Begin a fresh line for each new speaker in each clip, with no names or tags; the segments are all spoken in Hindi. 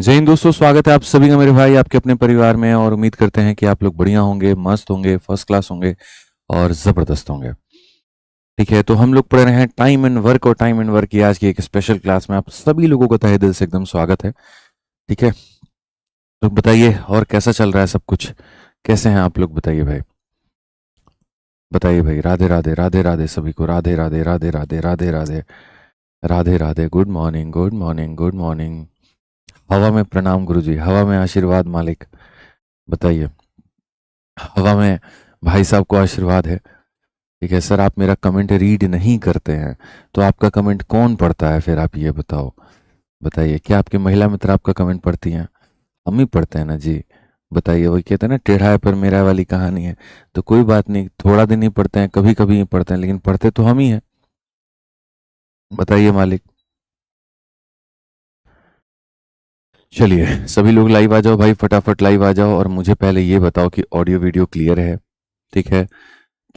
जय हिंद दोस्तों, स्वागत है आप सभी का मेरे भाई आपके अपने परिवार में। और उम्मीद करते हैं कि आप लोग बढ़िया होंगे, मस्त होंगे, फर्स्ट क्लास होंगे और ज़बरदस्त होंगे। ठीक है, तो हम लोग पढ़ रहे हैं टाइम एंड वर्क, और टाइम एंड वर्क की आज की एक स्पेशल क्लास में आप सभी लोगों का तहे दिल से एकदम स्वागत है। ठीक है, तो बताइए और कैसा चल रहा है सब कुछ, कैसे हैं आप लोग? बताइए भाई, बताइए भाई। राधे राधे, राधे राधे सभी को, Radhe Radhe, Radhe Radhe, Radhe Radhe, Radhe Radhe. Good morning, good morning, good morning. हवा में प्रणाम गुरुजी, हवा में आशीर्वाद मालिक। बताइए, हवा में भाई साहब को आशीर्वाद है। ठीक है सर, आप मेरा कमेंट रीड नहीं करते हैं तो आपका कमेंट कौन पढ़ता है फिर? आप ये बताओ, बताइए, क्या आपकी महिला मित्र आपका कमेंट पढ़ती हैं? हम ही पढ़ते हैं ना जी। बताइए, वही कहते हैं ना, टेढ़ा है पर मेरा वाली कहानी है। तो कोई बात नहीं, थोड़ा दिन ही पढ़ते हैं, कभी कभी ही पढ़ते हैं, लेकिन पढ़ते तो हम ही हैं। बताइए मालिक। चलिए, सभी लोग लाइव आ जाओ भाई, फटाफट लाइव आ जाओ। और मुझे पहले ये बताओ कि ऑडियो वीडियो क्लियर है? ठीक है,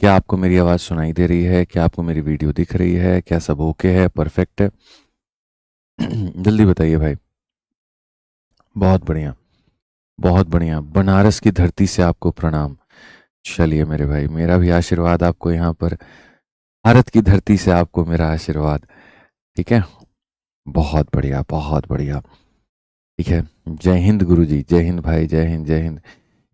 क्या आपको मेरी आवाज़ सुनाई दे रही है? क्या आपको मेरी वीडियो दिख रही है? क्या सब ओके है, परफेक्ट है? जल्दी बताइए भाई। बहुत बढ़िया, बहुत बढ़िया। बनारस की धरती से आपको प्रणाम। चलिए मेरे भाई, मेरा भी आशीर्वाद आपको यहाँ पर। भारत की धरती से आपको मेरा आशीर्वाद। ठीक है, बहुत बढ़िया, बहुत बढ़िया। ठीक है, जय हिंद गुरुजी, जय हिंद भाई, जय हिंद, जय हिंद।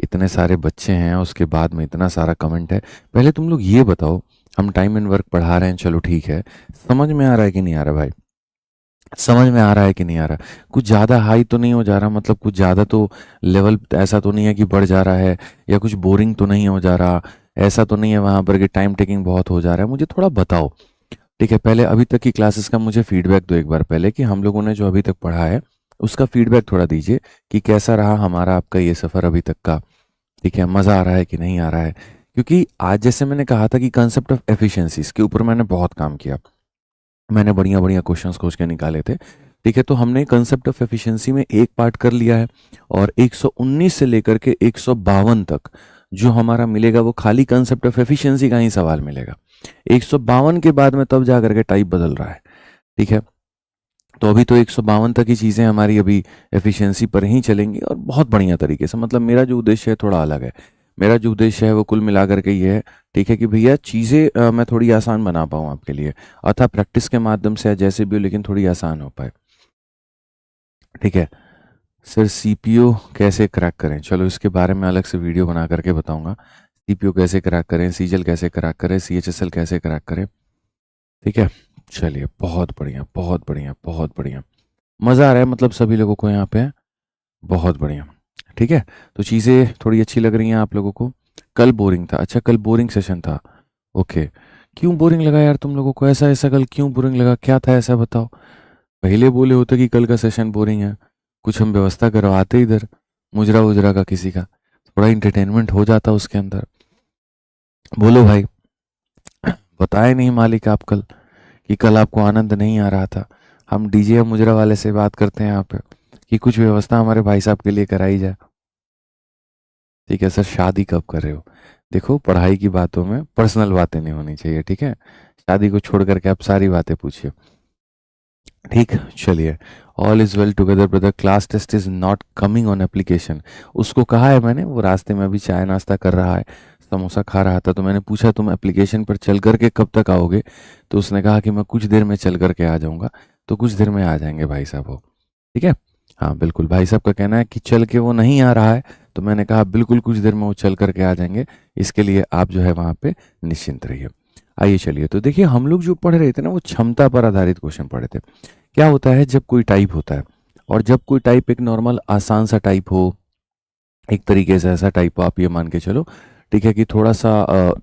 इतने सारे बच्चे हैं, उसके बाद में इतना सारा कमेंट है। पहले तुम लोग ये बताओ, हम टाइम एंड वर्क पढ़ा रहे हैं, चलो ठीक है, समझ में आ रहा है कि नहीं आ रहा भाई? समझ में आ रहा है कि नहीं आ रहा? कुछ ज़्यादा हाई तो नहीं हो जा रहा? मतलब कुछ ज़्यादा तो लेवल ऐसा तो नहीं है कि बढ़ जा रहा है, या कुछ बोरिंग तो नहीं हो जा रहा? ऐसा तो नहीं है वहाँ पर कि टाइम टेकिंग बहुत हो जा रहा है? मुझे थोड़ा बताओ। ठीक है, पहले अभी तक की क्लासेस का मुझे फीडबैक दो एक बार, पहले कि हम लोगों ने जो अभी तक पढ़ा है उसका फीडबैक थोड़ा दीजिए कि कैसा रहा हमारा आपका ये सफ़र अभी तक का। ठीक है, मज़ा आ रहा है कि नहीं आ रहा है? क्योंकि आज जैसे मैंने कहा था कि कंसेप्ट ऑफ एफिशिएंसी, इसके ऊपर मैंने बहुत काम किया। मैंने बढ़िया बढ़िया क्वेश्चंस खोज के निकाले थे। ठीक है, तो हमने कंसेप्ट ऑफ एफिशिएंसी में एक पार्ट कर लिया है, और 119 से लेकर के 152 तक जो हमारा मिलेगा वो खाली कंसेप्ट ऑफ एफिशिएंसी का ही सवाल मिलेगा। 152 के बाद में तब जा करके टाइप बदल रहा है। ठीक है, तो अभी तो 152 तक की चीज़ें हमारी अभी एफिशिएंसी पर ही चलेंगी, और बहुत बढ़िया तरीके से। मतलब मेरा जो उद्देश्य है थोड़ा अलग है। मेरा जो उद्देश्य है वो कुल मिला करके ये है, ठीक है, कि भैया चीज़ें मैं थोड़ी आसान बना पाऊँ आपके लिए, अतः प्रैक्टिस के माध्यम से या जैसे भी हो, लेकिन थोड़ी आसान हो पाए। ठीक है सर, सीपीयू कैसे क्रैक करें? चलो इसके बारे में अलग से वीडियो बना करके बताऊंगा। सीपीयू कैसे क्रैक करें, सीजल कैसे क्रैक करें, सीएचएसएल कैसे क्रैक करें। ठीक है, चलिए, बहुत बढ़िया, बहुत बढ़िया, बहुत बढ़िया। मज़ा आ रहा है मतलब सभी लोगों को यहाँ पे? बहुत बढ़िया। ठीक है, तो चीज़ें थोड़ी अच्छी लग रही हैं आप लोगों को? कल बोरिंग था? अच्छा, कल बोरिंग सेशन था। ओके, क्यों बोरिंग लगा यार तुम लोगों को? ऐसा ऐसा कल क्यों बोरिंग लगा? क्या था ऐसा बताओ। पहले बोले होते कि कल का सेशन बोरिंग है, कुछ हम व्यवस्था करवाते इधर, मुजरा उजरा का किसी का, थोड़ा इंटरटेनमेंट हो जाता उसके अंदर। बोलो भाई। बताए नहीं मालिक आप कल कि कल आपको आनंद नहीं आ रहा था? हम डीजे या मुजरा वाले से बात करते हैं यहाँ पे कि कुछ व्यवस्था हमारे भाई साहब के लिए कराई जाए। ठीक है सर, शादी कब कर रहे हो? देखो, पढ़ाई की बातों में पर्सनल बातें नहीं होनी चाहिए। ठीक है, शादी को छोड़ करके आप सारी बातें पूछिए। ठीक, चलिए। All is well together brother, class test is not coming on application. उसको कहा है मैंने, वो रास्ते में अभी चाय नाश्ता कर रहा है, समोसा खा रहा था, तो मैंने पूछा तुम एप्लीकेशन पर चल करके कब तक आओगे? तो उसने कहा कि मैं कुछ देर में चल करके आ जाऊंगा। तो कुछ देर में आ जाएंगे भाई साहब वो। ठीक है, हाँ बिल्कुल, भाई साहब का कहना है कि चल के वो नहीं आ रहा है। तो मैंने कहा बिल्कुल कुछ देर में वो चल करके आ जाएंगे, इसके लिए आप जो है वहाँ पे निश्चिंत रहिए। आइए चलिए, तो देखिए, हम लोग जो पढ़ रहे थे ना वो क्षमता पर आधारित क्वेश्चन पढ़े थे। क्या होता है जब कोई टाइप होता है, और जब कोई टाइप एक नॉर्मल आसान सा टाइप हो, एक तरीके से ऐसा टाइप हो, आप ये मान के चलो, ठीक है, कि थोड़ा सा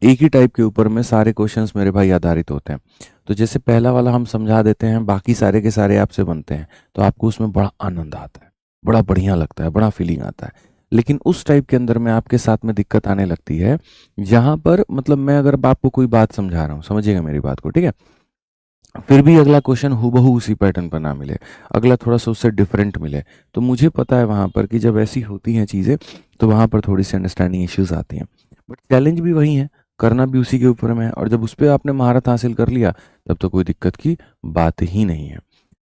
एक ही टाइप के ऊपर में सारे क्वेश्चंस मेरे भाई आधारित होते हैं। तो जैसे पहला वाला हम समझा देते हैं, बाकी सारे के सारे आपसे बनते हैं, तो आपको उसमें बड़ा आनंद आता है, बड़ा बढ़िया लगता है, बड़ा फीलिंग आता है। लेकिन उस टाइप के अंदर में आपके साथ में दिक्कत आने लगती है, जहां पर मतलब मैं अगर आपको कोई बात समझा रहा हूँ, समझिएगा मेरी बात को, ठीक है, फिर भी अगला क्वेश्चन हूबहू उसी पैटर्न पर ना मिले, अगला थोड़ा सा उससे डिफरेंट मिले, तो मुझे पता है वहाँ पर कि जब ऐसी होती हैं चीज़ें तो वहाँ पर थोड़ी सी अंडरस्टैंडिंग इश्यूज आती हैं। बट चैलेंज भी वही है, करना भी उसी के ऊपर में है, और जब उस पर आपने महारत हासिल कर लिया तब तो कोई दिक्कत की बात ही नहीं है।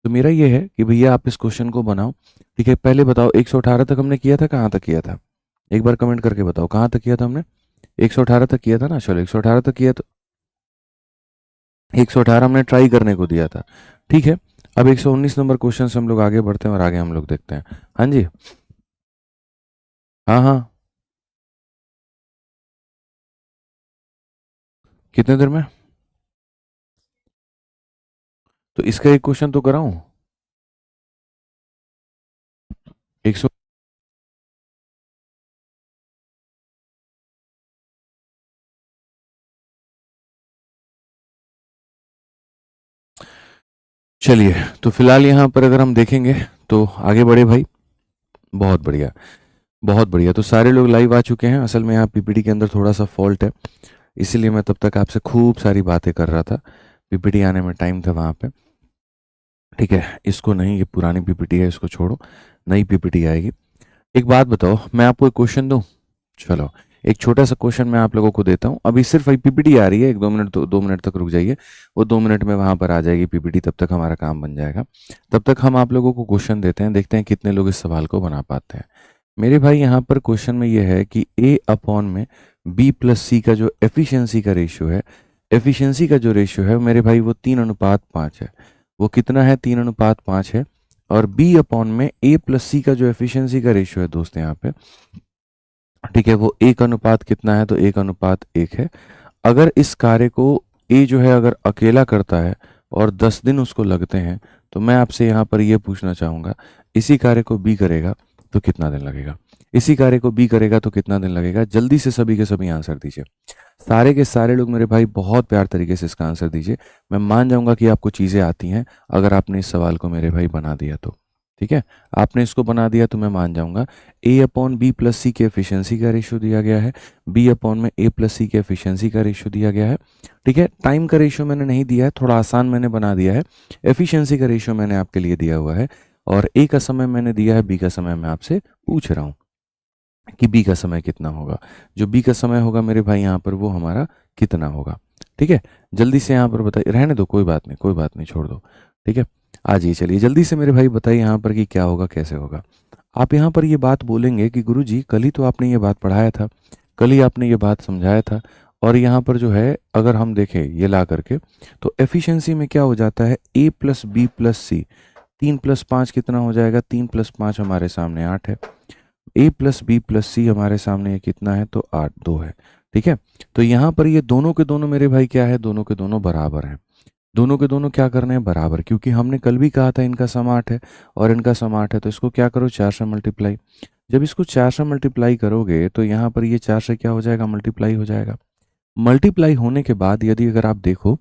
तो मेरा ये है कि भैया आप इस क्वेश्चन को बनाओ। ठीक है, पहले बताओ 118 तक हमने किया था, कहाँ तक किया था? एक बार कमेंट करके बताओ कहाँ तक किया था हमने? 118 तक किया था ना? चलो 118 तक किया तो 118 हमने ट्राई करने को दिया था। ठीक है, अब 119 नंबर क्वेश्चन से हम लोग आगे बढ़ते हैं और आगे हम लोग देखते हैं। हाँ जी, हाँ हाँ, कितने देर में? तो इसका एक क्वेश्चन तो कराऊं? 100। चलिए, तो फिलहाल यहाँ पर अगर हम देखेंगे तो आगे बढ़े भाई। बहुत बढ़िया, बहुत बढ़िया। तो सारे लोग लाइव आ चुके हैं। असल में यहाँ पीपीटी के अंदर थोड़ा सा फॉल्ट है, इसीलिए मैं तब तक आपसे खूब सारी बातें कर रहा था। पीपीटी आने में टाइम था वहाँ पे। ठीक है, इसको नहीं, ये पुरानी पीपीटी है, इसको छोड़ो, नई पीपीटी आएगी। एक बात बताओ, मैं आपको एक क्वेश्चन दूं? चलो, एक छोटा सा क्वेश्चन मैं आप लोगों को देता हूँ। अभी सिर्फ पीपीटी आ रही है, एक 2 मिनट, 2 मिनट तक रुक जाइए। वो 2 मिनट में वहां पर आ जाएगी पीपीटी, तब तक हमारा काम बन जाएगा। तब तक हम आप लोगों को क्वेश्चन देते हैं, देखते हैं कितने लोग इस सवाल को बना पाते हैं। मेरे भाई यहाँ पर क्वेश्चन में ये है कि ए अपॉन में बी प्लस सी का जो एफिशिएंसी का रेशियो है, एफिशिएंसी का जो रेशियो है मेरे भाई वो 3:5 है। वो कितना है? 3:5 है। और बी अपॉन में ए प्लस सी का जो एफिशिएंसी का रेशियो है दोस्त यहाँ पे, ठीक है, वो 1:, कितना है? तो 1:1 है। अगर इस कार्य को ए जो है अगर अकेला करता है और 10 दिन उसको लगते हैं, तो मैं आपसे यहाँ पर ये पूछना चाहूँगा, इसी कार्य को बी करेगा तो कितना दिन लगेगा? इसी कार्य को बी करेगा तो कितना दिन लगेगा? जल्दी से सभी के सभी आंसर दीजिए। सारे के सारे लोग मेरे भाई बहुत प्यार तरीके से इसका आंसर दीजिए। मैं मान जाऊंगा कि आपको चीज़ें आती हैं अगर आपने इस सवाल को मेरे भाई बना दिया तो। ठीक है, आपने इसको बना दिया तो मैं मान जाऊंगा। ए अपॉन बी प्लस सी के एफिशिएंसी का रेशियो दिया गया है, बी अपॉन में ए प्लस सी के एफिशिएंसी का रेशियो दिया गया है। ठीक है, टाइम का रेशियो मैंने नहीं दिया है, थोड़ा आसान मैंने बना दिया है। एफिशिएंसी का रेशियो मैंने आपके लिए दिया हुआ है, और ए का समय मैंने दिया है, बी का समय मैं आपसे पूछ रहा हूँ कि बी का समय कितना होगा। जो बी का समय होगा मेरे भाई यहाँ पर वो हमारा कितना होगा? ठीक है, जल्दी से यहाँ पर बताइए। रहने दो, कोई बात नहीं, कोई बात नहीं, छोड़ दो। ठीक है, आ जाइए, चलिए जल्दी से मेरे भाई बताइए यहाँ पर कि क्या होगा, कैसे होगा। आप यहाँ पर ये बात बोलेंगे कि गुरुजी कल ही तो आपने ये बात पढ़ाया था, कल ही आपने ये बात समझाया था, और यहाँ पर जो है अगर हम देखें ये ला करके, तो एफिशिएंसी में क्या हो जाता है? ए प्लस बी प्लस सी, 3+5 कितना हो जाएगा? 3+5 हमारे सामने 8 है। ए प्लस बी प्लस सी हमारे सामने ये कितना है? तो 8, 2 है। ठीक है, तो यहाँ पर ये दोनों के दोनों मेरे भाई क्या है? दोनों के दोनों बराबर हैं। दोनों के दोनों क्या करने हैं? बराबर, क्योंकि हमने कल भी कहा था इनका सम 8 है और इनका सम 8 है, तो इसको क्या करो? 4 से मल्टीप्लाई। जब इसको 4 से मल्टीप्लाई करोगे तो यहाँ पर ये 4 से क्या हो जाएगा? मल्टीप्लाई हो जाएगा। मल्टीप्लाई होने के बाद यदि अगर आप देखो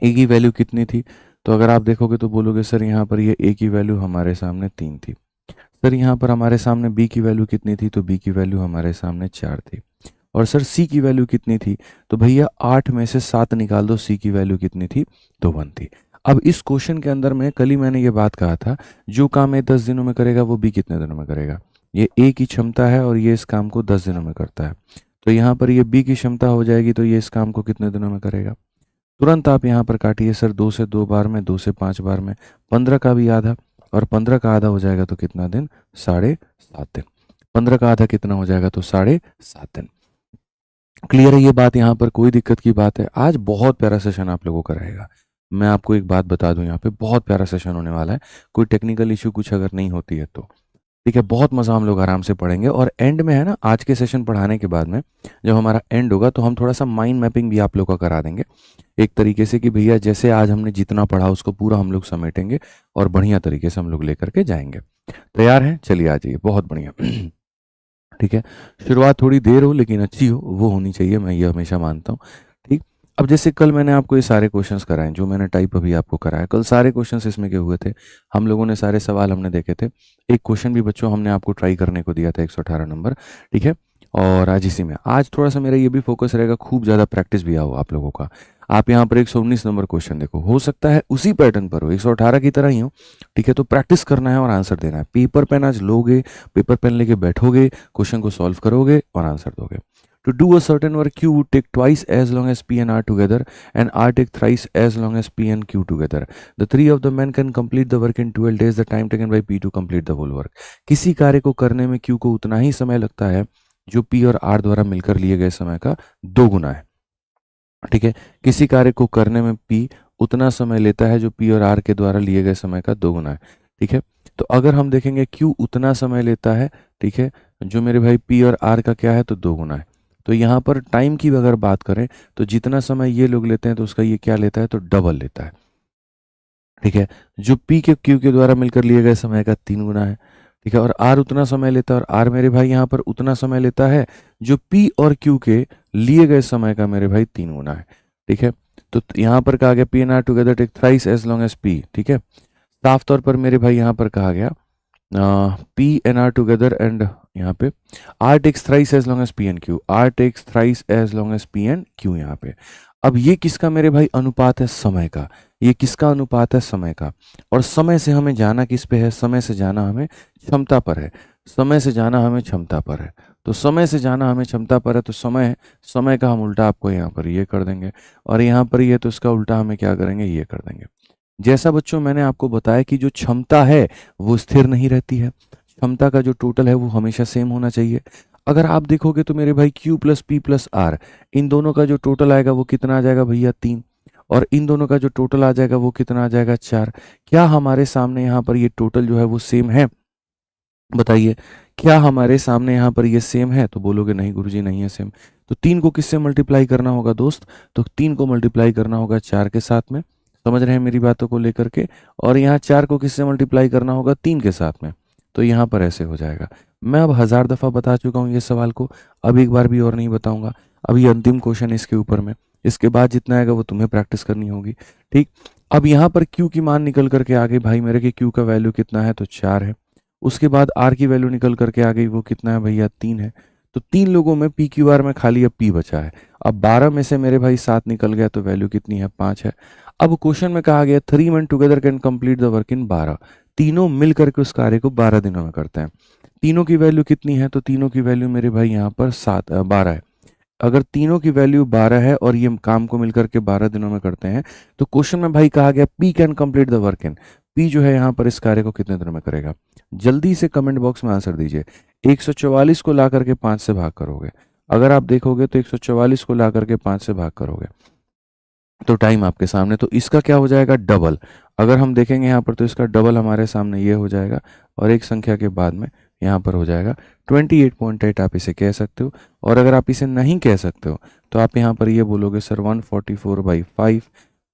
ए की वैल्यू कितनी थी, तो अगर आप देखोगे तो बोलोगे सर यहाँ पर ये ए की वैल्यू हमारे सामने 3 थी। सर यहाँ पर हमारे सामने बी की वैल्यू कितनी थी? तो बी की वैल्यू हमारे सामने 4 थी। और सर सी की वैल्यू कितनी थी? तो भैया 8 में से 7 निकाल दो, सी की वैल्यू कितनी थी? तो 1 थी। अब इस क्वेश्चन के अंदर में कल ही मैंने ये बात कहा था, जो काम ए 10 दिनों में करेगा वो बी कितने दिनों में करेगा? ये ए की क्षमता है और ये इस काम को 10 दिनों में करता है, तो यहाँ पर ये बी की क्षमता हो जाएगी, तो ये इस काम को कितने दिनों में करेगा? तुरंत आप यहाँ पर काटिए सर, 2 से 2 बार में, 2 से 5 बार में, 15 का भी आधा, और 15 का आधा हो जाएगा तो कितना दिन? 7.5 दिन। 15 का आधा कितना हो जाएगा? तो 7.5 दिन। क्लियर है ये बात? यहाँ पर कोई दिक्कत की बात है? आज बहुत प्यारा सेशन आप लोगों का रहेगा। मैं आपको एक बात बता दूं, यहाँ पे बहुत प्यारा सेशन होने वाला है। कोई टेक्निकल इशू कुछ अगर नहीं होती है तो ठीक है, बहुत मज़ा हम लोग आराम से पढ़ेंगे। और एंड में है ना, आज के सेशन पढ़ाने के बाद में जब हमारा एंड होगा तो हम थोड़ा सा माइंड मैपिंग भी आप लोग का करा देंगे, एक तरीके से कि भैया जैसे आज हमने जितना पढ़ा उसको पूरा हम लोग समेटेंगे और बढ़िया तरीके से हम लोग लेकर के जाएंगे। तैयार हैं? चलिए आ जाइए, बहुत बढ़िया। ठीक है, शुरुआत थोड़ी देर हो लेकिन अच्छी हो, वो होनी चाहिए, मैं ये हमेशा मानता हूँ। ठीक, अब जैसे कल मैंने आपको ये सारे क्वेश्चंस कराए, जो मैंने टाइप अभी आपको कराया, कल सारे क्वेश्चंस इसमें के हुए थे। हम लोगों ने सारे सवाल हमने देखे थे। एक क्वेश्चन भी बच्चों हमने आपको ट्राई करने को दिया था, 118 नंबर। ठीक है, और आज इसी में आज थोड़ा सा मेरा ये भी फोकस रहेगा, खूब ज़्यादा प्रैक्टिस भी आओ आप लोगों का। आप यहाँ पर 119 नंबर क्वेश्चन देखो, हो सकता है उसी पैटर्न पर हो, 118 की तरह ही हो। ठीक है, तो प्रैक्टिस करना है और आंसर देना है। पेपर पेन आज लोगे, पेपर पेन लेके बैठोगे, क्वेश्चन को सॉल्व करोगे और आंसर दोगे। To do a certain work, Q would take twice as long as P and R together, and R take thrice as long as P and Q together. The three of the men can complete the work in 12 days. The time taken by P to complete the whole work. किसी कार्य को करने में Q को उतना ही समय लगता है जो P और R द्वारा मिलकर लिए गए समय का 2 गुना है। ठीक है, किसी कार्य को करने में P उतना समय लेता है जो P और R के द्वारा लिए गए समय का 2 गुना है। ठीक है, तो अगर हम देखेंगे Q उतना समय लेता है, ठीक है, जो मेरे भाई P और R का क्या है तो 2 गुना है। तो यहाँ पर टाइम की अगर बात करें तो जितना समय ये लोग लेते हैं तो उसका ये क्या लेता है तो डबल लेता है। ठीक है, जो P के Q के द्वारा मिलकर लिए गए समय का 3 गुना है। ठीक है, और R उतना समय लेता है, और R मेरे भाई यहाँ पर उतना समय लेता है जो P और Q के लिए गए समय का मेरे भाई 3 गुना है। ठीक है, तो यहाँ पर कहा गया P and R together take thrice as long as P। ठीक है, साफ तौर पर मेरे भाई यहाँ पर कहा गया P and R together, and यहाँ पे R takes thrice as long as P and Q, R takes thrice as long as P and Q यहाँ पे। अब ये किसका मेरे भाई अनुपात है, समय का। ये किसका अनुपात है, समय का। और समय से हमें जाना किस पे है, समय से जाना हमें क्षमता पर है। समय से जाना हमें क्षमता पर है, तो समय से जाना हमें क्षमता पर है, तो समय का हम उल्टा आपको यहाँ पर ये कर देंगे, और यहाँ पर ये तो इसका उल्टा हमें क्या करेंगे, ये कर देंगे। जैसा बच्चों मैंने आपको बताया कि जो क्षमता है वो स्थिर नहीं रहती है, क्षमता का जो टोटल है वो हमेशा सेम होना चाहिए। अगर आप देखोगे तो मेरे भाई Q plus P plus R, इन दोनों का जो टोटल आएगा वो कितना आ जाएगा भैया 3, और इन दोनों का जो टोटल आ जाएगा वो कितना आ जाएगा 4। क्या हमारे सामने यहाँ पर ये टोटल जो है वो सेम है, बताइए क्या हमारे सामने यहाँ पर ये सेम है? तो बोलोगे नहीं गुरुजी नहीं है सेम। तो 3 को किससे मल्टीप्लाई करना होगा दोस्त, तो 3 को मल्टीप्लाई करना होगा 4 के साथ में, समझ रहे हैं मेरी बातों को लेकर के, और यहाँ 4 को किससे मल्टीप्लाई करना होगा 3 के साथ में, तो यहाँ पर ऐसे हो जाएगा। मैं अब 1000 दफ़ा बता चुका हूँ ये सवाल को, अब एक बार भी और नहीं बताऊंगा। अब ये अंतिम क्वेश्चन है इसके ऊपर में, इसके बाद जितना आएगा वो तुम्हें प्रैक्टिस करनी होगी। ठीक, अब यहाँ पर Q की मान निकल करके आ गई भाई मेरे कि Q का वैल्यू कितना है तो 4 है। उसके बाद R की वैल्यू निकल करके आ गई, वो कितना है भैया 3 है। तो 3 लोगों में PQR में खाली अब P बचा है। अब 12 में से मेरे भाई 7 निकल गया, तो वैल्यू कितनी है 5 है। अब क्वेश्चन में कहा गया 3 men together can complete the work in 12, तीनों मिल करके उस कार्य को 12 दिनों में करते हैं। तीनों की वैल्यू कितनी है, तो तीनों की वैल्यू मेरे भाई यहाँ पर 12 है। अगर तीनों की वैल्यू 12 है और ये काम को मिलकर के 12 दिनों में करते हैं, तो क्वेश्चन में भाई कहा गया P can complete the work in, P जो है यहाँ पर इस कार्य को कितने दिनों में करेगा। जल्दी से कमेंट बॉक्स में आंसर दीजिए। 144 को ला करके 5 से भाग करोगे, अगर आप देखोगे तो 144 को ला करके 5 से भाग करोगे तो टाइम आपके सामने, तो इसका क्या हो जाएगा डबल। अगर हम देखेंगे यहाँ पर तो इसका डबल हमारे सामने ये हो जाएगा, और एक संख्या के बाद में यहाँ पर हो जाएगा 28.8 आप इसे कह सकते हो। और अगर आप इसे नहीं कह सकते हो तो आप यहाँ पर ये बोलोगे सर 144/5,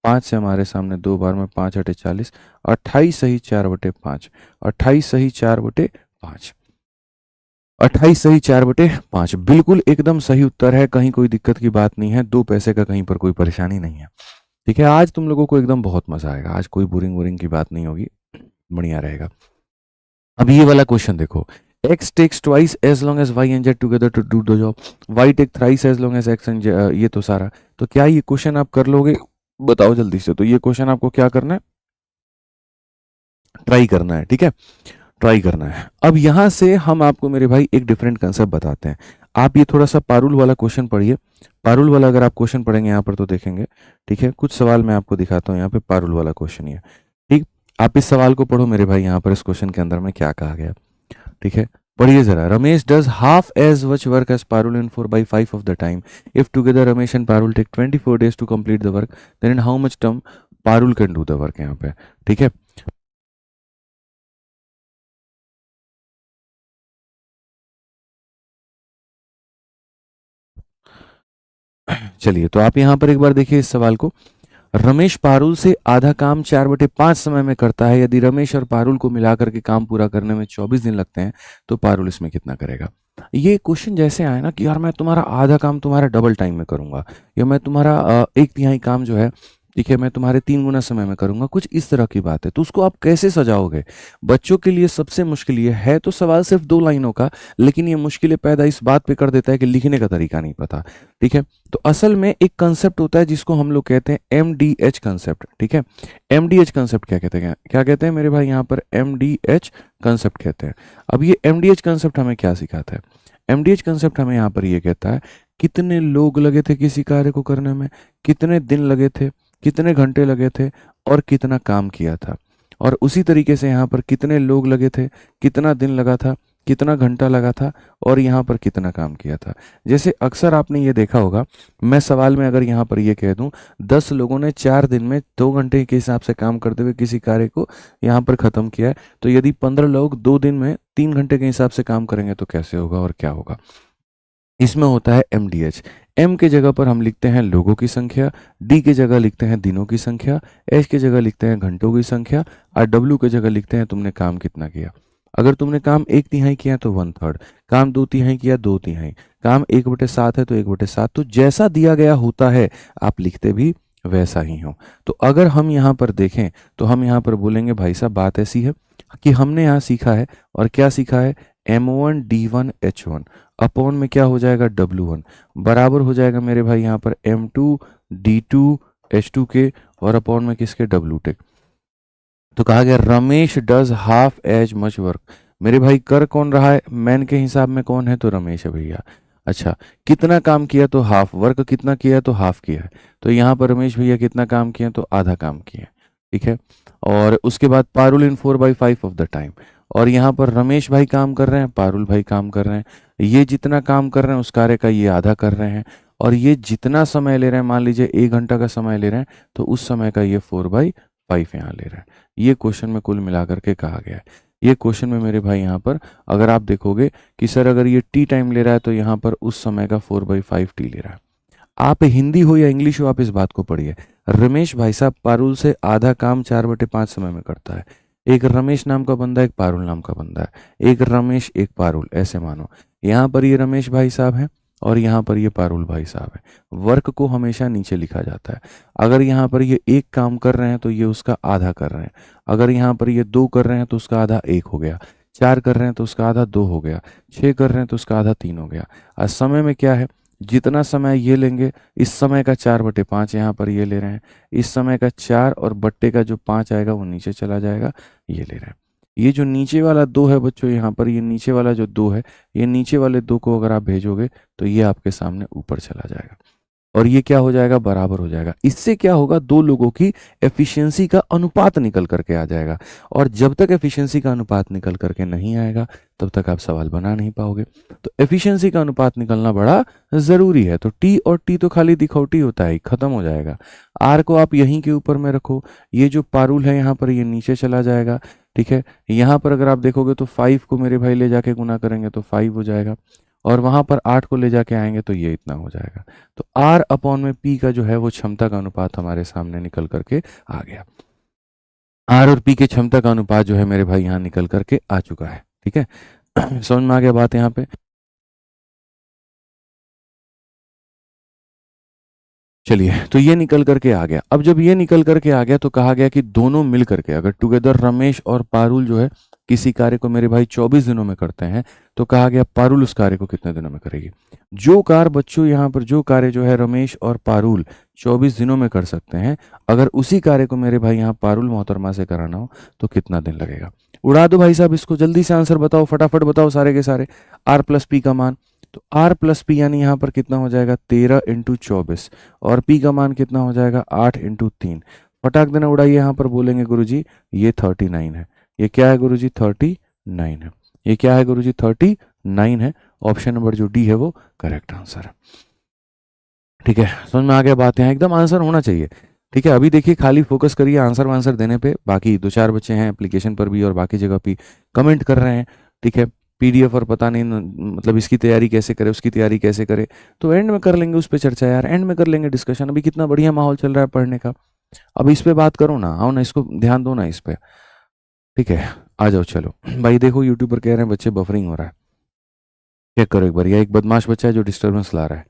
5 से हमारे सामने 2 बार में 5 × 40, 28 सही 4/5, 28 सही 4/5, 28 सही 4/5, बिल्कुल एकदम सही उत्तर है। कहीं कोई दिक्कत की बात नहीं है, 2 पैसे का कहीं पर कोई परेशानी नहीं है। ठीक है, आज तुम लोगों को एकदम बहुत मजा आएगा, आज कोई बोरिंग की बात नहीं होगी, बढ़िया रहेगा। अब ये वाला क्वेश्चन देखो, x takes twice as long as y and z together to do the job, y take thrice as long as x and z, ये तो सारा, तो क्या ये क्वेश्चन आप कर लोगे, बताओ जल्दी से। तो ये क्वेश्चन आपको क्या करना है, ट्राई करना है। ठीक है, ट्राई करना है। अब यहां से हम आपको मेरे भाई एक डिफरेंट कंसेप्ट बताते हैं। आप ये थोड़ा सा पारुल वाला क्वेश्चन पढ़िए, पारुल वाला अगर आप क्वेश्चन पढ़ेंगे यहाँ पर तो देखेंगे। ठीक है, कुछ सवाल मैं आपको दिखाता हूँ, यहाँ पे पारुल वाला क्वेश्चन है। ठीक, आप इस सवाल को पढ़ो मेरे भाई, यहाँ पर इस क्वेश्चन के अंदर में क्या कहा गया। ठीक है, पढ़िए जरा। Ramesh does half as much work as Parul in 4/5 of the time. If together Ramesh and Parul take 24 days to complete the work, then in how much time Parul can do the work यहाँ पे। ठीक है, चलिए तो आप यहाँ पर एक बार देखिए इस सवाल को। रमेश पारुल से आधा काम 4/5 समय में करता है। यदि रमेश और पारुल को मिलाकर के काम पूरा करने में 24 दिन लगते हैं तो पारुल इसमें कितना करेगा। ये क्वेश्चन जैसे आए ना कि यार मैं तुम्हारा आधा काम तुम्हारा डबल टाइम में करूंगा, या मैं तुम्हारा 1/3 काम जो है, ठीक है, मैं तुम्हारे 3 गुना समय में करूंगा, कुछ इस तरह की बात है। तो उसको आप कैसे सजाओगे। बच्चों के लिए सबसे मुश्किल ये है, तो सवाल सिर्फ 2 लाइनों का, लेकिन ये मुश्किलें पैदा इस बात पे कर देता है कि लिखने का तरीका नहीं पता। ठीक है, तो असल में एक कंसेप्ट होता है जिसको हम लोग कहते हैं MDH कंसेप्ट। ठीक है, MDH कंसेप्ट क्या कहते हैं, क्या कहते हैं मेरे भाई, यहाँ पर MDH कंसेप्ट कहते हैं। अब ये MDH कंसेप्ट हमें क्या सिखाता है, MDH कंसेप्ट हमें यहाँ पर ये कहता है कितने लोग लगे थे किसी कार्य को करने में, कितने दिन लगे थे, कितने घंटे लगे थे और कितना काम किया था। और उसी तरीके से यहाँ पर कितने लोग लगे थे, कितना दिन लगा था, कितना घंटा लगा था और यहाँ पर कितना काम किया था। जैसे अक्सर आपने ये देखा होगा, मैं सवाल में अगर यहाँ पर ये कह दूं 10 लोगों ने 4 दिन में 2 घंटे के हिसाब से काम करते हुए किसी कार्य को यहाँ पर ख़त्म किया है, तो यदि 15 लोग 2 दिन में 3 घंटे के हिसाब से काम करेंगे तो कैसे होगा और क्या होगा। इसमें होता है MDH। एम के जगह पर हम लिखते हैं लोगों की संख्या, डी के जगह लिखते हैं दिनों की संख्या, एच के जगह लिखते हैं घंटों की संख्या और डब्ल्यू के जगह लिखते हैं तुमने काम कितना किया। अगर तुमने काम 1/3 किया तो 1/3, काम 2/3 किया 2/3, काम 1/7 है तो 1/7। तो जैसा दिया गया होता है आप लिखते भी वैसा ही हो। तो अगर हम यहाँ पर देखें तो हम यहाँ पर बोलेंगे भाई साहब बात ऐसी है कि हमने यहाँ सीखा है और क्या सीखा है, M1 D1 H1 अपॉन में क्या हो जाएगा W1 बराबर हो जाएगा मेरे भाई यहाँ पर M2 D2 H2 के और अपॉन में किसके, W टेक। तो कहा गया Ramesh does half as much work. मेरे भाई कर कौन रहा है, मैन के हिसाब में कौन है तो रमेश है भैया। अच्छा, कितना काम किया तो हाफ, वर्क कितना किया तो हाफ किया है, तो यहाँ पर रमेश भैया कितना काम किया तो आधा काम किया। ठीक है, और उसके बाद Parul in 4/5 of the time, और यहाँ पर रमेश भाई काम कर रहे हैं, पारुल भाई काम कर रहे हैं, ये जितना काम कर रहे हैं उस कार्य का ये आधा कर रहे हैं, और ये जितना समय ले रहे हैं मान लीजिए 1 घंटा का समय ले रहे हैं तो उस समय का ये 4/5 यहाँ ले रहे हैं। ये क्वेश्चन में कुल मिलाकर के कहा गया है। ये क्वेश्चन में मेरे भाई यहाँ पर अगर आप देखोगे कि सर अगर ये टी टाइम ले रहा है तो यहाँ पर उस समय का 4/5 टी ले रहा है। आप हिंदी हो या इंग्लिश हो आप इस बात को पढ़िए। रमेश भाई साहब पारुल से आधा काम 4/5 समय में करता है। एक रमेश नाम का बंदा, एक पारुल नाम का बंदा है, एक रमेश एक पारुल, ऐसे मानो यहाँ पर ये रमेश भाई साहब है और यहाँ पर ये पारुल भाई साहब है। वर्क को हमेशा नीचे लिखा जाता है। अगर यहाँ पर ये 1 काम कर रहे हैं तो ये उसका आधा कर रहे हैं, अगर यहाँ पर ये 2 कर रहे हैं तो उसका आधा 1 हो गया, 4 कर रहे हैं तो उसका आधा 2 हो गया, 6 कर रहे हैं तो उसका आधा 3 हो गया। और समय में क्या है, जितना समय ये लेंगे इस समय का 4/5 यहाँ पर ये ले रहे हैं, इस समय का 4 और बट्टे का जो 5 आएगा वो नीचे चला जाएगा, ये ले रहे हैं। ये जो नीचे वाला 2 है बच्चों, यहाँ पर ये नीचे वाला जो 2 है, ये नीचे वाले 2 को अगर आप भेजोगे तो ये आपके सामने ऊपर चला जाएगा और ये क्या हो जाएगा, बराबर हो जाएगा। इससे क्या होगा, 2 लोगों की एफिशिएंसी का अनुपात निकल करके आ जाएगा। और जब तक एफिशिएंसी का अनुपात निकल करके नहीं आएगा तब तक आप सवाल बना नहीं पाओगे। तो एफिशिएंसी का अनुपात निकलना बड़ा ज़रूरी है। तो टी और टी तो खाली दिखौटी होता है, खत्म हो जाएगा। आर को आप यहीं के ऊपर में रखो, ये जो पारुल है यहाँ पर ये नीचे चला जाएगा। ठीक है, यहाँ पर अगर आप देखोगे तो 5 को मेरे भाई ले जाके गुना करेंगे तो 5 हो जाएगा, और वहां पर 8 को ले जाके आएंगे तो ये इतना हो जाएगा। तो R अपॉन में P का जो है वो क्षमता का अनुपात हमारे सामने निकल करके आ गया। R और P के क्षमता का अनुपात जो है मेरे भाई यहाँ निकल करके आ चुका है। ठीक है, समझ में आ गया बात यहाँ पे। चलिए, तो ये निकल करके आ गया। अब जब ये निकल करके आ गया तो कहा गया कि दोनों मिल करके अगर टुगेदर रमेश और पारुल जो है किसी कार्य को मेरे भाई 24 दिनों में करते हैं तो कहा गया पारुल उस कार्य को कितने दिनों में करेगी। जो कार्य बच्चों यहाँ पर जो कार्य जो है रमेश और पारुल 24 दिनों में कर सकते हैं, अगर उसी कार्य को मेरे भाई यहाँ पारुल मोहतरमा से कराना हो तो कितना दिन लगेगा। उड़ा दो भाई साहब इसको, जल्दी से आंसर बताओ, फटाफट बताओ सारे के सारे। R + P का मान, तो R + P यानी यहाँ पर कितना हो जाएगा 13 × 24, और P का मान कितना हो जाएगा 8 × 3। फटाक देना उड़ाइए, यहाँ पर बोलेंगे गुरुजी ये 39 है। ये क्या है गुरुजी 39 है। ये क्या है गुरुजी 39 है। ऑप्शन नंबर जो डी है वो करेक्ट आंसर है। ठीक है, समझ में आ गया बात, यहाँ एकदम आंसर होना चाहिए। ठीक है, अभी देखिए खाली फोकस करिए आंसर वांसर देने पे। बाकी 2-4 बच्चे हैं एप्लीकेशन पर भी और बाकी जगह भी कमेंट कर रहे हैं। ठीक है, PDF और पता नहीं मतलब इसकी तैयारी कैसे करे, उसकी तैयारी कैसे करे, तो एंड में कर लेंगे उस पर चर्चा यार, एंड में कर लेंगे डिस्कशन। अभी कितना बढ़िया माहौल चल रहा है पढ़ने का, अब इस पे बात करो ना, आओ ना, इसको ध्यान दो ना इस पे। ठीक है, आ जाओ चलो भाई। देखो यूट्यूब पर कह रहे हैं बच्चे बफरिंग हो रहा है, चेक करो एक बार। यह एक बदमाश बच्चा है जो डिस्टर्बेंस ला रहा है।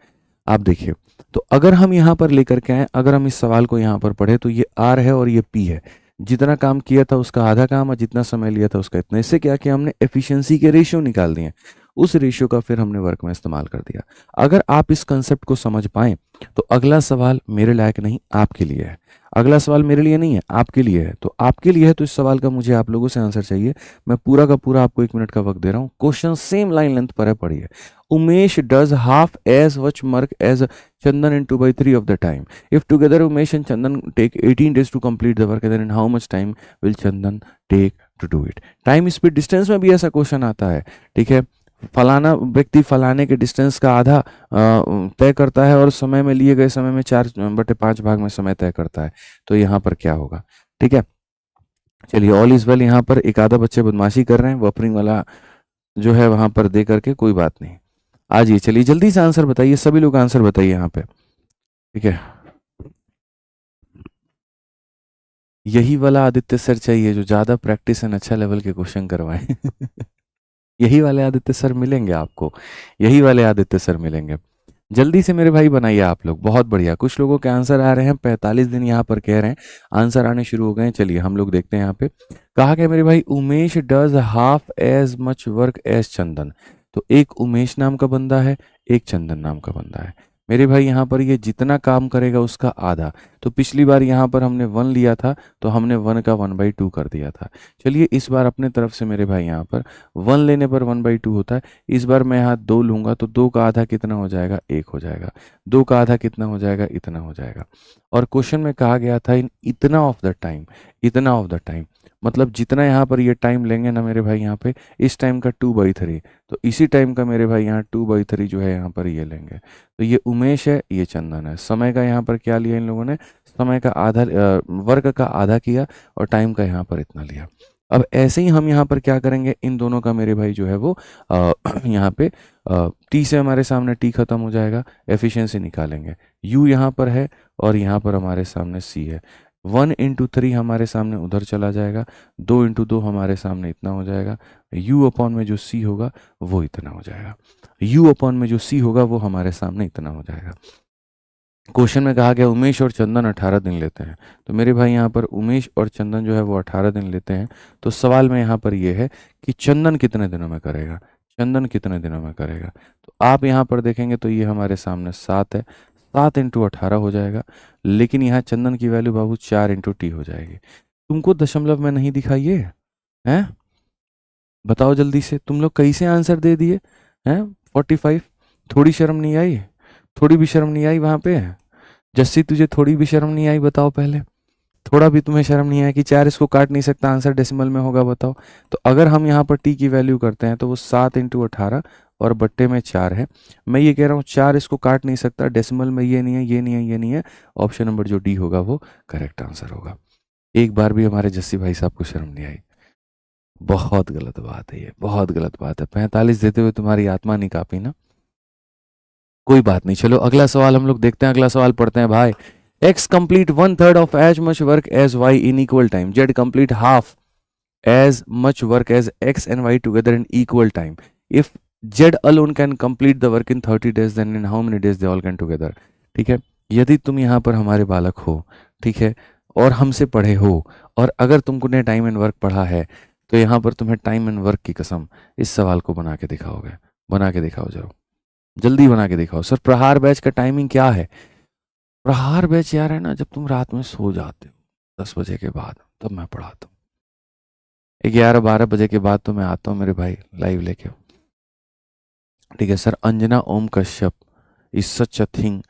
आप देखिए, तो अगर हम यहाँ पर लेकर के आए, अगर हम इस सवाल को यहाँ पर पढ़े तो ये R है और ये P है। जितना काम किया था उसका आधा काम और जितना समय लिया था उसका इतना। इससे क्या किया हमने, एफिशिएंसी के रेशियो निकाल दिए, उस रेशियो का फिर हमने वर्क में इस्तेमाल कर दिया। अगर आप इस कंसेप्ट को समझ पाए तो अगला सवाल मेरे लायक नहीं आपके लिए है। अगला सवाल मेरे लिए नहीं है, आपके लिए है। तो आपके लिए है तो इस सवाल का मुझे आप लोगों से आंसर चाहिए। मैं पूरा का पूरा आपको 1 मिनट का वक्त दे रहा हूँ। क्वेश्चन सेम लाइन लेंथ पर है, पढ़िए। Umesh does half as much work as Chandan in 2/3 of the time. If together Umesh and Chandan take 18 days to complete the work, then in how much time will Chandan take to do it. Time speed distance में भी ऐसा क्वेश्चन आता है, ठीक है। फलाना व्यक्ति फलाने के डिस्टेंस का आधा तय करता है और समय में लिए गए समय में 4/5 भाग में समय तय करता है, तो यहाँ पर क्या होगा, ठीक है। चलिए, ऑल इज वेल। यहाँ पर एक आधा बच्चे बदमाशी कर रहे हैं, वॉपरिंग वाला जो है वहां पर दे करके, कोई बात नहीं। आज ये चलिए जल्दी से आंसर बताइए, सभी लोग आंसर बताइए यहाँ पे, ठीक है। यही वाला आदित्य सर चाहिए जो ज्यादा प्रैक्टिस एंड अच्छा लेवल के क्वेश्चन करवाएं। यही वाले आदित्य सर मिलेंगे आपको, यही वाले आदित्य सर मिलेंगे। जल्दी से मेरे भाई बनाइए आप लोग, बहुत बढ़िया। कुछ लोगों के आंसर आ रहे हैं, 45 दिन यहाँ पर कह रहे हैं, आंसर आने शुरू हो गए हैं। चलिए हम लोग देखते हैं यहाँ पे। कहा गया मेरे भाई, Umesh does half as much work as Chandan. तो एक उमेश नाम का बंदा है, एक चंदन नाम का बंदा है। मेरे भाई यहाँ पर ये जितना काम करेगा उसका आधा। तो पिछली बार यहाँ पर हमने 1 लिया था, तो हमने 1 का 1/2 कर दिया था। चलिए इस बार अपने तरफ से मेरे भाई यहाँ पर 1 लेने पर 1/2 होता है। इस बार मैं यहाँ 2 लूंगा, तो 2 का आधा कितना हो जाएगा, 1 हो जाएगा। 2 का आधा कितना हो जाएगा, इतना हो जाएगा। और क्वेश्चन में कहा गया था इन इतना ऑफ द टाइम, इतना ऑफ द टाइम, मतलब जितना यहाँ पर ये टाइम लेंगे ना मेरे भाई, यहाँ पे इस टाइम का 2/3, तो इसी टाइम का मेरे भाई यहाँ 2/3 जो है यहाँ पर ये लेंगे। तो ये उमेश है, ये चंदन है। समय का यहाँ पर क्या लिया इन लोगों ने, समय का आधा, वर्क का आधा किया और टाइम का यहाँ पर इतना लिया। अब ऐसे ही हम यहाँ पर क्या करेंगे, इन दोनों का मेरे भाई जो है वो यहाँ पे टी से हमारे सामने टी खत्म हो जाएगा, एफिशिएंसी निकालेंगे। यू यहाँ पर है और यहाँ पर हमारे सामने सी है। 1 × 3 हमारे सामने उधर चला जाएगा, 2 × 2 हमारे सामने इतना हो जाएगा। u अपॉन में जो c होगा वो इतना हो जाएगा। u अपॉन में जो c होगा वो हमारे सामने इतना हो जाएगा। क्वेश्चन में कहा गया उमेश और चंदन 18 दिन लेते हैं। तो मेरे भाई यहाँ पर उमेश और चंदन जो है वो 18 दिन लेते हैं। तो सवाल में यहाँ पर ये है कि चंदन कितने दिनों में करेगा, चंदन कितने दिनों में करेगा। तो आप यहाँ पर देखेंगे तो ये हमारे सामने 7 है, 7 × 18 हो जाएगा। लेकिन यहाँ चंदन की वैल्यू बाबू 4 × t हो जाएगी। तुमको दशमलव में नहीं दिखाइए हैं, बताओ जल्दी से, तुम लोग कैसे आंसर दे दिए हैं 45। थोड़ी शर्म नहीं आई, थोड़ी भी शर्म नहीं आई वहां पे। जस्सी तुझे थोड़ी भी शर्म नहीं आई, बताओ पहले। थोड़ा भी तुम्हें शर्म नहीं आया कि 4 इसको काट नहीं सकता, आंसर डेसिमल में होगा, बताओ। तो अगर हम यहाँ पर t की वैल्यू करते हैं तो वो 7 × 18 और बट्टे में 4 है। मैं ये कह रहा हूँ 4 इसको काट नहीं सकता, डेसिमल में ये नहीं है, ये नहीं है, ये नहीं है। ऑप्शन नंबर जो डी होगा वो करेक्ट आंसर होगा। एक बार भी हमारे जस्सी भाई साहब को शर्म नहीं आई, बहुत गलत बात है ये, बहुत गलत बात है। 45 देते हुए तुम्हारी आत्मा नहीं कांपी ना, कोई बात नहीं। चलो अगला सवाल हम लोग देखते हैं, अगला सवाल पढ़ते हैं भाई। x complete 1/3 of as much work as y in equal time. Z complete half as much work as x and y together in equal time. If Z alone can complete the work in 30 days, then in how many days they all can together? ठीक है, यदि तुम यहाँ पर हमारे बालक हो, ठीक है, और हमसे पढ़े हो, और अगर तुमने टाइम एंड वर्क पढ़ा है, तो यहाँ पर तुम्हें टाइम एंड वर्क की कसम इस सवाल को बना के दिखाओगे। बना के दिखाओ जरूर, जल्दी बना के दिखाओ। सर प्रहार बैच का टाइमिंग क्या है? प्रहार बैच यार है ना, जब तुम रात में सो जाते हो 10 बजे के बाद, तब मैं पढ़ाता हूँ। 11-12 बजे के बाद तो मैं आता हूँ मेरे भाई लाइव लेके, ठीक है। Sir Anjana Om Kashyap is such a thing,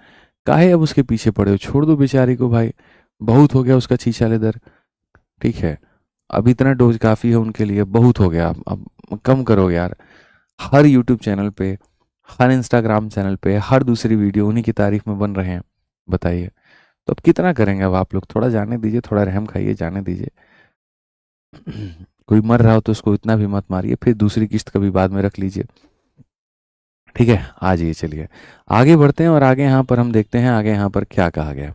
काहे अब उसके पीछे पड़े हो, छोड़ दो बेचारी को भाई, बहुत हो गया उसका छीछा लेदर, ठीक है। अब इतना डोज काफ़ी है उनके लिए, बहुत हो गया, अब कम करो यार। हर यूट्यूब चैनल पे, हर इंस्टाग्राम चैनल पे, हर दूसरी वीडियो उन्हीं की तारीफ में बन रहे हैं, बताइए। तो अब कितना करेंगे अब आप लोग, थोड़ा जाने दीजिए, थोड़ा रहम खाइए, जाने दीजिए। कोई मर रहा हो तो उसको इतना भी मत मारिए, फिर दूसरी किस्त कभी बाद में रख लीजिए, ठीक है। आ जाइए, चलिए आगे बढ़ते हैं और आगे यहाँ पर हम देखते हैं आगे यहाँ पर क्या कहा गया,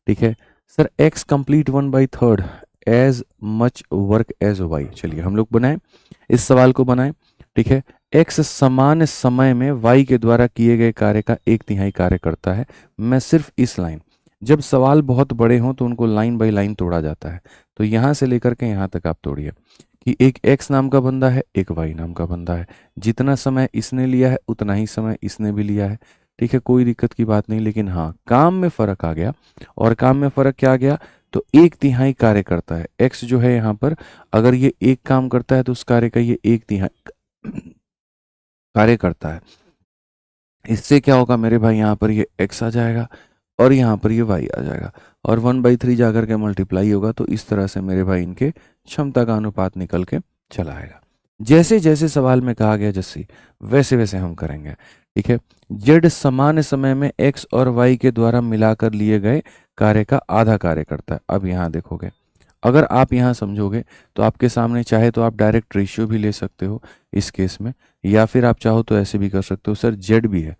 ठीक है। Sir x complete 1/3 as much work as y। चलिए हम लोग बनाएं, इस सवाल को बनाएं, ठीक है। x समान समय में y के द्वारा किए गए कार्य का 1/3 कार्य करता है। मैं सिर्फ इस लाइन, जब सवाल बहुत बड़े हों तो उनको लाइन बाय लाइन तोड़ा जाता है, तो यहाँ से लेकर के यहाँ तक आप तोड़िए कि एक x नाम का बंदा है, एक y नाम का बंदा है, जितना समय इसने लिया है उतना ही समय इसने भी लिया है, ठीक है। कोई दिक्कत की बात नहीं, लेकिन हाँ काम में फ़र्क आ गया। और काम में फ़र्क क्या आ गया, तो 1/3 कार्य करता है। x जो है यहाँ पर अगर ये एक काम करता है तो उस कार्य का ये 1/3 कार्य करता है। इससे क्या होगा मेरे भाई, यहाँ पर ये x आ जाएगा और यहाँ पर ये y आ जाएगा और 1/3 जाकर के मल्टीप्लाई होगा। तो इस तरह से मेरे भाई इनके क्षमता का अनुपात निकल के चला आएगा। जैसे जैसे सवाल में कहा गया जस्सी, वैसे वैसे हम करेंगे। ठीक है, z समान समय में x और y के द्वारा मिलाकर लिए गए कार्य का आधा कार्य करता है। अब यहाँ देखोगे, अगर आप यहाँ समझोगे तो आपके सामने चाहे तो आप डायरेक्ट रेशियो भी ले सकते हो इस केस में, या फिर आप चाहो तो ऐसे भी कर सकते हो। सर जेड भी है,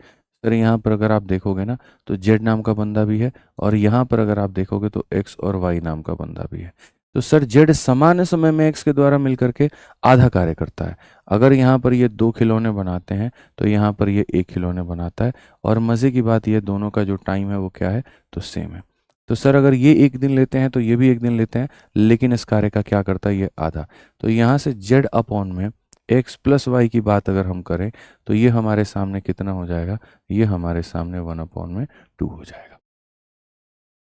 सर यहाँ पर अगर आप देखोगे ना तो जेड नाम का बंदा भी है और यहाँ पर अगर आप देखोगे तो एक्स और वाई नाम का बंदा भी है। तो सर जेड समान समय में एक्स के द्वारा मिलकर के आधा कार्य करता है। अगर यहाँ पर ये 2 खिलौने बनाते हैं तो यहाँ पर ये 1 खिलौने बनाता है। और मज़े की बात ये दोनों का जो टाइम है वो क्या है, तो सेम है। तो सर अगर ये 1 दिन लेते हैं तो ये भी 1 दिन लेते हैं, लेकिन इस कार्य का क्या करता है, ये आधा। तो यहाँ से जेड अपॉन में एक्स प्लस वाई की बात अगर हम करें तो ये हमारे सामने कितना हो जाएगा, ये हमारे सामने 1/2 हो जाएगा।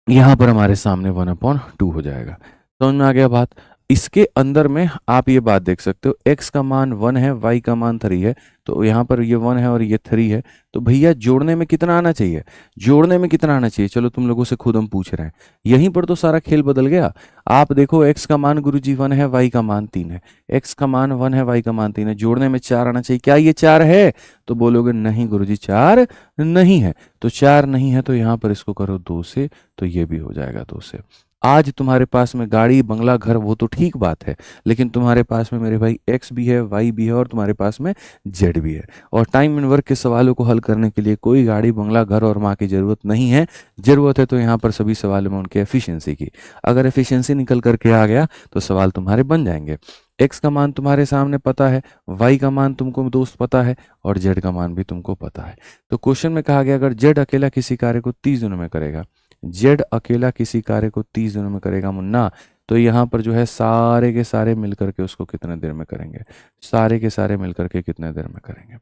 यहाँ पर हमारे सामने 1/2 हो जाएगा। समझ में आ गया बात। इसके अंदर में आप ये बात देख सकते हो, x का मान 1 है, y का मान 3 है। तो यहाँ पर ये 1 है और ये 3 है। तो भैया जोड़ने में कितना आना चाहिए, जोड़ने में कितना आना चाहिए, चलो तुम लोगों से खुद हम पूछ रहे हैं। यहीं पर तो सारा खेल बदल गया। आप देखो x का मान गुरुजी 1 है, y का मान 3 है। x का मान 1 है, y का मान 3 है, जोड़ने में 4 आना चाहिए। क्या ये 4 है? तो बोलोगे नहीं गुरुजी 4 नहीं है। तो 4 नहीं है तो यहाँ पर इसको करो 2 से, तो ये भी हो जाएगा 2 से। आज तुम्हारे पास में गाड़ी बंगला घर वो तो ठीक बात है, लेकिन तुम्हारे पास में मेरे भाई x भी है, y भी है और तुम्हारे पास में z भी है। और टाइम एंड वर्क के सवालों को हल करने के लिए कोई गाड़ी बंगला घर और माँ की ज़रूरत नहीं है। ज़रूरत है तो यहाँ पर सभी सवालों में उनके एफिशिएंसी की। अगर एफिशिएंसी निकल करके आ गया तो सवाल तुम्हारे बन जाएंगे। x का मान तुम्हारे सामने पता है, y का मान तुमको दोस्त पता है और z का मान भी तुमको पता है। तो क्वेश्चन में कहा गया अगर z अकेला किसी कार्य को 30 दिनों में करेगा, जेड अकेला किसी कार्य को 30 दिनों में करेगा मुन्ना, तो यहाँ पर जो है सारे के सारे मिलकर के उसको कितने देर में करेंगे, सारे के सारे मिलकर के कितने देर में करेंगे।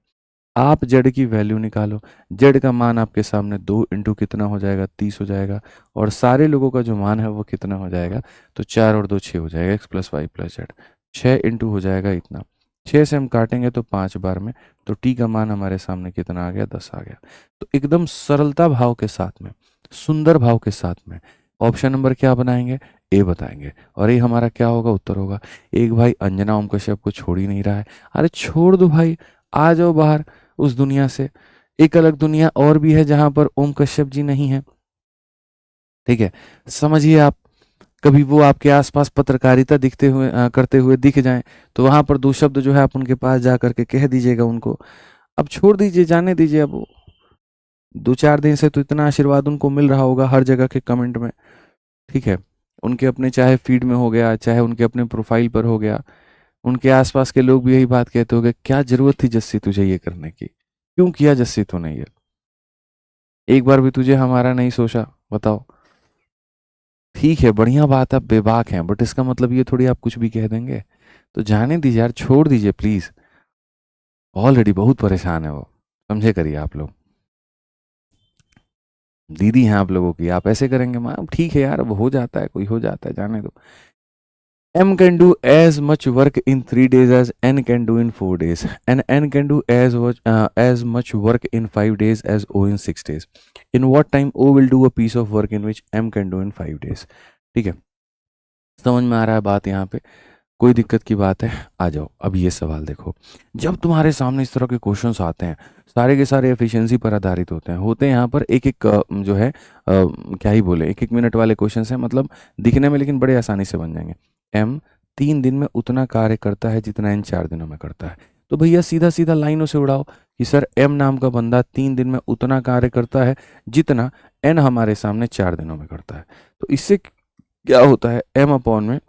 आप जेड की वैल्यू निकालो। जेड का मान आपके सामने 2 इंटू कितना हो जाएगा, 30 हो जाएगा। और सारे लोगों का जो मान है वो कितना हो जाएगा, तो 4 और 2 6 हो जाएगा, X plus Y plus Z. 6 into हो जाएगा इतना, 6 से हम काटेंगे तो 5 बार में, तो टी का मान हमारे सामने कितना आ गया, 10 आ गया। तो एकदम सरलता भाव के साथ में, सुंदर भाव के साथ में ऑप्शन नंबर क्या बनाएंगे, ए बताएंगे। और ये हमारा क्या होगा, उत्तर होगा। एक भाई अंजना ओम कश्यप को छोड़ ही नहीं रहा है। अरे छोड़ दो भाई, आ जाओ बाहर उस दुनिया से। एक अलग दुनिया और भी है जहां पर ओम कश्यप जी नहीं है। ठीक है, समझिए आप, कभी वो आपके आसपास पत्रकारिता दिखते हुए करते हुए दिख जाएं तो वहां पर 2 शब्द जो है आप उनके पास जा करके कह दीजिएगा उनको। अब छोड़ दीजिए, जाने दीजिए। अब 2-4 दिन से तो इतना आशीर्वाद उनको मिल रहा होगा हर जगह के कमेंट में। ठीक है, उनके अपने चाहे फीड में हो गया, चाहे उनके अपने प्रोफाइल पर हो गया, उनके आसपास के लोग भी यही बात कहते होंगे, क्या जरूरत थी जस्सी तुझे ये करने की, क्यों किया जस्सी तूने ये, एक बार भी तुझे हमारा नहीं सोचा, बताओ। ठीक है, बढ़िया बात, आप बेबाक हैं, बट इसका मतलब ये थोड़ी आप कुछ भी कह देंगे। तो जाने दीजिए यार, छोड़ दीजिए प्लीज। ऑलरेडी बहुत परेशान है वो, समझे करिए आप लोग। दीदी हैं आप लोगों की, आप ऐसे करेंगे माँ, ठीक है यार, अब हो जाता है, कोई हो जाता है, जाने दो। M can do as much work in 3 days as N can do in 4 days, and N can do as much work in 5 days as O in 6 days. In what time O will do a piece of work in which M can do in 5 days? ठीक है, समझ में आ रहा है बात यहाँ पे, कोई दिक्कत की बात है? आ जाओ, अब ये सवाल देखो। जब तुम्हारे सामने इस तरह के क्वेश्चंस आते हैं, सारे के सारे एफिशिएंसी पर आधारित होते हैं यहाँ पर एक एक जो है क्या ही बोले, एक एक मिनट वाले क्वेश्चंस हैं, मतलब दिखने में लेकिन बड़े आसानी से बन जाएंगे। M 3 दिन में उतना कार्य करता है जितना N 4 दिनों में करता है। तो भैया सीधा सीधा लाइनों से उड़ाओ कि सर M नाम का बंदा 3 दिन में उतना कार्य करता है जितना N हमारे सामने 4 दिनों में करता है। तो इससे क्या होता है, M अपॉन में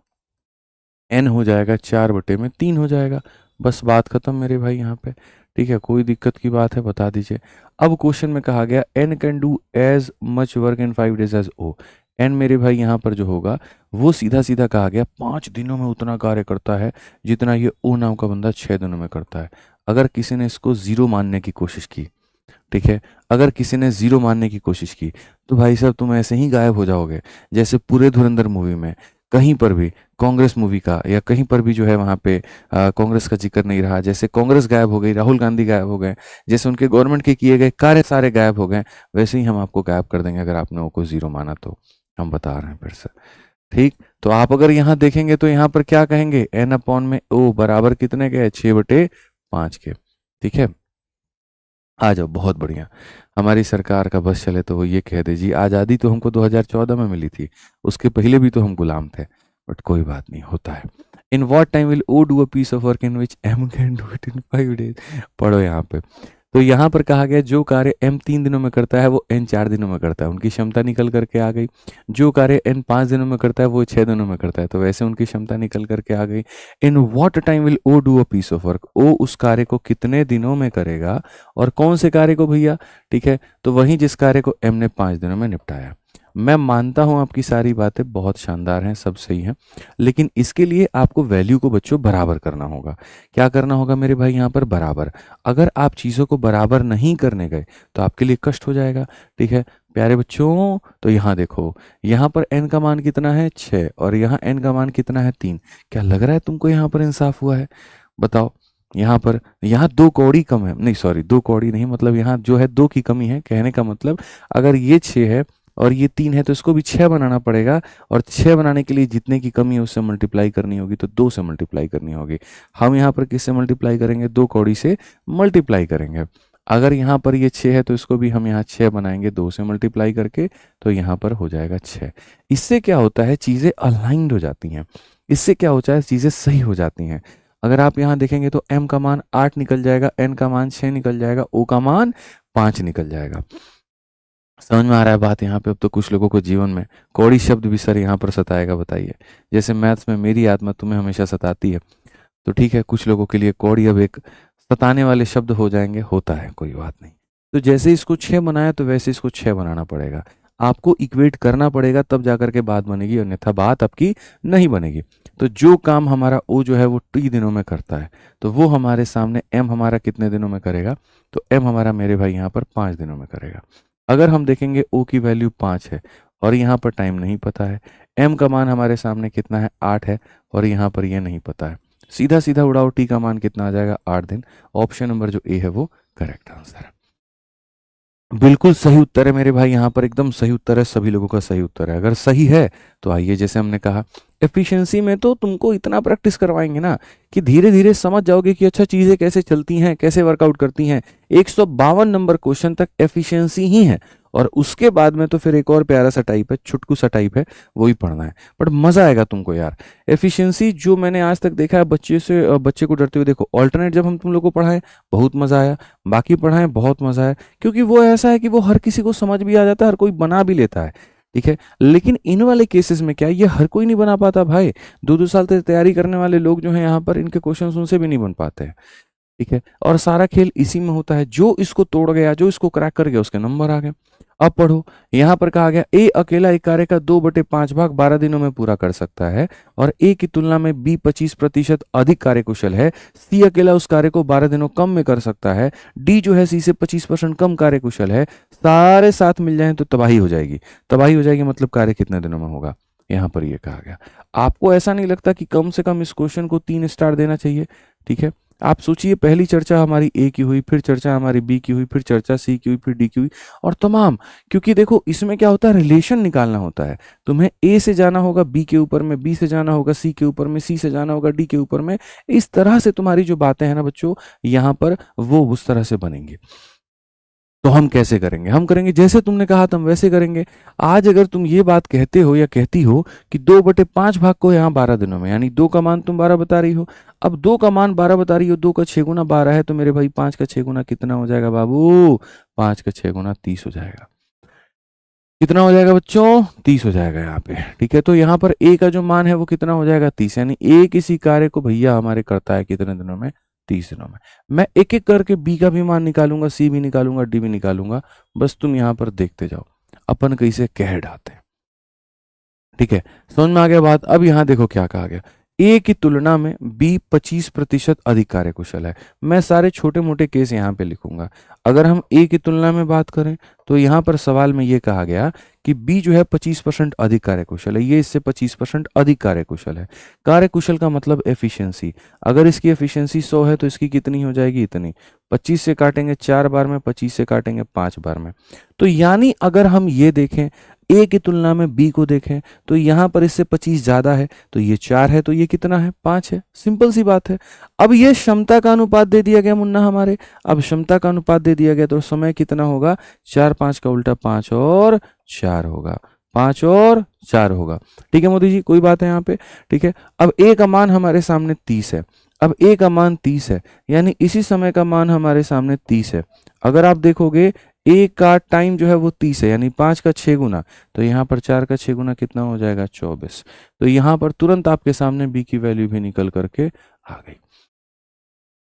n हो जाएगा 4/3 हो जाएगा। बस बात खत्म मेरे भाई यहाँ पे। ठीक है, कोई दिक्कत की बात है बता दीजिए। अब क्वेश्चन में कहा गया n can do as much work in 5 days as o। n मेरे भाई यहाँ पर जो होगा वो सीधा सीधा कहा गया 5 दिनों में उतना कार्य करता है जितना ये o नाम का बंदा 6 दिनों में करता है। अगर किसी ने इसको 0 मानने की कोशिश की ठीक है। अगर किसी ने जीरो मारने की कोशिश की तो भाई साहब तुम ऐसे ही गायब हो जाओगे, जैसे पूरे धुरंधर मूवी में कहीं पर भी कांग्रेस मूवी का या कहीं पर भी जो है वहां पे कांग्रेस का जिक्र नहीं रहा, जैसे कांग्रेस गायब हो गई, राहुल गांधी गायब हो गए, जैसे उनके गवर्नमेंट के किए गए कार्य सारे गायब हो गए, वैसे ही हम आपको गायब कर देंगे अगर आपने वो को जीरो माना तो। हम बता रहे हैं फिर से। ठीक। तो आप अगर यहाँ देखेंगे तो यहाँ पर क्या कहेंगे, एन अपॉन में ओ बराबर कितने के है, 6/5 के। ठीक है। आ जाओ, बहुत बढ़िया। हमारी सरकार का बस चले तो वो ये कह दे जी आज़ादी तो हमको 2014 में मिली थी, उसके पहले भी तो हम गुलाम थे। बट कोई बात नहीं, होता है। In what time will O do a piece of work in which M can do it in 5 days। पढ़ो यहाँ पे। तो यहाँ पर कहा गया जो कार्य एम 3 दिनों में करता है वो एन 4 दिनों में करता है, उनकी क्षमता निकल करके आ गई। जो कार्य एन 5 दिनों में करता है वो 6 दिनों में करता है, तो वैसे उनकी क्षमता निकल करके आ गई। In what time will O do a piece of work, ओ उस कार्य को कितने दिनों में करेगा, और कौन से कार्य को भैया, ठीक है, तो वही जिस कार्य को एम ने 5 दिनों में निपटाया। मैं मानता हूं आपकी सारी बातें बहुत शानदार हैं, सब सही हैं, लेकिन इसके लिए आपको वैल्यू को बच्चों बराबर करना होगा। क्या करना होगा मेरे भाई, यहाँ पर बराबर। अगर आप चीज़ों को बराबर नहीं करने गए तो आपके लिए कष्ट हो जाएगा। ठीक है प्यारे बच्चों, तो यहाँ देखो, यहाँ पर n का मान कितना है 6 और यहाँ n का मान कितना है 3। क्या लग रहा है तुमको यहाँ पर इंसाफ हुआ है, बताओ। यहाँ पर यहाँ 2 कौड़ी कम है, नहीं सॉरी 2 कौड़ी नहीं, मतलब यहाँ जो है 2 की कमी है, कहने का मतलब अगर ये 6 है और ये 3 है तो इसको भी 6 बनाना पड़ेगा, और 6 बनाने के लिए जितने की कमी है उससे मल्टीप्लाई करनी होगी, तो 2 से मल्टीप्लाई करनी होगी। हम यहाँ पर किससे मल्टीप्लाई करेंगे, 2 कौड़ी से मल्टीप्लाई करेंगे। अगर यहाँ पर ये 6 है तो इसको भी हम यहाँ 6 बनाएंगे 2 से मल्टीप्लाई करके, तो यहाँ पर हो जाएगा 6। इससे क्या होता है, चीज़ें अलाइंड हो जाती हैं, इससे क्या होता है, चीज़ें सही हो जाती हैं। अगर आप यहाँ देखेंगे तो m का मान 8 निकल जाएगा, n का मान 6 निकल जाएगा, o का मान 5 निकल जाएगा। समझ में आ रहा है बात यहाँ पे। अब तो कुछ लोगों को जीवन में कौड़ी शब्द भी सर यहाँ पर सताएगा, बताइए। जैसे मैथ्स में मेरी आत्मा तुम्हें हमेशा सताती है, तो ठीक है कुछ लोगों के लिए कौड़ी अब एक सताने वाले शब्द हो जाएंगे, होता है, कोई बात नहीं। तो जैसे इसको 6 बनाया तो वैसे इसको 6 बनाना पड़ेगा, आपको इक्वेट करना पड़ेगा, तब जाकर के बात बनेगी, अन्यथा बात आपकी नहीं बनेगी। तो जो काम हमारा ओ जो है वो टी दिनों में करता है, तो वो हमारे सामने एम हमारा कितने दिनों में करेगा, तो एम हमारा मेरे भाई यहाँ पर 5 दिनों में करेगा। अगर हम देखेंगे ओ की वैल्यू 5 है और यहाँ पर टाइम नहीं पता है, एम का मान हमारे सामने कितना है 8 है और यहाँ पर ये नहीं पता है, सीधा सीधा उड़ाओ, टी का मान कितना आ जाएगा 8 दिन। ऑप्शन नंबर जो ए है वो करेक्ट आंसर है। बिल्कुल सही उत्तर है मेरे भाई, यहाँ पर एकदम सही उत्तर है, सभी लोगों का सही उत्तर है। अगर सही है तो आइए, जैसे हमने कहा एफिशिएंसी में तो तुमको इतना प्रैक्टिस करवाएंगे ना कि धीरे धीरे समझ जाओगे कि अच्छा चीजें कैसे चलती हैं, कैसे वर्कआउट करती हैं। 152 नंबर क्वेश्चन तक एफिशिएंसी ही है, और उसके बाद में तो फिर एक और प्यारा सा टाइप है, छुटकू सा टाइप है, वो ही पढ़ना है। बट मजा आएगा तुमको यार। एफिशिएंसी जो मैंने आज तक देखा है बच्चे को डरते हुए देखो, ऑल्टरनेट जब हम तुम लोग को पढ़ाएं बहुत मजा आया, बाकी पढ़ाएं बहुत मजा आया, क्योंकि वो ऐसा है कि वो हर किसी को समझ भी आ जाता है, हर कोई बना भी लेता है। ठीक है, लेकिन इन वाले केसेस में क्या ये हर कोई नहीं बना पाता भाई। 2-2 साल तक तैयारी करने वाले लोग जो हैं यहाँ पर, इनके क्वेश्चन उनसे भी नहीं बन पाते हैं। ठीक है, और सारा खेल इसी में होता है, जो इसको तोड़ गया, जो इसको क्रैक कर गया, उसके नंबर आ गए। अब पढ़ो, यहाँ पर कहा गया ए अकेला एक कार्य का 2/5 भाग 12 दिनों में पूरा कर सकता है, और ए की तुलना में बी 25% अधिक कार्यकुशल है। सी अकेला उस कार्य को 12 दिनों कम में कर सकता है। डी जो है सी से 25% कम कार्यकुशल है। सारे साथ मिल जाएं तो तबाही हो जाएगी। तबाही हो जाएगी मतलब कार्य कितने दिनों में होगा, यहाँ पर ये कहा गया। आपको ऐसा नहीं लगता कि कम से कम इस क्वेश्चन को 3 स्टार देना चाहिए? ठीक है, आप सोचिए, पहली चर्चा हमारी ए की हुई, फिर चर्चा हमारी बी की हुई, फिर चर्चा सी की हुई, फिर डी की हुई, और तमाम। क्योंकि देखो इसमें क्या होता है, रिलेशन निकालना होता है। तुम्हें ए से जाना होगा बी के ऊपर में, बी से जाना होगा सी के ऊपर में, सी से जाना होगा डी के ऊपर में। इस तरह से तुम्हारी जो बातें हैं ना बच्चों, यहाँ पर वो उस तरह से बनेंगी। तो हम कैसे करेंगे? हम करेंगे जैसे तुमने कहा था, हम वैसे करेंगे। आज अगर तुम ये बात कहते हो या कहती हो कि 2/5 भाग को यहाँ 12 दिनों में, यानी 2 का मान तुम 12 बता रही हो। अब 2 का मान 12 बता रही हो, 2 का 6 गुना 12 है, तो मेरे भाई 5 का 6 गुना कितना हो जाएगा बाबू? 5 का 6 गुना 30 हो जाएगा। कितना हो जाएगा बच्चों? 30 हो जाएगा यहाँ पे। ठीक है, तो यहाँ पर ए का जो मान है वो कितना हो जाएगा? 30। यानी ए किसी कार्य को भैया हमारे करता है कितने दिनों में? 30 दिनों में। मैं एक एक करके बी का भी मान निकालूंगा, सी भी निकालूंगा, डी भी निकालूंगा, बस तुम यहाँ पर देखते जाओ अपन कैसे कह डालते हैं। ठीक है, समझ में आ गया बात? अब यहाँ देखो क्या कहा गया, ए की तुलना में बी 25% अधिक कार्यकुशल है। मैं सारे छोटे मोटे केस यहाँ पे लिखूंगा। अगर हम ए की तुलना में बात करें तो यहाँ पर सवाल में ये कहा गया कि बी जो है 25% अधिक कार्यकुशल है, ये इससे 25% अधिक कार्यकुशल है। कार्यकुशल का मतलब एफिशिएंसी। अगर इसकी एफिशिएंसी 100 है तो इसकी कितनी हो जाएगी, इतनी। 25 से काटेंगे 4 बार में, 25 से काटेंगे 5 बार में। तो यानी अगर हम ये देखें ए की तुलना में बी को देखें तो यहाँ पर इससे 25 ज्यादा है, तो ये 4 है, तो ये कितना है, 5 है। सिंपल सी बात है। अब ये क्षमता का अनुपात दे दिया गया मुन्ना हमारे। अब क्षमता का अनुपात दे दिया गया तो समय कितना होगा, 4 5 का उल्टा 5 और 4 होगा, 5 और 4 होगा। ठीक है मोदी जी, कोई बात है यहाँ पे। ठीक है, अब ए का मान हमारे सामने 30 है। अब ए का मान 30 है, यानी इसी समय का मान हमारे सामने 30 है। अगर आप देखोगे ए का टाइम जो है वो 30 है, यानी 5 का 6 गुना, तो यहाँ पर 4 का 6 गुना कितना हो जाएगा, 24। तो यहाँ पर तुरंत आपके सामने बी की वैल्यू भी निकल करके आ गई,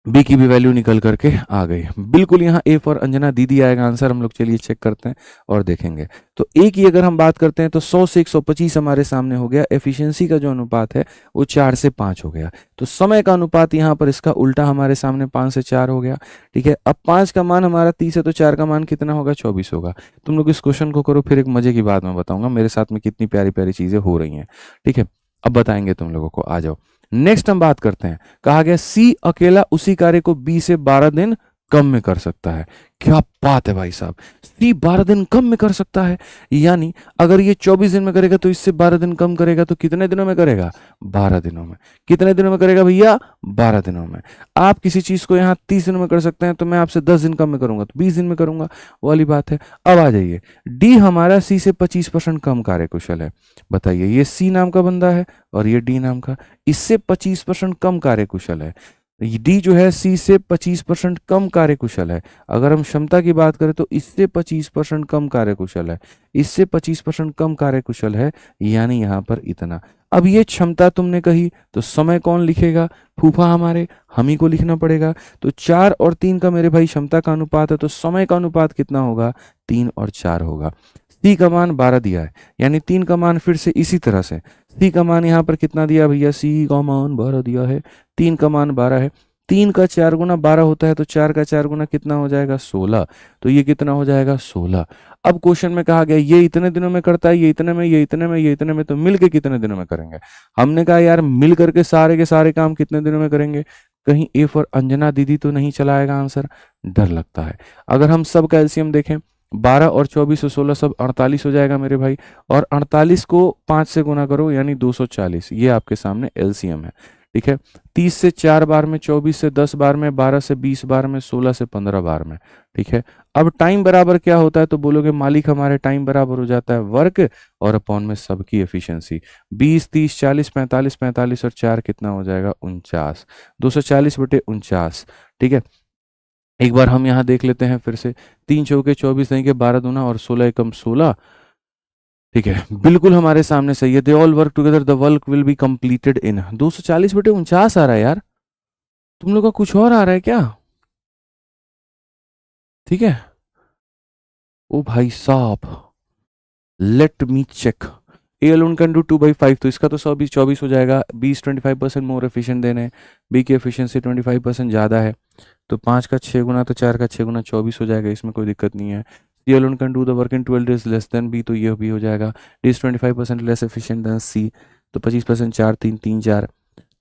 बी की भी वैल्यू निकल करके आ गई। बिल्कुल यहाँ ए फॉर अंजना दीदी आएगा आंसर। हम लोग चलिए चेक करते हैं और देखेंगे। तो ए की अगर हम बात करते हैं तो 100 से 125 हमारे सामने हो गया। एफिशिएंसी का जो अनुपात है वो 4 से 5 हो गया। तो समय का अनुपात यहाँ पर इसका उल्टा हमारे सामने 5 से 4 हो गया। ठीक है, अब 5 का मान हमारा 30 है तो 4 का मान कितना होगा, 24 होगा। तुम लोग इस क्वेश्चन को करो, फिर एक मजे की बात मैं बताऊंगा मेरे साथ में कितनी प्यारी प्यारी चीजें हो रही हैं। ठीक है, अब बताएंगे तुम लोगों को, आ जाओ। नेक्स्ट हम बात करते हैं, कहा गया सी अकेला उसी कार्य को बी से 12 दिन कम में कर सकता है। क्या बात है भाई साहब, सी 12 दिन कम में कर सकता है। यानी अगर ये 24 दिन में करेगा तो इससे 12 दिन कम करेगा, तो कितने दिनों में करेगा, 12 दिनों में। कितने दिनों में करेगा भैया, 12 दिनों में। आप किसी चीज को यहाँ 30 दिनों में कर सकते हैं, तो मैं आपसे 10 दिन कम में करूंगा तो 20 दिन में करूंगा, वो वाली बात है। अब आ जाइए, डी हमारा सी से 25% कम कार्यकुशल है। बताइए, ये सी नाम का बंदा है और ये डी नाम का, इससे 25% कम कार्यकुशल है। डी जो है सी से 25% कम कार्यकुशल है। अगर हम क्षमता की बात करें तो इससे 25% कम कार्यकुशल है, इससे 25% कम कार्यकुशल है, यानी यहाँ पर इतना। अब ये क्षमता तुमने कही तो समय कौन लिखेगा, फूफा हमारे, हम ही को लिखना पड़ेगा। तो 4 और 3 का मेरे भाई क्षमता का अनुपात है, तो समय का अनुपात कितना होगा, 3 और 4 होगा। सी का मान 12 दिया है, यानी 3 का मान फिर से इसी तरह से, सी का मान यहाँ पर कितना दिया भैया, सी का मान 12 दिया है, 3 का मान 12 है। 3 का 4 गुना 12 होता है, तो 4 का 4 गुना कितना हो जाएगा, 16। तो ये कितना हो जाएगा, 16। अब क्वेश्चन में कहा गया ये इतने दिनों में करता है, ये इतने में, ये इतने में, ये इतने में, तो मिल के कितने दिनों में करेंगे। हमने कहा यार मिल करके सारे के सारे काम कितने दिनों में करेंगे। कहीं ए फॉर अंजना दीदी तो नहीं चला आएगा आंसर, डर लगता है। अगर हम सब का एलसीएम देखें, 12 और 24 और 16 सब 48 हो जाएगा मेरे भाई, और 48 को 5 से गुना करो यानी 240, ये आपके सामने एलसीएम है। ठीक है, 30 से 4 बार में, 24 से 10 बार में, 12 से 20 बार में, 16 से 15 बार में। ठीक है, अब टाइम बराबर क्या होता है, तो बोलोगे मालिक हमारे टाइम बराबर हो जाता है वर्क और अपॉन में सबकी एफिशिएंसी। 20 30 40 45 45 और 4 कितना हो जाएगा, 49, 240 बटे 49। ठीक है, एक बार हम यहाँ देख लेते हैं फिर से, 3 चौके 24 देंगे, 12 दूना और 16 एकम 16। ठीक है, बिल्कुल हमारे सामने सही है। They all work together, the work will be completed in, 240 बटे 49 आ रहा है यार। तुम लोग का कुछ और आ रहा है क्या। ठीक है, ओ भाई साहब, let me check. A alone can do 2/5, तो इसका तो 24 हो जाएगा। 25% मोर एफिशिएंट देने, बी की एफिशिएंसी 25% ज़्यादा है, तो 5 का 6 गुना, तो 4 का 6 गुना 24 हो जाएगा, इसमें कोई दिक्कत नहीं है। C alone can do the work in 12 days less than B, तो ये भी हो जाएगा। D is 25% less efficient than C, तो 25%, 4 3 3 4,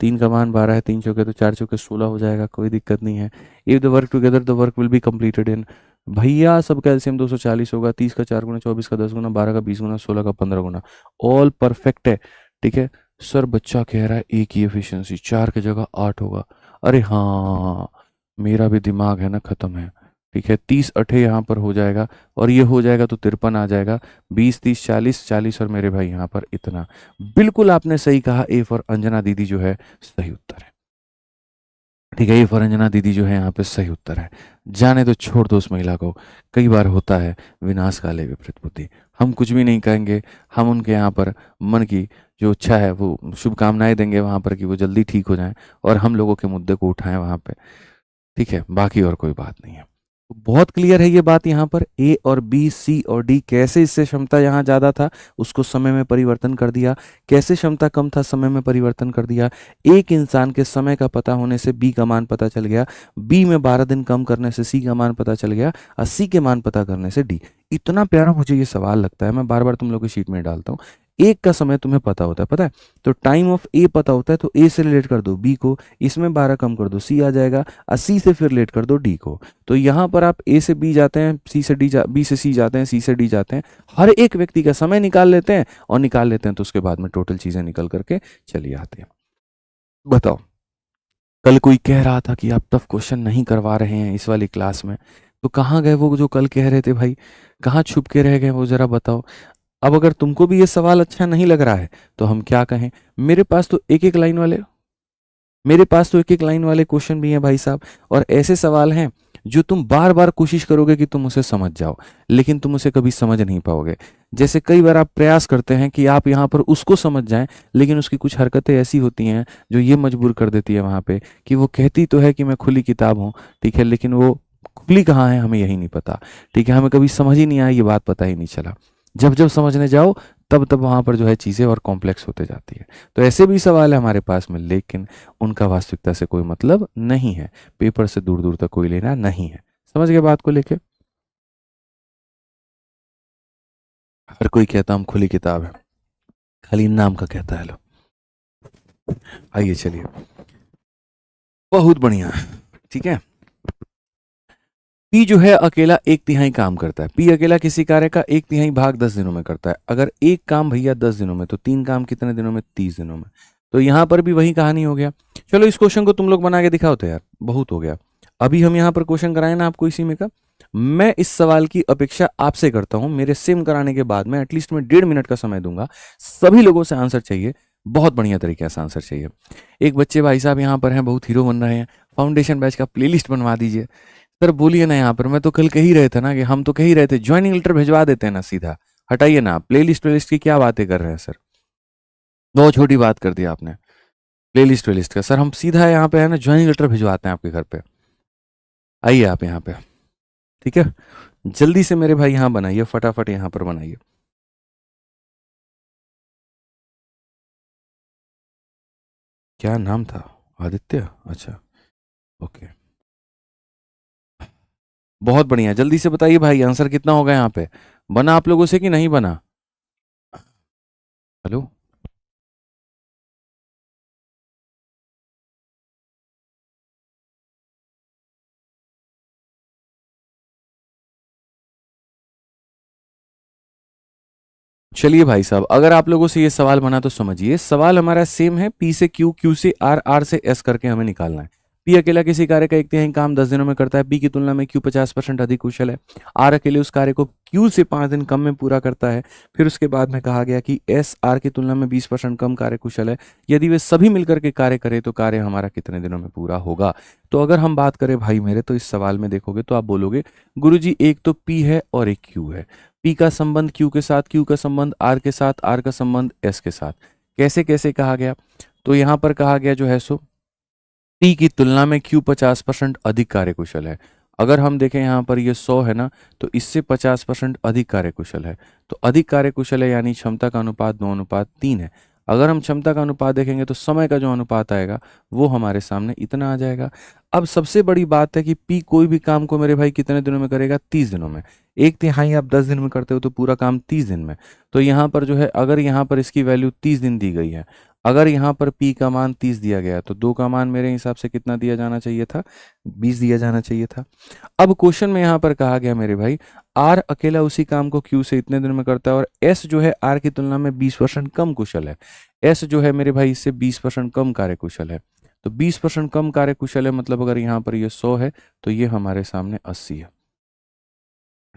3 का मान 12 है, 3 चौके तो 4 चौके 16 हो जाएगा, कोई दिक्कत नहीं है। If the work together the work will be completed in, भैया सब कैल्शियम 240 होगा, 30 का 4 गुना, 24 का 10 गुना, 12 का 20 गुना, 16 का 15 गुना, ऑल परफेक्ट है। ठीक है सर, बच्चा कह रहा है ए की एफिशिएंसी 4 की जगह 8 होगा। अरे हाँ, मेरा भी दिमाग है ना खत्म है। ठीक है, 30 अठे यहाँ पर हो जाएगा और ये हो जाएगा तो 53 आ जाएगा। 20 30 40 40 और मेरे भाई यहाँ पर इतना। बिल्कुल आपने सही कहा, ए फॉर अंजना दीदी जो है सही उत्तर है। ठीक है, ए फॉर अंजना दीदी जो है यहाँ पे सही उत्तर है। जाने तो छोड़ दो उस महिला को, कई बार होता है विनाश काले विपरीत बुद्धि। हम कुछ भी नहीं कहेंगे, हम उनके यहाँ पर मन की जो इच्छा है वो शुभकामनाएं देंगे वहाँ पर कि वो जल्दी ठीक हो जाएं और हम लोगों के मुद्दे को उठाएं वहाँ पे। ठीक है, बाकी और कोई बात नहीं है। बहुत क्लियर है ये बात यहाँ पर। ए और बी, सी और डी, कैसे इससे क्षमता यहाँ ज़्यादा था उसको समय में परिवर्तन कर दिया, कैसे क्षमता कम था समय में परिवर्तन कर दिया। एक इंसान के समय का पता होने से बी का मान पता चल गया, बी में 12 दिन कम करने से सी का मान पता चल गया, और सी के मान पता करने से डी। इतना प्यारा मुझे ये सवाल लगता है, मैं बार बार तुम लोग की शीट में डालता हूँ। एक का समय तुम्हें पता होता है, पता है, तो टाइम ऑफ ए पता होता है, तो ए से रिलेट कर दो बी को, इसमें 12 कम कर दो सी आ जाएगा, और सी से फिर रिलेट कर दो डी को। तो यहाँ पर आप ए से बी जाते हैं, सी से डी बी से सी जाते हैं, सी से डी जाते हैं, हर एक व्यक्ति का समय निकाल लेते हैं, और निकाल लेते हैं तो उसके बाद में टोटल चीजें निकल करके चली आती हैं। बताओ, कल कोई कह रहा था कि आप टफ क्वेश्चन नहीं करवा रहे हैं इस वाली क्लास में, तो कहाँ गए वो जो कल कह रहे थे भाई, कहाँ छुप के रह गए वो, जरा बताओ। अब अगर तुमको भी ये सवाल अच्छा नहीं लग रहा है तो हम क्या कहें, मेरे पास तो एक एक लाइन वाले, मेरे पास तो एक एक लाइन वाले क्वेश्चन भी हैं भाई साहब, और ऐसे सवाल हैं जो तुम बार बार कोशिश करोगे कि तुम उसे समझ जाओ, लेकिन तुम उसे कभी समझ नहीं पाओगे। जैसे कई बार आप प्रयास करते हैं कि आप यहाँ पर उसको समझ जाएं, लेकिन उसकी कुछ हरकतें ऐसी होती हैं जो ये मजबूर कर देती है वहाँ पे कि वो कहती तो है कि मैं खुली किताब हूँ, ठीक है, लेकिन वो खुली कहाँ है हमें यही नहीं पता, ठीक है, हमें कभी समझ ही नहीं आया, ये बात पता ही नहीं चला। जब जब समझने जाओ तब तब वहाँ पर जो है चीज़ें और कॉम्प्लेक्स होते जाती है। तो ऐसे भी सवाल है हमारे पास में, लेकिन उनका वास्तविकता से कोई मतलब नहीं है, पेपर से दूर दूर तक कोई लेना नहीं है। समझ गए बात को लेके? हर कोई कहता हम खुली किताब है, खाली नाम का कहता है। लो आइए चलिए, बहुत बढ़िया, ठीक है। पी जो है अकेला 1/3 काम करता है, पी अकेला किसी कार्य का 1/3 भाग 10 दिनों में करता है। अगर एक काम भैया 10 दिनों में, तो 3 काम कितने दिनों में? 30 दिनों में। तो यहां पर भी वही कहानी हो गया। चलो इस क्वेश्चन को तुम लोग बना के दिखाओ तो यार, बहुत हो गया। अभी हम यहाँ पर क्वेश्चन कराए ना आपको इसी में का। मैं इस सवाल की अपेक्षा आपसे करता हूं, मेरे सेम कराने के बाद में एटलीस्ट मैं 1.5 मिनट का समय दूंगा। सभी लोगों से आंसर चाहिए, बहुत बढ़िया तरीके से आंसर चाहिए। एक बच्चे भाई साहब यहाँ पर हैं, बहुत हीरो बन रहे हैं, फाउंडेशन बैच का प्लेलिस्ट बनवा दीजिए। सर बोलिए ना, यहाँ पर मैं तो कल कह ही रहे थे ना, कि हम तो कह ही रहे थे ज्वाइनिंग लेटर भिजवा देते हैं ना सीधा। हटाइए ना, प्लेलिस्ट की क्या बातें कर रहे हैं सर, बहुत छोटी बात कर दी आपने। प्लेलिस्ट का सर हम सीधा यहाँ पे है ना ज्वाइनिंग लेटर भिजवाते हैं आपके घर पे। आइए आप यहाँ पे, ठीक है, जल्दी से मेरे भाई यहाँ बनाइए, फटाफट यहाँ पर बनाइए। क्या नाम था? आदित्य, अच्छा, ओके, बहुत बढ़िया। जल्दी से बताइए भाई आंसर कितना होगा यहाँ पे, बना आप लोगों से कि नहीं बना? हेलो, चलिए भाई साहब, अगर आप लोगों से ये सवाल बना तो समझिए, सवाल हमारा सेम है, पी से क्यू, क्यू से आर, आर से एस करके हमें निकालना है। पी अकेला किसी कार्य का 1/3 काम 10 दिनों में करता है, पी की तुलना में क्यू 50% अधिक कुशल है, आर अकेले उस कार्य को क्यू से 5 दिन कम में पूरा करता है। फिर उसके बाद में कहा गया कि एस आर की तुलना में 20% कम कार्य कुशल है, यदि वे सभी मिलकर के कार्य करें तो कार्य हमारा कितने दिनों में पूरा होगा। तो अगर हम बात करें भाई मेरे, तो इस सवाल में देखोगे तो आप बोलोगे गुरुजी एक तो पी है और एक क्यू है, पी का संबंध क्यू के साथ, क्यू का संबंध आर के साथ, आर का संबंध एस के साथ। कैसे कैसे कहा गया? तो यहां पर कहा गया जो है सो पी की तुलना में क्यू 50% अधिक कार्यकुशल है। अगर हम देखें यहाँ पर ये 100 है ना, तो इससे 50% अधिक कार्यकुशल है। तो अधिक कार्यकुशल है यानी क्षमता का अनुपात 2:3 है। अगर हम क्षमता का अनुपात देखेंगे तो समय का जो अनुपात आएगा वो हमारे सामने इतना आ जाएगा। अब सबसे बड़ी बात है कि पी कोई भी काम को मेरे भाई कितने दिनों में करेगा? 30 दिनों में। 1/3 आप 10 दिन में करते हो तो पूरा काम 30 दिन में। तो यहाँ पर जो है, अगर यहाँ पर इसकी वैल्यू 30 दिन दी गई है, अगर यहाँ पर P का मान 30 दिया गया तो 2 का मान मेरे हिसाब से कितना दिया जाना चाहिए था? 20 दिया जाना चाहिए था। अब क्वेश्चन में यहाँ पर कहा गया मेरे भाई R अकेला उसी काम को Q से इतने दिन में करता है, और S जो है R की तुलना में 20% कम कुशल है। S जो है मेरे भाई इससे 20% कम कार्यकुशल है। तो 20% कम कार्यकुशल है, मतलब अगर यहाँ पर ये 100 है तो ये हमारे सामने 80 है।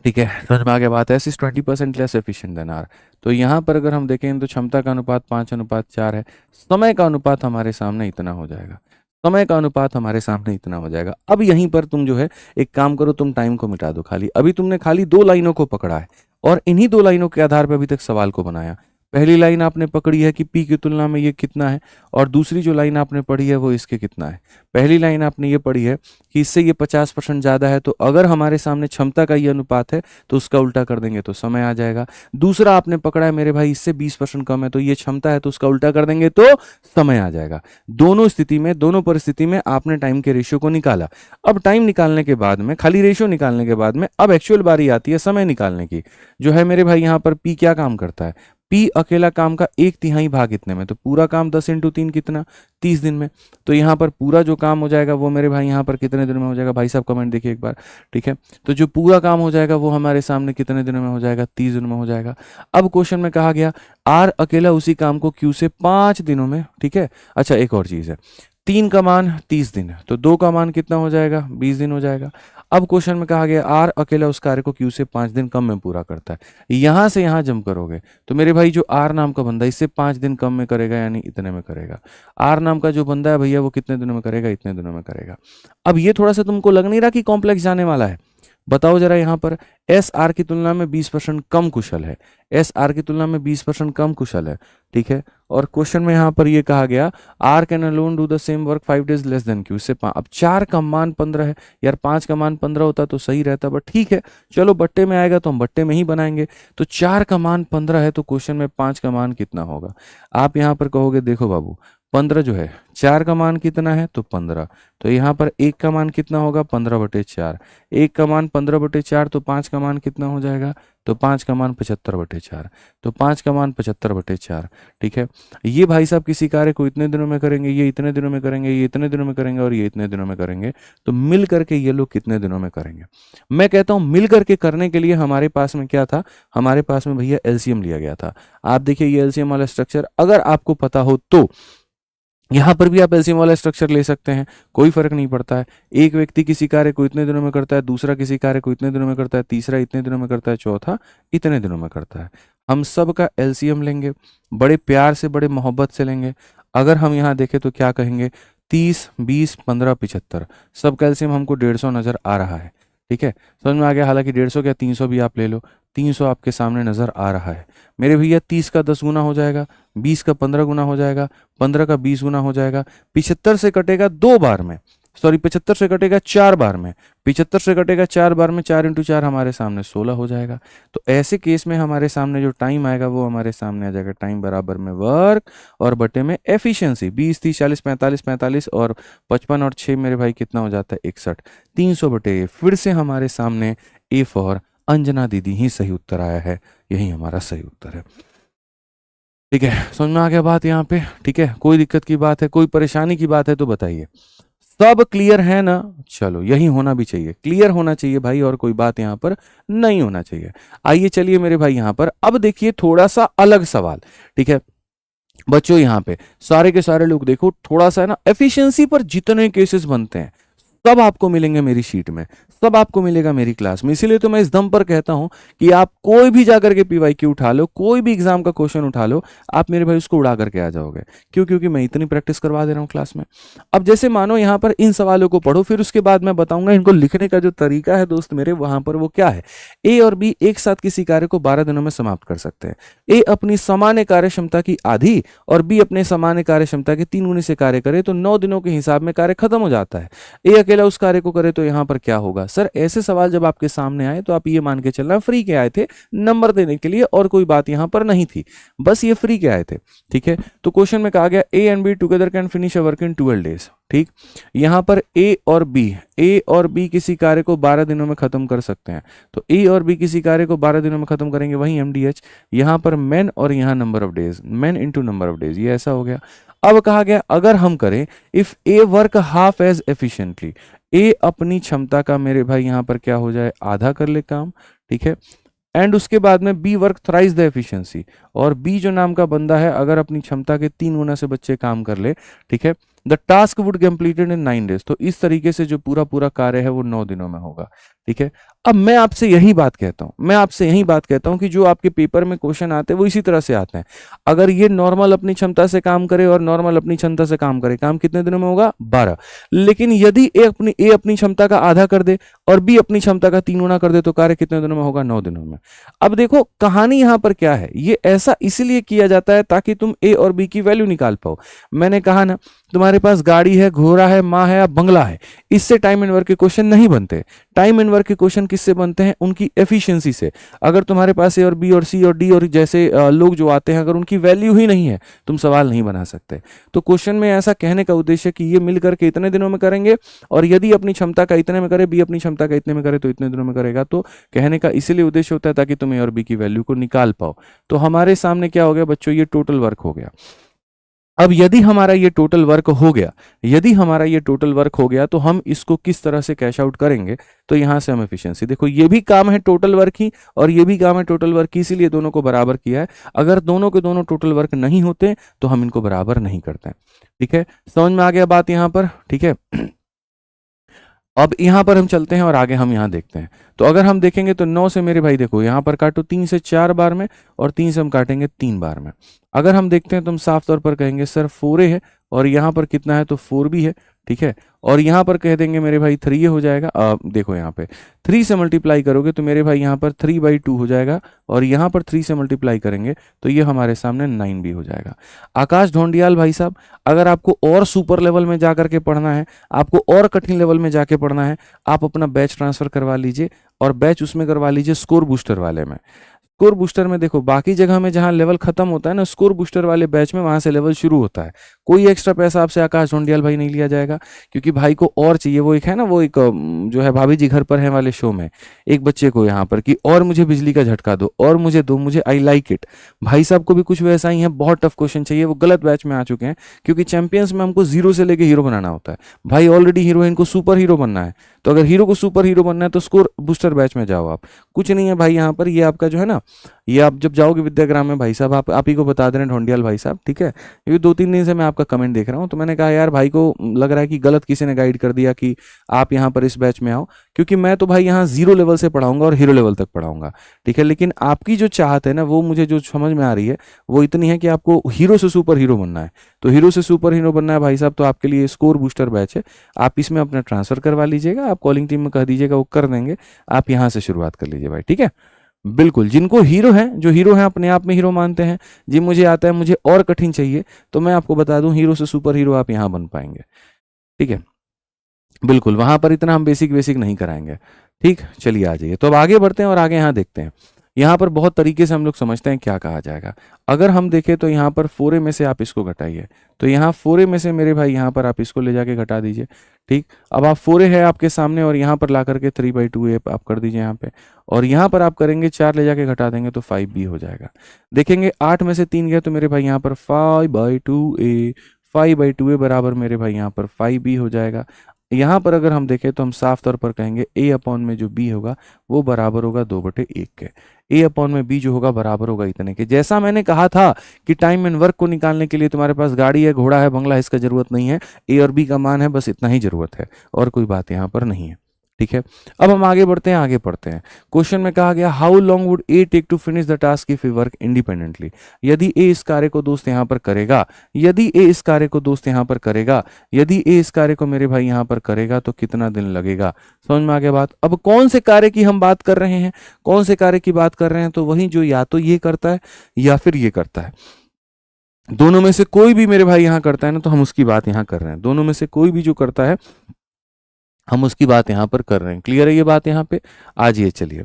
ठीक है, समझ में आ गया बात? है 20% लेस एफिशिएंट देन आर। तो यहाँ पर अगर हम देखें तो क्षमता का अनुपात 5:4 है, समय का अनुपात हमारे सामने इतना हो जाएगा, समय का अनुपात हमारे सामने इतना हो जाएगा। अब यहीं पर तुम जो है एक काम करो, तुम टाइम को मिटा दो खाली। अभी तुमने खाली 2 लाइनों को पकड़ा है और इन्हीं 2 लाइनों के आधार पर अभी तक सवाल को बनाया। पहली लाइन आपने पकड़ी है कि पी की तुलना में ये कितना है, और दूसरी जो लाइन आपने पढ़ी है वो इसके कितना है। पहली लाइन आपने ये पढ़ी है कि इससे ये 50% ज़्यादा है, तो अगर हमारे सामने क्षमता का ये अनुपात है तो उसका उल्टा कर देंगे तो समय आ जाएगा। दूसरा आपने पकड़ा है मेरे भाई इससे 20% कम है, तो ये क्षमता है तो उसका उल्टा कर देंगे तो समय आ जाएगा। दोनों स्थिति में, दोनों परिस्थिति में आपने टाइम के रेशियो को निकाला। अब टाइम निकालने के बाद में, खाली रेशियो निकालने के बाद में, अब एक्चुअल बारी आती है समय निकालने की। जो है मेरे भाई यहाँ पर पी क्या काम करता है, पी अकेला काम का 1/3 भाग कितने में, तो पूरा काम 10 × 3 कितना, 30 दिन में। तो यहाँ पर पूरा जो काम हो जाएगा वो मेरे भाई यहाँ पर कितने दिन में हो जाएगा, भाई साहब कमेंट देखिए एक बार, ठीक है। तो जो पूरा काम हो जाएगा वो हमारे सामने कितने दिनों में हो जाएगा, 30 दिन में हो जाएगा। अब क्वेश्चन में कहा गया आर अकेला उसी काम को क्यू से 5 दिनों में, ठीक है। अच्छा एक और चीज है, 3 का मान 30 दिन, तो 2 का मान कितना हो जाएगा, 20 दिन हो जाएगा। अब क्वेश्चन में कहा गया आर अकेला उस कार्य को क्यू से 5 दिन कम में पूरा करता है। यहां से यहां जंप करोगे तो मेरे भाई जो आर नाम का बंदा इससे 5 दिन कम में करेगा, यानी इतने में करेगा। आर नाम का जो बंदा है भैया वो कितने दिनों में करेगा, इतने दिनों में करेगा। अब ये थोड़ा सा तुमको लग नहीं रहा कि कॉम्प्लेक्स जाने वाला है? बताओ जरा, यहाँ पर एस आर की तुलना में 20% कम कुशल है, एस आर की तुलना में 20% कम कुशल है, ठीक है। और क्वेश्चन में यहाँ पर ये कहा गया R can alone do the same work 5 days less than Q से। अब 4 का मान 15 है यार, 5 का मान 15 होता तो सही रहता, बट ठीक है चलो बट्टे में आएगा तो हम बट्टे में ही बनाएंगे। तो 4 का मान 15 है तो क्वेश्चन में 5 का मान कितना होगा। आप यहाँ पर कहोगे देखो बाबू 15 जो है, 4 का मान कितना है तो 15, तो यहाँ पर 1 का मान कितना होगा 15/4, 1 का मान 15/4, तो 5 का मान कितना हो जाएगा, तो 5 का मान 75/4, तो 5 का मान 75/4, ठीक है। ये भाई साहब किसी कार्य को इतने दिनों में करेंगे, ये इतने दिनों में करेंगे, ये इतने दिनों में करेंगे और ये इतने दिनों में करेंगे, तो मिल करके ये लोग कितने दिनों में करेंगे। मैं कहता हूं मिल करके करने के लिए हमारे पास में क्या था, हमारे पास में भैया एलसीएम लिया गया था। आप देखिए ये एलसीएम वाला स्ट्रक्चर अगर आपको पता हो तो यहां पर भी आप एलसीएम वाला स्ट्रक्चर ले सकते हैं, कोई फर्क नहीं पड़ता है। एक व्यक्ति किसी कार्य को इतने दिनों में करता है, दूसरा किसी कार्य को इतने दिनों में करता है, तीसरा इतने दिनों में करता है, चौथा इतने दिनों में करता है। हम सब का एलसीएम लेंगे, बड़े प्यार से बड़े मोहब्बत से लेंगे। अगर हम यहाँ देखें तो क्या कहेंगे, 30, 20, 15, 75, सब का एलसीएम हमको 150 नजर आ रहा है, ठीक है। समझ में आ गया। हालांकि 150 क्या 300 भी आप ले लो, 300 आपके सामने नजर आ रहा है मेरे भैया। 30 का 10 गुना हो जाएगा, 20 का 15 गुना हो जाएगा, 15 का 20 गुना हो जाएगा, 75 से कटेगा 2 बार में, सॉरी 75 से कटेगा 4 बार में, 75 से कटेगा 4 बार में, 4 × 4 हमारे सामने 16 हो जाएगा। तो ऐसे केस में हमारे सामने जो टाइम आएगा वो हमारे सामने आ जाएगा टाइम बराबर में वर्क और बटे में एफिशिएंसी। 20, 30, 40, 45, 45 और 55 और 6 मेरे भाई कितना हो जाता है 61, 300/A। फिर से हमारे सामने ए फॉर अंजना दीदी ही सही उत्तर आया है, यही हमारा सही उत्तर है, ठीक है। समझ में आ गया बात यहाँ पे, ठीक है। कोई दिक्कत की बात है, कोई परेशानी की बात है तो बताइए। सब क्लियर है ना? चलो यही होना भी चाहिए, क्लियर होना चाहिए भाई, और कोई बात यहाँ पर नहीं होना चाहिए। आइए चलिए मेरे भाई यहाँ पर अब देखिए थोड़ा सा अलग सवाल, ठीक है बच्चों। यहाँ पे सारे के सारे लोग देखो, थोड़ा सा है ना एफिशिएंसी पर जितने केसेस बनते हैं सब आपको मिलेंगे मेरी शीट में, सब आपको मिलेगा मेरी क्लास में। इसीलिए तो मैं इस दम पर कहता हूं कि आप कोई भी जाकर के पीवाईक्यू उठा लो, कोई भी एग्जाम का क्वेश्चन उठा लो, आप मेरे भाई उसको उड़ा करके आ जाओगे। क्यों? क्योंकि मैं इतनी प्रैक्टिस करवा दे रहा हूं क्लास में। अब जैसे मानो यहां पर इन सवालों को पढ़ो, फिर उसके बाद मैं बताऊंगा इनको लिखने का जो तरीका है दोस्त मेरे, वहां पर वो क्या है। ए और बी एक साथ किसी कार्य को 12 दिनों में समाप्त कर सकते हैं। ए अपनी सामान्य कार्य क्षमता की आधी और बी अपने सामान्य कार्य क्षमता के 3 गुने से कार्य करे तो 9 दिनों के हिसाब में कार्य खत्म हो जाता है। ए अकेला उस कार्य को करे तो यहां पर क्या होगा। सर ऐसे सवाल जब आपके सामने आए तो आप ये मान के चलना फ्री के आए थे नंबर देने के लिए, और कोई बात यहां पर नहीं थी, बस ये फ्री के आए थे, ठीक है। तो क्वेश्चन में कहा गया A and be together can finish a work in 12 days, ठीक। यहां पर ए और बी किसी कार्य को 12 दिनों में खत्म कर सकते हैं, तो ए और बी किसी कार्य को 12 दिनों में खत्म करेंगे, वही MDH। यहां पर मैन और यहां number of days, man into number of days, ये ऐसा हो गया। अब कहा गया अगर हम करें if A work half as efficiently, A अपनी क्षमता का मेरे भाई यहां पर क्या हो जाए आधा कर ले काम, ठीक है। एंड उसके बाद में B work thrice the efficiency, और बी जो नाम का बंदा है अगर अपनी क्षमता के 3 गुना से बच्चे काम कर ले, ठीक है। The task would completed in 9 days, तो इस तरीके से जो पूरा कार्य है वो 9 दिनों में होगा, ठीक है। अब मैं आपसे यही बात कहता हूं, मैं आपसे यही बात कहता हूं कि जो आपके पेपर में क्वेश्चन आते हैं वो इसी तरह से आते हैं। अगर ये नॉर्मल अपनी क्षमता से काम करे और नॉर्मल अपनी क्षमता से काम करे, काम कितने दिनों में होगा? 12। लेकिन यदि ए अपनी क्षमता का आधा कर दे और बी अपनी क्षमता का 3 गुना कर दे तो कार्य कितने दिनों में होगा? 9 दिनों में। अब देखो कहानी यहां पर क्या है, ये ऐसा इसलिए किया जाता है ताकि तुम ए और बी की वैल्यू निकाल पाओ। मैंने कहा ना, तुम्हारे पास गाड़ी है, घोड़ा है, माँ है या बंगला है, इससे टाइम एंड वर्क के क्वेश्चन नहीं बनते। टाइम एंड वर्क के क्वेश्चन किससे बनते हैं? उनकी एफिशिएंसी से। अगर तुम्हारे पास ए और बी और सी और डी और जैसे लोग जो आते हैं, अगर उनकी वैल्यू ही नहीं है, तुम सवाल नहीं बना सकते। तो क्वेश्चन में ऐसा कहने का उद्देश्य कि ये मिलकर के इतने दिनों में करेंगे और यदि अपनी क्षमता का इतने में करे, बी अपनी क्षमता का इतने में करे तो इतने दिनों में करेगा। तो कहने का इसीलिए उद्देश्य होता है ताकि तुम ए और बी की वैल्यू को निकाल पाओ। तो हमारे सामने क्या हो गया बच्चों? ये टोटल वर्क हो गया। अब यदि हमारा ये टोटल वर्क हो गया, यदि हमारा ये टोटल वर्क हो गया तो हम इसको किस तरह से कैश आउट करेंगे? तो यहां से हम एफिशिएंसी, देखो ये भी काम है टोटल वर्क ही और ये भी काम है टोटल वर्क की, इसीलिए दोनों को बराबर किया है। अगर दोनों के दोनों टोटल वर्क नहीं होते तो हम इनको बराबर नहीं करते। ठीक है, समझ में आ गया बात यहां पर? ठीक है। अब यहां पर हम चलते हैं और आगे हम यहां देखते हैं। तो अगर हम देखेंगे तो 9 से मेरे भाई देखो यहां पर काटो 3 से 4 बार में और 3 से हम काटेंगे 3 बार में। अगर हम देखते हैं तो हम साफ तौर पर कहेंगे सर 4a है और यहां पर कितना है? तो 4b है। ठीक है, और यहां पर कह देंगे मेरे भाई 3a हो जाएगा। देखो यहां पे 3 से मल्टीप्लाई करोगे तो मेरे भाई यहां पर 3/2 हो जाएगा और यहां पर 3 से मल्टीप्लाई करेंगे तो ये हमारे सामने 9b हो जाएगा। आकाश ढोंडियाल भाई साहब, अगर आपको और सुपर लेवल में जाकर के पढ़ना है, आपको और कठिन लेवल में जाके पढ़ना है, आप अपना बैच ट्रांसफर करवा लीजिए और बैच उसमें करवा लीजिए स्कोर बूस्टर वाले में। स्कोर बूस्टर में देखो बाकी जगह में जहां लेवल खत्म होता है ना, स्कोर बूस्टर वाले बैच में वहां से लेवल शुरू होता है। कोई एक्स्ट्रा पैसा आपसे आकाश ढोंडियाल भाई नहीं लिया जाएगा, क्योंकि भाई को और चाहिए। वो एक है ना, वो एक जो है भाभी जी घर पर है वाले शो में एक बच्चे को यहाँ पर कि और मुझे बिजली का झटका दो और मुझे दो, मुझे आई लाइक इट। भाई साहब को भी कुछ वैसा ही है, बहुत टफ क्वेश्चन चाहिए। वो गलत बैच में आ चुके हैं, क्योंकि चैंपियंस में हमको जीरो से लेके हीरो बनाना होता है। भाई ऑलरेडी हीरोइन को सुपर हीरो बनना है, तो अगर हीरो को सुपर हीरो बनना है तो स्कोर बूस्टर बैच में जाओ आप। कुछ नहीं है भाई यहाँ पर, ये आपका जो है ना, ये आप जब जाओगे विद्याग्राम में भाई साहब, आप ही को बता दे रहे हैं ढोंडियाल भाई साहब। ठीक है, ये 2-3 दिन से मैं आपका कमेंट देख रहा हूँ, तो मैंने कहा यार भाई को लग रहा है कि गलत किसी ने गाइड कर दिया कि आप यहाँ पर इस बैच में आओ, क्योंकि मैं तो भाई यहाँ 0 लेवल से पढ़ाऊंगा और हीरो लेवल तक पढ़ाऊंगा। ठीक है, लेकिन आपकी जो चाहत है ना, वो मुझे जो समझ में आ रही है वो इतनी है कि आपको हीरो से सुपर हीरो बनना है। तो हीरो से सुपर हीरो बनना है भाई साहब, तो आपके लिए स्कोर बूस्टर बैच है। आप इसमें अपना ट्रांसफर करवा लीजिएगा, आप कॉलिंग टीम में कह दीजिएगा, वो कर देंगे। आप यहाँ से शुरुआत कर लीजिए भाई। ठीक है, बिल्कुल। जिनको हीरो है, जो हीरो है अपने आप में हीरो मानते हैं, जी मुझे आता है, मुझे और कठिन चाहिए, तो मैं आपको बता दूं हीरो से सुपर हीरो आप यहाँ बन पाएंगे। ठीक है, बिल्कुल। वहां पर इतना हम बेसिक बेसिक नहीं कराएंगे। ठीक, चलिए आ जाइए। तो अब आगे बढ़ते हैं और आगे यहाँ देखते हैं। यहाँ पर बहुत तरीके से हम लोग समझते हैं क्या कहा जाएगा। अगर हम देखें तो यहाँ पर 4a में से आप इसको घटाइए, तो यहाँ 4a में से मेरे भाई यहाँ पर आप इसको ले जाके घटा दीजिए। ठीक, अब आप 4a है आपके सामने और यहाँ पर ला करके 3/2a आप कर दीजिए यहाँ पे, और यहाँ पर आप करेंगे 4 ले जाके घटा देंगे तो 5b हो जाएगा। देखेंगे 8 में से 3 गए तो मेरे भाई यहाँ पर 5/2a, 5/2a बराबर मेरे भाई यहाँ पर 5b हो जाएगा। यहाँ पर अगर हम देखें तो हम साफ तौर पर कहेंगे a अपॉन में जो b होगा वो बराबर होगा 2/1 के। a अपॉन में b जो होगा बराबर होगा इतने के। जैसा मैंने कहा था कि टाइम एंड वर्क को निकालने के लिए तुम्हारे पास गाड़ी है, घोड़ा है, बंगला है, इसका जरूरत नहीं है। a और b का मान है, बस इतना ही जरूरत है और कोई बात यहाँ पर नहीं है। ठीक है, अब हम आगे बढ़ते हैं, आगे पढ़ते हैं। क्वेश्चन में कहा गया how long would A take to finish the task if we work independently. यदि ए इस कार्य को दोस्त यहाँ पर करेगा, यदि ए इस कार्य को दोस्त यहाँ पर करेगा, यदि ए इस कार्य को मेरे भाई यहाँ पर करेगा तो कितना दिन लगेगा। समझ में आ गया बात। अब कौन से कार्य की हम बात कर रहे हैं, कौन से कार्य की बात कर रहे हैं? तो वही जो या तो ये करता है या फिर ये करता है। दोनों में से कोई भी मेरे भाई यहाँ करता है ना, तो हम उसकी बात यहाँ कर रहे हैं। दोनों में से कोई भी जो करता है हम उसकी बात यहाँ पर कर रहे हैं। क्लियर है ये बात यहाँ पे? आज ये चलिए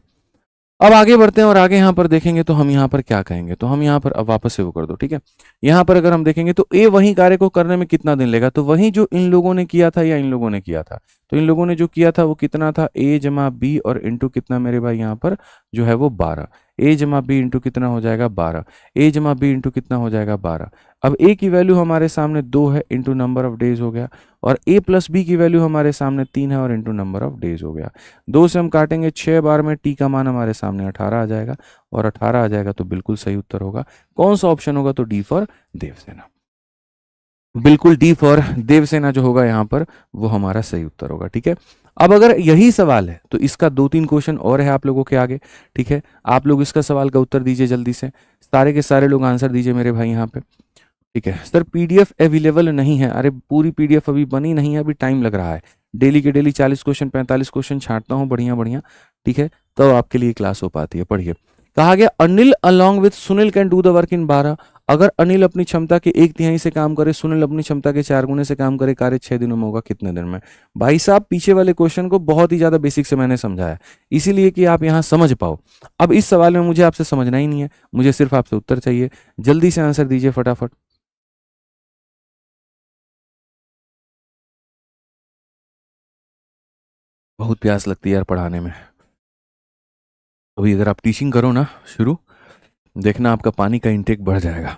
अब आगे बढ़ते हैं और आगे यहाँ पर देखेंगे तो हम यहाँ पर क्या कहेंगे। तो हम यहाँ पर अब वापस से वो कर दो। ठीक है, यहाँ पर अगर हम देखेंगे तो ए वही कार्य को करने में कितना दिन लेगा, तो वही जो इन लोगों ने किया था या इन लोगों ने किया था। तो इन लोगों ने जो किया था वो कितना था, a जमा बी और इंटू कितना मेरे भाई यहाँ पर जो है वो 12। a जमा बी इंटू कितना हो जाएगा 12, a जमा बी इंटू कितना हो जाएगा 12। अब a की वैल्यू हमारे सामने 2 है, इंटू नंबर ऑफ डेज हो गया, और a प्लस बी की वैल्यू हमारे सामने 3 है और इंटू नंबर ऑफ डेज हो गया। 2 से हम काटेंगे 6 बार में, t का मान हमारे सामने 18 आ जाएगा, और 18 आ जाएगा तो बिल्कुल सही उत्तर होगा। कौन सा ऑप्शन होगा? तो डी फॉर देवसेना। बिल्कुल डी फॉर देवसेना जो होगा यहाँ पर वो हमारा सही उत्तर होगा। ठीक है, अब अगर यही सवाल है तो इसका 2-3 क्वेश्चन और है आप लोगों के आगे। ठीक है, आप लोग इसका सवाल का उत्तर दीजिए जल्दी से, सारे के सारे लोग आंसर दीजिए मेरे भाई यहाँ पे। ठीक है सर, पीडीएफ अवेलेबल नहीं है। अरे पूरी पीडीएफ अभी बनी नहीं है, अभी टाइम लग रहा है। डेली के डेली 40 क्वेश्चन 45 क्वेश्चन छांटता हूँ बढ़िया बढ़िया। ठीक है, तो आपके लिए क्लास हो पाती है। पढ़िए, कहा गया Anil along with Sunil can do the work in 12। अगर अनिल अपनी क्षमता के 1/3 से काम करे, सुनील अपनी क्षमता के 4 गुने से काम करे, कार्य 6 दिनों में होगा कितने दिन में? भाई साहब पीछे वाले क्वेश्चन को बहुत ही ज्यादा बेसिक से मैंने समझाया, इसीलिए कि आप यहाँ समझ पाओ। अब इस सवाल में मुझे आपसे समझना ही नहीं है, मुझे सिर्फ आपसे उत्तर चाहिए। जल्दी से आंसर दीजिए फटाफट। बहुत प्यास लगती है यार पढ़ाने में। अभी अगर आप टीचिंग करो ना शुरू, देखना आपका पानी का इंटेक बढ़ जाएगा।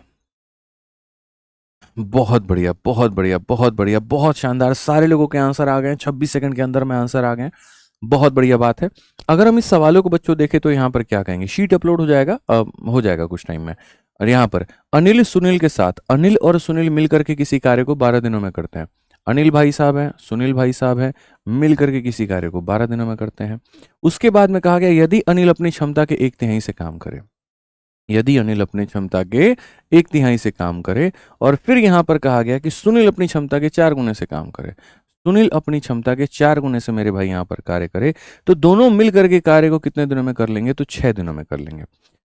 बहुत बढ़िया बहुत बढ़िया बहुत बढ़िया, बहुत शानदार, सारे लोगों के आंसर आ गए। 26 सेकंड के अंदर में आंसर आ गए, बहुत बढ़िया बात है। अगर हम इस सवालों को बच्चों देखें तो यहाँ पर क्या कहेंगे, शीट अपलोड हो जाएगा, हो जाएगा कुछ टाइम में। और यहाँ पर अनिल सुनील के साथ, अनिल और सुनील मिलकर के किसी कार्य को 12 दिनों में करते हैं। अनिल भाई साहब हैं, सुनील भाई साहब हैं, मिल करके किसी कार्य को 12 दिनों में करते हैं। उसके बाद में कहा गया यदि अनिल अपनी क्षमता के 1/3 से काम करे, यदि अनिल अपनी क्षमता के 1/3 से काम करे, और फिर यहां पर कहा गया कि सुनील अपनी क्षमता के 4 गुने से काम करे, सुनील अपनी क्षमता के 4 गुने से मेरे भाई यहां पर कार्य करे, तो दोनों मिल करके कार्य को कितने दिनों में कर लेंगे? तो 6 दिनों में कर लेंगे।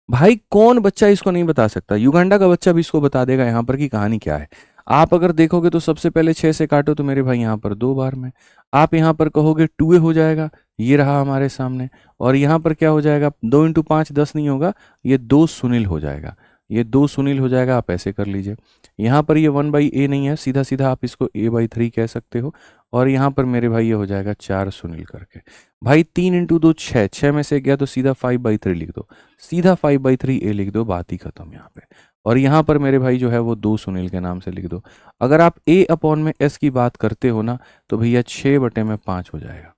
भाई कौन बच्चा इसको नहीं बता सकता? युगांडा का बच्चा भी इसको बता देगा यहाँ पर की कहानी क्या है। आप अगर देखोगे तो सबसे पहले 6 से काटो तो मेरे भाई यहाँ पर 2 बार में, आप यहाँ पर कहोगे 2a हो जाएगा, ये रहा हमारे सामने। और यहाँ पर क्या हो जाएगा, 2 इंटू 5 10 नहीं होगा, ये 2 सुनील हो जाएगा, ये 2 सुनील हो जाएगा। आप ऐसे कर लीजिए, यहाँ पर ये 1/a नहीं है, सीधा सीधा आप इसको a/3 कह सकते हो। और यहाँ पर मेरे भाई ये हो जाएगा 4 सुनील करके। भाई 3 इंटू 2 6, 6 में से गया तो सीधा 5/3 लिख दो, सीधा 5/3 a लिख दो, बात ही खत्म यहाँ पे। और यहाँ पर मेरे भाई जो है वो 2 सुनील के नाम से लिख दो। अगर आप a अपॉन में s की बात करते हो ना, तो भैया 6/5 हो जाएगा।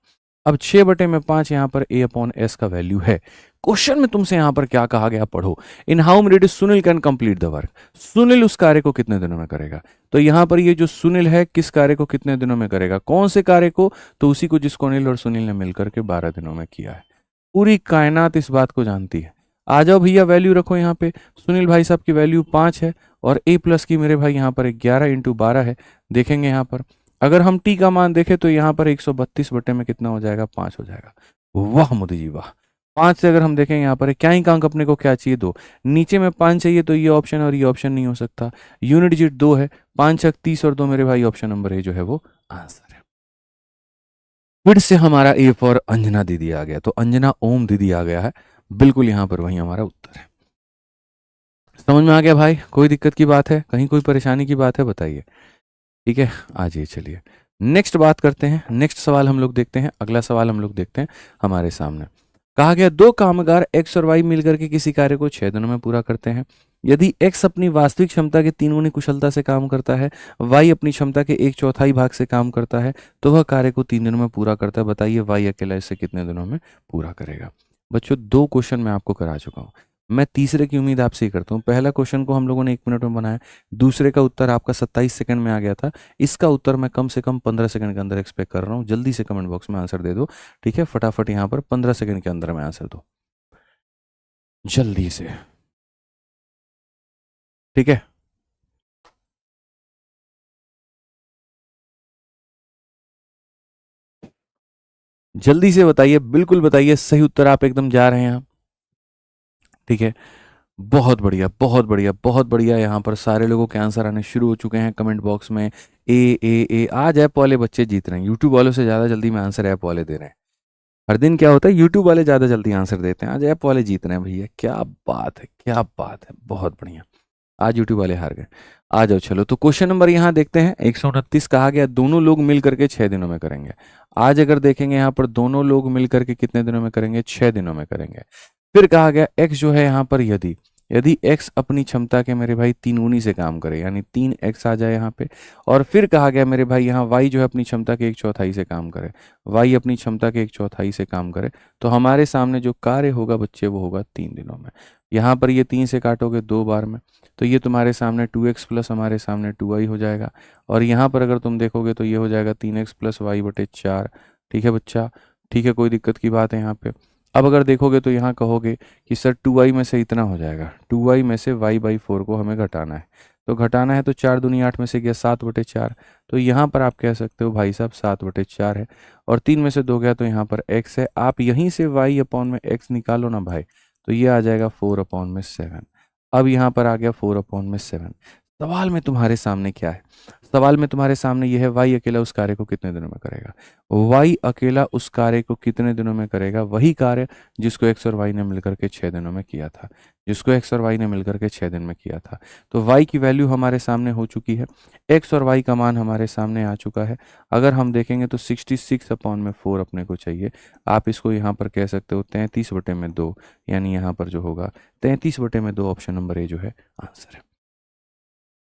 अब 6/5 यहाँ पर a अपॉन s का वैल्यू है। क्वेश्चन में तुमसे यहाँ पर क्या कहा गया, पढ़ो। In how many days Sunil can complete the work, Sunil उस कार्य को कितने दिनों में करेगा? तो यहाँ पर ये जो सुनील है किस कार्य को कितने दिनों में करेगा, कौन से कार्य को? तो उसी को जिसको अनिल और सुनील ने मिलकर के 12 दिनों में किया है। पूरी कायनात इस बात को जानती है। आ जाओ भैया, वैल्यू रखो यहाँ पे। सुनील भाई साहब की वैल्यू 5 है, और a प्लस की मेरे भाई यहाँ पर 11 इंटू 12 है। देखेंगे यहाँ पर अगर हम t का मान देखें तो यहाँ पर 132 बटे में कितना हो जाएगा, 5 हो जाएगा। वाह मोदी जी वाह। 5 से अगर हम देखेंगे यहाँ पर क्या ही अंक अपने को क्या चाहिए, 2। नीचे में 5 चाहिए तो ये ऑप्शन और ये ऑप्शन नहीं हो सकता। यूनिट डिजिट 2 है, 5 छक 30 और 2 मेरे भाई ऑप्शन नंबर ए जो है वो आंसर है। फिर से हमारा ए फॉर अंजना दीदी आ गया, तो अंजना ओम दीदी आ गया है, बिल्कुल यहाँ पर वही हमारा उत्तर है। समझ में आ गया भाई? कोई दिक्कत की बात है, कहीं कोई परेशानी की बात है, बताइए। ठीक है, आ जाइए, चलिए नेक्स्ट बात करते हैं। नेक्स्ट सवाल हम लोग देखते हैं, अगला सवाल हम लोग देखते हैं हमारे सामने। कहा गया 2 कामगार x और y मिलकर के किसी कार्य को 6 दिनों में पूरा करते हैं। यदि x अपनी वास्तविक क्षमता के 3 गुनी कुशलता से काम करता है, y अपनी क्षमता के 1/4 भाग से काम करता है, तो वह कार्य को 3 दिनों में पूरा करता है। बताइए y अकेला इसे कितने दिनों में पूरा करेगा? बच्चों 2 क्वेश्चन मैं आपको करा चुका हूँ, मैं तीसरे की उम्मीद आपसे ही करता हूँ। पहला क्वेश्चन को हम लोगों ने 1 मिनट में बनाया, दूसरे का उत्तर आपका 27 सेकंड में आ गया था, इसका उत्तर मैं कम से कम 15 सेकंड के अंदर एक्सपेक्ट कर रहा हूँ। जल्दी से कमेंट बॉक्स में आंसर दे दो। ठीक है, फटाफट यहाँ पर 15 सेकंड के अंदर में आंसर दो, जल्दी से। ठीक है, जल्दी से बताइए, बिल्कुल बताइए, सही उत्तर आप एकदम जा रहे हैं। ठीक है, बहुत बढ़िया बहुत बढ़िया बहुत बढ़िया। यहाँ पर सारे लोगों के आंसर आने शुरू हो चुके हैं कमेंट बॉक्स में। ए आज ऐप वाले बच्चे जीत रहे हैं, यूट्यूब वालों से ज़्यादा जल्दी में आंसर ऐप वाले दे रहे हैं। हर दिन क्या होता है, यूट्यूब वाले ज़्यादा जल्दी आंसर देते हैं, आज ऐप वाले जीत रहे हैं भैया। क्या बात है, क्या बात है, बहुत बढ़िया। आज यूट्यूब वाले हार गए। आ जाओ चलो, तो क्वेश्चन नंबर यहाँ देखते हैं 129। कहा गया दोनों लोग मिल करके 6 दिनों में करेंगे। आज अगर देखेंगे यहाँ पर दोनों लोग मिल करके कितने दिनों में करेंगे, 6 दिनों में करेंगे। फिर कहा गया x जो है यहाँ पर यदि यदि x अपनी क्षमता के मेरे भाई 3 गुनी से काम करे, यानी 3x आ जाए यहाँ पे, और फिर कहा गया मेरे भाई यहाँ y जो है अपनी क्षमता के 1/4 से काम करे, y अपनी क्षमता के 1/4 से काम करे, तो हमारे सामने जो कार्य होगा बच्चे वो होगा 3 दिनों में। यहाँ पर ये 3 से काटोगे 2 बार में, तो ये तुम्हारे सामने 2x प्लस हमारे सामने 2y हो जाएगा, और यहाँ पर अगर तुम देखोगे तो ये हो जाएगा 3x प्लस वाई बटे 4। ठीक है बच्चा, ठीक है, कोई दिक्कत की बात है यहाँ पे। अब अगर देखोगे तो यहाँ कहोगे कि सर 2y में से इतना हो जाएगा, 2y में से y/4 को हमें घटाना है, तो घटाना है तो 4×2 = 8 में से गया 7/4, तो यहाँ पर आप कह सकते हो भाई साहब 7/4 है, और 3 में से 2 गया तो यहाँ पर x है, आप यहीं से y अपॉन में x निकालो ना भाई, तो ये आ जाएगा 4/7। अब यहाँ पर आ गया 4/7। सवाल में तुम्हारे सामने क्या है? सवाल में तुम्हारे सामने यह है y अकेला उस कार्य को कितने दिनों में करेगा। y अकेला उस कार्य को कितने दिनों में करेगा? वही कार्य जिसको x और y ने मिलकर के 6 दिनों में किया था, जिसको x और y ने मिलकर के 6 दिन में किया था। तो y की वैल्यू हमारे सामने हो चुकी है, x और y का मान हमारे सामने आ चुका है। अगर हम देखेंगे तो 66/4 अपने को चाहिए। आप इसको यहाँ पर कह सकते हो 33/2, यानी यहाँ पर जो होगा 33/2, ऑप्शन नंबर ए जो है आंसर है।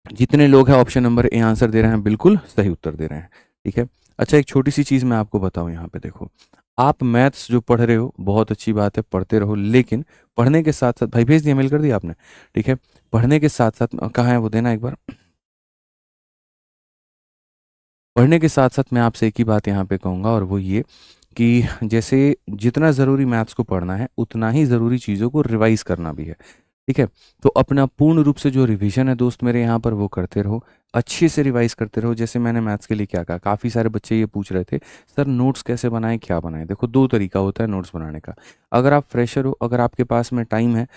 जितने लोग हैं ऑप्शन नंबर ए आंसर दे रहे हैं बिल्कुल सही उत्तर दे रहे हैं। ठीक है, अच्छा एक छोटी सी चीज़ मैं आपको बताऊं, यहाँ पे देखो, आप मैथ्स जो पढ़ रहे हो बहुत अच्छी बात है, पढ़ते रहो, लेकिन पढ़ने के साथ साथ, भाई भेज दिया, मेल कर दिया आपने, ठीक है, पढ़ने के साथ साथ कहाँ है वो देना एक बार। पढ़ने के साथ साथ मैं आपसे एक ही बात यहाँ पे कहूँगा, और वो ये कि जैसे जितना ज़रूरी मैथ्स को पढ़ना है उतना ही ज़रूरी चीज़ों को रिवाइज करना भी है। ठीक है, तो अपना पूर्ण रूप से जो रिवीजन है दोस्त मेरे यहाँ पर वो करते रहो, अच्छे से रिवाइज करते रहो। जैसे मैंने मैथ्स के लिए क्या कहा, काफ़ी सारे बच्चे ये पूछ रहे थे सर नोट्स कैसे बनाएं, क्या बनाएं। देखो, दो तरीका होता है नोट्स बनाने का। अगर आप फ्रेशर हो, अगर आपके पास में टाइम है,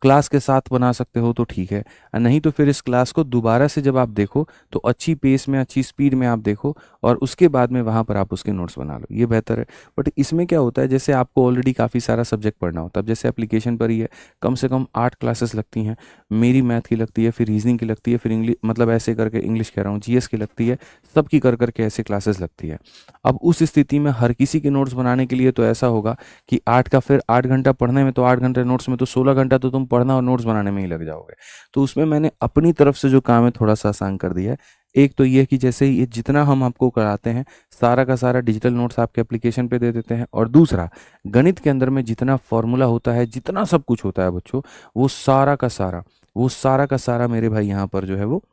क्लास के साथ बना सकते हो तो ठीक है, और नहीं तो फिर इस क्लास को दोबारा से जब आप देखो तो अच्छी पेस में, अच्छी स्पीड में आप देखो, और उसके बाद में वहाँ पर आप उसके नोट्स बना लो, ये बेहतर है। बट इसमें क्या होता है, जैसे आपको ऑलरेडी काफ़ी सारा सब्जेक्ट पढ़ना होता है, अब जैसे एप्लीकेशन पर ही है, कम से कम 8 क्लासेस लगती हैं, मेरी मैथ की लगती है, फिर रीजनिंग की लगती है, फिर इंग्लिश, मतलब ऐसे करके इंग्लिश कह रहा हूँ, जीएस की लगती है, सबकी कर करके ऐसे क्लासेस लगती है। अब उस स्थिति में हर किसी के नोट्स बनाने के लिए तो ऐसा होगा कि 8 का फिर 8 घंटा पढ़ने में, तो 8 घंटे नोट्स में, तो 16 घंटा तो तुम पढ़ना और नोट्स बनाने में ही लग जाओगे। तो उसमें मैंने अपनी तरफ से जो काम है थोड़ा सा आसान कर दिया है। एक तो ये कि जैसे ये जितना हम आपको कराते हैं सारा का सारा डिजिटल नोट्स आपके एप्लीकेशन पे दे देते हैं, और दूसरा गणित के अंदर में जितना फॉर्मूला होता है, जितना सब कुछ होता है बच्चों, वो सारा का सारा, वो सारा का सारा मेरे भाई यहाँ पर जो है वो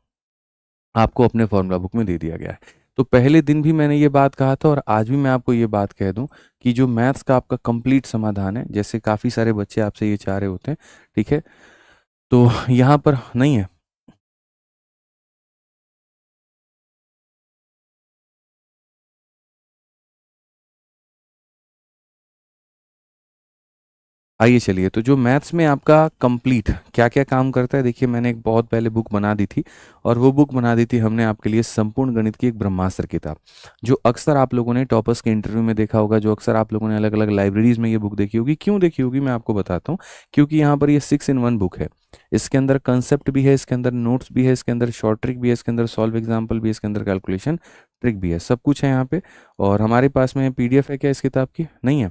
आपको अपने फॉर्मूला बुक में दे दिया गया है। तो पहले दिन भी मैंने ये बात कहा था, और आज भी मैं आपको ये बात कह दूं कि जो मैथ्स का आपका कंप्लीट समाधान है, जैसे काफ़ी सारे बच्चे आपसे ये चाह रहे होते हैं, ठीक है, तो यहाँ पर नहीं है। आइए चलिए, तो जो मैथ्स में आपका कंप्लीट क्या क्या काम करता है, देखिए मैंने एक बहुत पहले बुक बना दी थी, और वो बुक बना दी थी हमने आपके लिए संपूर्ण गणित की एक ब्रह्मास्त्र किताब, जो अक्सर आप लोगों ने टॉपर्स के इंटरव्यू में देखा होगा, जो अक्सर आप लोगों ने अलग अलग लाइब्रेरीज में ये बुक देखी होगी। क्यों देखी होगी मैं आपको बताता हूँ, क्योंकि यहाँ पर ये 6 in 1 बुक है। इसके अंदर कंसेप्ट भी है, इसके अंदर नोट्स भी है, इसके अंदर शॉर्ट ट्रिक भी है, इसके अंदर सॉल्व एग्जाम्पल भी है, इसके अंदर कैलकुलेशन ट्रिक भी है, सब कुछ है यहाँ पे। और हमारे पास में पीडीएफ है क्या इस किताब की? नहीं है।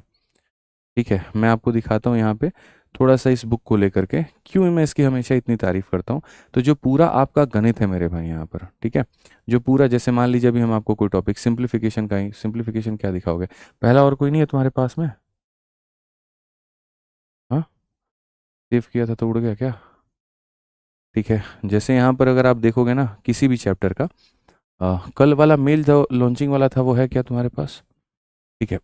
ठीक है, मैं आपको दिखाता हूँ यहाँ पे थोड़ा सा इस बुक को लेकर के, क्यों मैं इसकी हमेशा इतनी तारीफ करता हूँ। तो जो पूरा आपका गणित है मेरे भाई यहाँ पर, ठीक है, जो पूरा, जैसे मान लीजिए अभी हम आपको कोई टॉपिक सिंप्लीफिकेशन का ही, सिंप्लीफिकेशन क्या दिखाओगे, पहला और कोई नहीं है तुम्हारे पास में? हाँ, सेव किया था तो उड़ गया क्या? ठीक है, जैसे यहाँ पर अगर आप देखोगे ना किसी भी चैप्टर का, कल वाला मेल जो लॉन्चिंग वाला था वो है क्या तुम्हारे पास? ठीक है,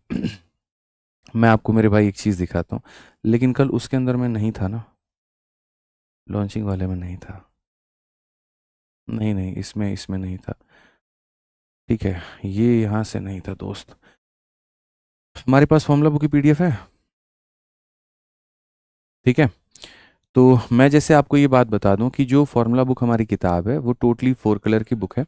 मैं आपको मेरे भाई एक चीज़ दिखाता हूँ, लेकिन कल उसके अंदर में नहीं था ना, लॉन्चिंग वाले में नहीं था, नहीं नहीं, इसमें इसमें नहीं था। ठीक है, ये यहाँ से नहीं था दोस्त। हमारे पास फॉर्मूला बुक की पीडीएफ है, ठीक है। तो मैं जैसे आपको ये बात बता दूं कि जो फॉर्मूला बुक हमारी किताब है वो टोटली 4 कलर की बुक है,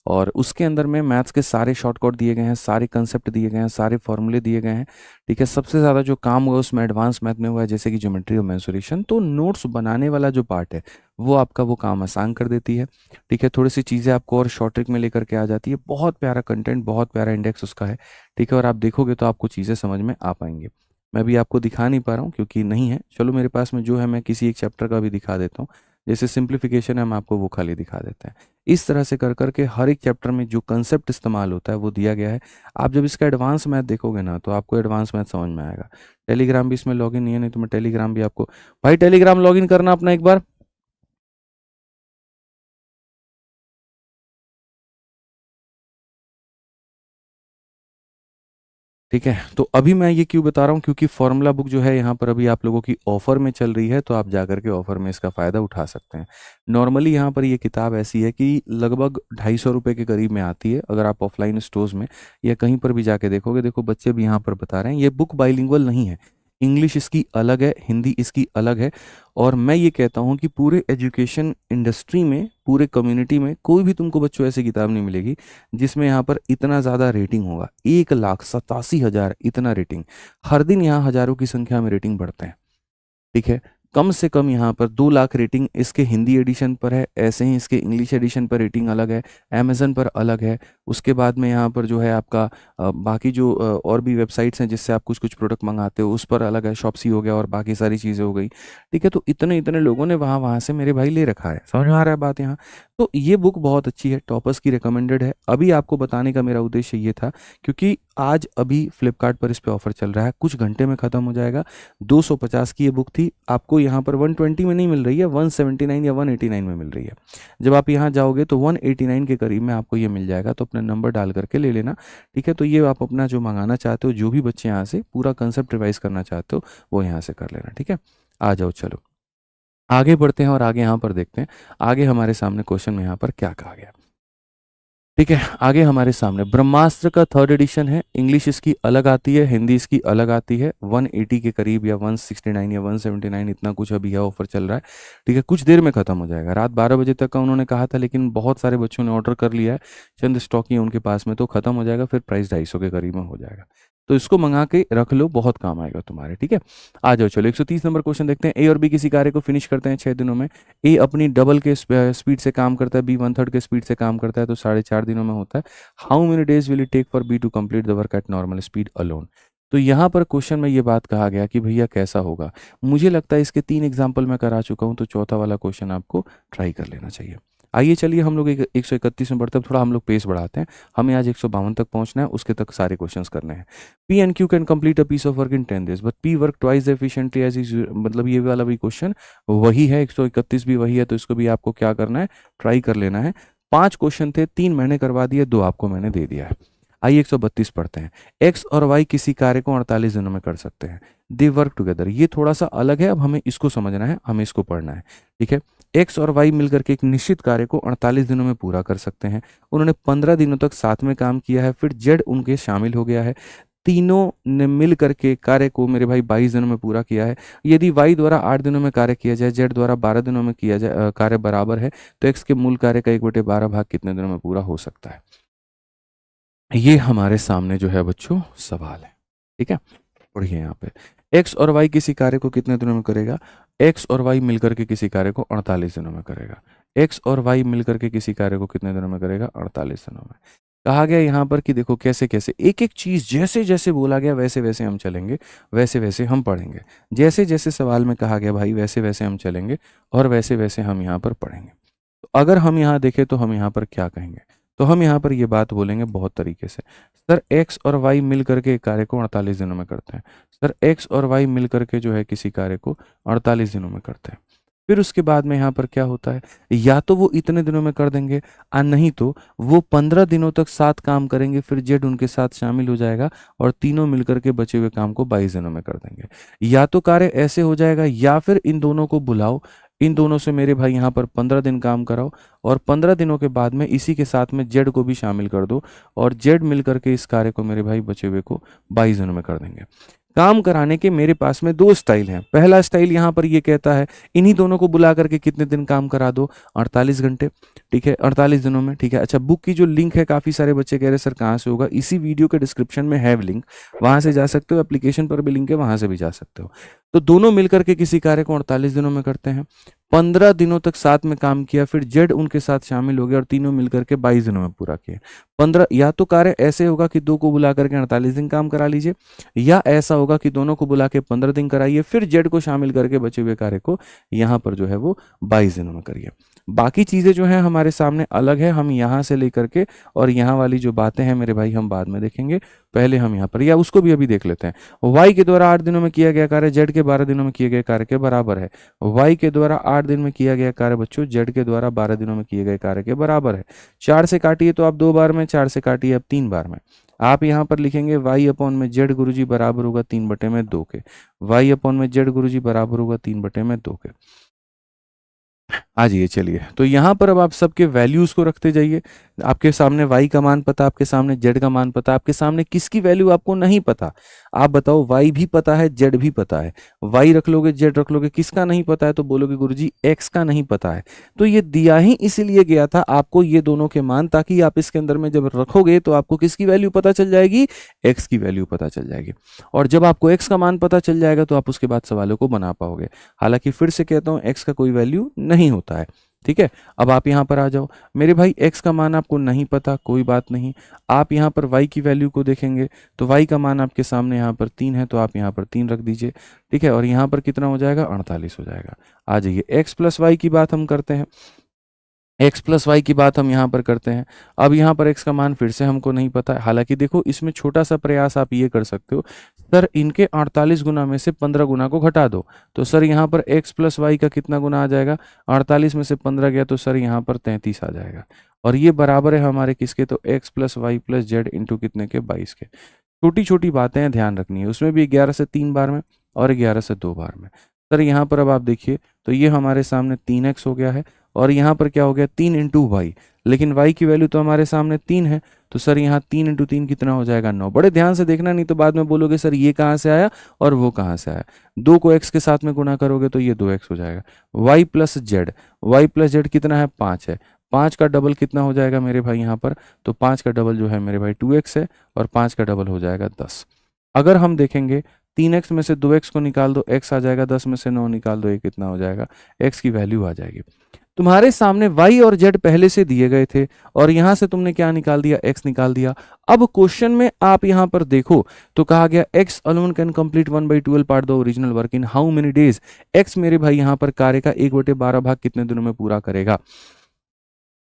और उसके अंदर में मैथ्स के सारे शॉर्टकट दिए गए हैं, सारे कंसेप्ट दिए गए हैं, सारे फॉर्मूले दिए गए हैं। ठीक है, सबसे ज़्यादा जो काम हुआ उसमें एडवांस मैथ में हुआ है, जैसे कि ज्योमेट्री और मेंसुरेशन। तो नोट्स बनाने वाला जो पार्ट है वो आपका वो काम आसान कर देती है। ठीक है, थोड़ी सी चीज़ें आपको और शॉर्ट ट्रिक में लेकर के आ जाती है, बहुत प्यारा कंटेंट, बहुत प्यारा इंडेक्स उसका है। ठीक है, और आप देखोगे तो आपको चीज़ें समझ में आ पाएंगे। मैं भी आपको दिखा नहीं पा रहा हूँ क्योंकि नहीं है। चलो मेरे पास में जो है मैं किसी एक चैप्टर का भी दिखा देता हूँ। जैसे सिंप्लीफिकेशन है, हम आपको वो खाली दिखा देते हैं। इस तरह से कर करके हर एक चैप्टर में जो कंसेप्ट इस्तेमाल होता है वो दिया गया है। आप जब इसका एडवांस मैथ देखोगे ना तो आपको एडवांस मैथ समझ में आएगा। टेलीग्राम भी इसमें लॉगिन नहीं है, नहीं तो मैं टेलीग्राम भी आपको, भाई टेलीग्राम लॉगिन करना अपना एक बार। ठीक है, तो अभी मैं ये क्यों बता रहा हूँ, क्योंकि फॉर्मूला बुक जो है यहाँ पर अभी आप लोगों की ऑफर में चल रही है, तो आप जाकर के ऑफर में इसका फ़ायदा उठा सकते हैं। नॉर्मली यहाँ पर ये किताब ऐसी है कि लगभग 250 रुपये के करीब में आती है। अगर आप ऑफलाइन स्टोर्स में या कहीं पर भी जाके देखोगे, देखो बच्चे भी यहाँ पर बता रहे हैं, ये बुक बाइलिंगुअल नहीं है। इंग्लिश इसकी अलग है, हिंदी इसकी अलग है। और मैं ये कहता हूँ कि पूरे एजुकेशन इंडस्ट्री में, पूरे कम्युनिटी में कोई भी तुमको बच्चों ऐसी किताब नहीं मिलेगी जिसमें यहाँ पर इतना ज़्यादा रेटिंग होगा। 1,87,000 इतना रेटिंग। हर दिन यहाँ हज़ारों की संख्या में रेटिंग बढ़ते हैं। ठीक है, कम से कम यहाँ पर 2 लाख रेटिंग इसके हिंदी एडिशन पर है। ऐसे ही इसके इंग्लिश एडिशन पर रेटिंग अलग है, अमेज़न पर अलग है। उसके बाद में यहाँ पर जो है आपका बाकी जो और भी वेबसाइट्स हैं जिससे आप कुछ कुछ प्रोडक्ट मंगाते हो उस पर अलग है, शॉप्सी हो गया और बाकी सारी चीज़ें हो गई। ठीक है, तो इतने इतने लोगों ने वहाँ वहाँ से मेरे भाई ले रखा है। समझ में आ रहा है बात यहाँ? तो ये बुक बहुत अच्छी है, टॉपर्स की रिकमेंडेड है। अभी आपको बताने का मेरा उद्देश्य ये था क्योंकि आज अभी फ्लिपकार्ट पर इस पर ऑफर चल रहा है, कुछ घंटे में ख़त्म हो जाएगा। 250 की ये बुक थी, आपको यहाँ पर 120 में नहीं मिल रही है, 179 या 189 में मिल रही है। जब आप यहाँ जाओगे तो 189 के करीब में आपको ये मिल जाएगा, तो अपना नंबर डाल करके ले लेना। ठीक है, तो ये आप अपना जो मंगाना चाहते हो, जो भी बच्चे यहाँ से पूरा कंसेप्ट रिवाइज करना चाहते हो वो यहाँ से कर लेना। ठीक है, आ जाओ, चलो आगे बढ़ते हैं और आगे यहाँ पर देखते हैं आगे हमारे सामने क्वेश्चन में यहाँ पर क्या कहा गया। ठीक है, आगे हमारे सामने ब्रह्मास्त्र का 3rd एडिशन है। इंग्लिश इसकी अलग आती है, हिंदी इसकी अलग आती है। 180 के करीब या 169 या 179 इतना कुछ अभी है, ऑफर चल रहा है। ठीक है, कुछ देर में ख़त्म हो जाएगा। रात 12 बजे तक का उन्होंने कहा था, लेकिन बहुत सारे बच्चों ने ऑर्डर कर लिया है, चंद स्टॉक ही है उनके पास में, तो ख़त्म हो जाएगा, फिर प्राइस 250 के करीब में हो जाएगा। तो इसको मंगा के रख लो, बहुत काम आएगा तुम्हारे। ठीक है, आ जाओ, चलो 130 नंबर क्वेश्चन देखते हैं। ए और बी किसी कार्य को फिनिश करते हैं 6 दिनों में। ए अपनी डबल के स्पीड से काम करता है, बी 1/3 के स्पीड से काम करता है, तो 4.5 दिनों में होता है। How many days will it take for B to complete the work at normal speed alone. तो यहाँ पर क्वेश्चन में ये बात कहा गया कि भैया कैसा होगा। मुझे लगता है इसके 3 एग्जाम्पल मैं करा चुका हूँ, तो चौथा वाला क्वेश्चन आपको ट्राई कर लेना चाहिए। आइए चलिए हम लोग 131 में बढ़ते हैं, थोड़ा हम लोग पेस बढ़ाते हैं। हमें आज 152 तक पहुंचना है, उसके तक सारे क्वेश्चंस करने हैं। P and Q can complete a piece of work in 10 days but P work twice efficiently as is, मतलब ये वाला भी क्वेश्चन वही है, 131 भी वही है, तो इसको भी आपको क्या करना है, ट्राई कर लेना है। 5 क्वेश्चन थे, 3 मैंने करवा दिए, 2 आपको मैंने दे दिया है। आइए 132 पढ़ते हैं। एक्स और वाई किसी कार्य को 48 दिनों में कर सकते हैं। दे वर्क टुगेदर, ये थोड़ा सा अलग है, अब हमें इसको समझना है, हमें इसको पढ़ना है। ठीक है, एक्स और वाई मिलकर के एक निश्चित कार्य को 48 दिनों में पूरा कर सकते हैं। उन्होंने 15 दिनों तक साथ में काम किया है, फिर जेड उनके शामिल हो गया है। तीनों ने मिल करके कार्य को मेरे भाई 22 दिनों में पूरा किया है। यदि वाई द्वारा 8 दिनों में कार्य किया जाए, जेड द्वारा 12 दिनों में किया जाए, कार्य बराबर है, तो एक्स के मूल कार्य का 1/12 भाग कितने दिनों में पूरा हो सकता है। ये हमारे सामने जो है बच्चों सवाल है। ठीक है, पढ़िए यहाँ पे, एक्स और वाई किसी कार्य को कितने दिनों में करेगा। एक्स और वाई मिलकर के किसी कार्य को 48 दिनों में करेगा। एक्स और वाई मिलकर के किसी कार्य को कितने दिनों में करेगा, 48 दिनों में। कहा गया यहाँ पर कि देखो कैसे कैसे एक एक चीज जैसे जैसे बोला गया वैसे वैसे हम चलेंगे, वैसे वैसे हम पढ़ेंगे। जैसे जैसे सवाल में कहा गया भाई वैसे वैसे हम चलेंगे और वैसे वैसे हम यहाँ पर पढ़ेंगे। तो अगर हम यहाँ देखें तो हम यहाँ पर क्या कहेंगे, तो हम यहाँ पर ये बात बोलेंगे बहुत तरीके से। सर एक्स और वाई मिल करके एक कार्य को 48 दिनों में करते हैं। सर एक्स और वाई मिल करके जो है किसी कार्य को 48 दिनों में करते हैं। फिर उसके बाद में यहाँ पर क्या होता है, या तो वो इतने दिनों में कर देंगे और नहीं तो वो 15 दिनों तक साथ काम करेंगे, फिर जेड उनके साथ शामिल हो जाएगा और तीनों मिलकर के बचे हुए काम को 22 दिनों में कर देंगे। या तो कार्य ऐसे हो जाएगा, या फिर इन दोनों को बुलाओ, इन दोनों से मेरे भाई यहाँ पर 15 दिन काम कराओ और 15 दिनों के बाद में इसी के साथ में जेड को भी शामिल कर दो और जेड मिल करके इस कार्य को मेरे भाई बचे हुए को 22 दिनों में कर देंगे। काम कराने के मेरे पास में 2 स्टाइल हैं। पहला स्टाइल यहाँ पर ये कहता है इन्हीं दोनों को बुला करके कितने दिन काम करा दो, 48 घंटे। ठीक है, 48 दिनों में। ठीक है, अच्छा बुक की जो लिंक है, काफ़ी सारे बच्चे कह रहे सर कहाँ से होगा, इसी वीडियो के डिस्क्रिप्शन में है लिंक, वहाँ से जा सकते हो। एप्लीकेशन पर भी लिंक है, वहाँ से भी जा सकते हो। तो दोनों मिलकर के किसी कार्य को 48 दिनों में करते हैं। 15 दिनों तक साथ में काम किया, फिर जेड उनके साथ शामिल हो गया और तीनों मिलकर के 22 दिनों में पूरा किया। 15 या तो कार्य ऐसे होगा कि दो को बुला करके 48 दिन काम करा लीजिए, या ऐसा होगा कि दोनों को बुला के 15 दिन कराइए, फिर जेड को शामिल करके बचे हुए कार्य को यहाँ पर जो है वो 22 दिनों में करिए। बाकी चीज़ें जो हैं हमारे सामने अलग है, हम यहाँ से लेकर के और यहाँ वाली जो बातें हैं मेरे भाई हम बाद में देखेंगे, पहले हम यहाँ पर या उसको भी अभी देख लेते हैं। वाई के द्वारा 8 दिनों में किया गया कार्य जेड के 12 दिनों में किए गए कार्य के बराबर है। वाई के द्वारा 8 दिन में किया गया कार्य बच्चों जेड के द्वारा 12 दिनों में किए गए कार्य के बराबर है। 4 से काटिए तो आप 2 बार में, 4 से काटिए आप 3 बार में। आप यहाँ पर लिखेंगे वाई अपॉन में जेड गुरुजी बराबर होगा 3/2 के। वाई अपॉन में जेड गुरुजी बराबर होगा 3/2 के। आ जाइए, चलिए तो यहाँ पर अब आप सबके वैल्यूज को रखते जाइए। आपके सामने y का मान पता, आपके सामने z का मान पता, आपके सामने किसकी वैल्यू आपको नहीं पता। आप बताओ, y भी पता है z भी पता है, y रख लोगे z रख लोगे, किसका नहीं पता है तो बोलोगे गुरुजी x का नहीं पता है। तो ये दिया ही इसलिए गया था आपको ये दोनों के मान, ताकि आप इसके अंदर में जब रखोगे तो आपको किसकी वैल्यू पता चल जाएगी, x की वैल्यू पता चल जाएगी। और जब आपको x का मान पता चल जाएगा तो आप उसके बाद सवालों को बना पाओगे। हालांकि फिर से कहता हूं x का कोई वैल्यू नहीं होता है, ठीक है। अब आप यहाँ पर आ जाओ, मेरे भाई x का मान आपको नहीं पता, कोई बात नहीं। आप यहाँ पर y की वैल्यू को देखेंगे तो y का मान आपके सामने यहाँ पर 3 है, तो आप यहाँ पर 3 रख दीजिए, ठीक है। और यहाँ पर कितना हो जाएगा, 48 हो जाएगा। आ जाइए, x प्लस वाई की बात हम करते हैं। x प्लस वाई की बात हम यहाँ पर करते हैं। अब यहाँ पर x का मान फिर से हमको नहीं पता है। हालांकि देखो, इसमें छोटा सा प्रयास आप ये कर सकते हो, सर इनके 48 गुना में से 15 गुना को घटा दो, तो सर यहाँ पर x प्लस वाई का कितना गुना आ जाएगा, 48 में से 15 गया तो सर यहाँ पर 33 आ जाएगा। और ये बराबर है हमारे किसके, तो x plus Y plus Z into कितने के, 22 के। छोटी छोटी बातें हैं, ध्यान रखनी है। उसमें भी 11 से 3 बार में और 11 से 2 बार में। सर यहाँ पर अब आप देखिए तो ये हमारे सामने 3x हो गया है, और यहाँ पर क्या हो गया, 3 इंटू वाई, लेकिन y की वैल्यू तो हमारे सामने 3 है, तो सर यहाँ 3 इंटू 3 कितना हो जाएगा, 9। बड़े ध्यान से देखना, नहीं तो बाद में बोलोगे सर ये कहाँ से आया और वो कहाँ से आया। 2 को x के साथ में गुणा करोगे तो ये 2x हो जाएगा। y प्लस जेड कितना है, 5 है। 5 का डबल कितना हो जाएगा मेरे भाई यहाँ पर, तो 5 का डबल जो है मेरे भाई 2x है, और 5 का डबल हो जाएगा 10। अगर हम देखेंगे 3x में से 2x को निकाल दो, x आ जाएगा, 10 में से 9 निकाल दो, ये कितना हो जाएगा, x की वैल्यू आ जाएगी। तुम्हारे सामने y और z पहले से दिए गए थे, और यहां से तुमने क्या निकाल दिया, x निकाल दिया। अब क्वेश्चन में आप यहां पर देखो तो कहा गया x alone can complete 1/12 part the original work in how many days. x मेरे भाई यहां पर कार्य का 1/12 भाग कितने दिनों में पूरा करेगा,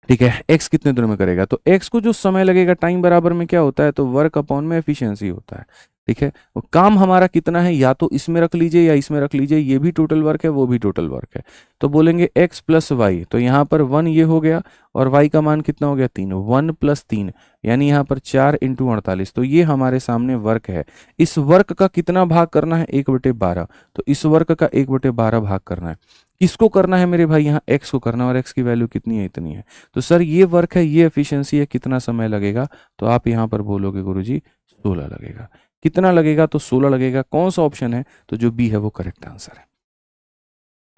ठीक है। x कितने दिनों में करेगा, तो x को जो समय लगेगा टाइम बराबर में क्या होता है, तो वर्क अपॉन में एफिशिएंसी होता है, ठीक है। वो काम हमारा कितना है, या तो इसमें रख लीजिए या इसमें रख लीजिए, ये भी टोटल वर्क है वो भी टोटल वर्क है। तो बोलेंगे x प्लस वाई, तो यहाँ पर 1 ये हो गया, और y का मान कितना हो गया, 3। 1 प्लस 3 यानी यहाँ पर 4 इंटू 48, तो ये हमारे सामने वर्क है। इस वर्क का कितना भाग करना है, 1/12, तो इस वर्क का 1/12 भाग करना है। किसको करना है मेरे भाई, यहाँ x को करना है, और x की वैल्यू कितनी है, इतनी है। तो सर ये वर्क है, ये एफिशिएंसी है, कितना समय लगेगा, तो आप यहाँ पर बोलोगे गुरुजी 16 लगेगा। कितना लगेगा, तो 16 लगेगा। कौन सा ऑप्शन है, तो जो बी है वो करेक्ट आंसर है।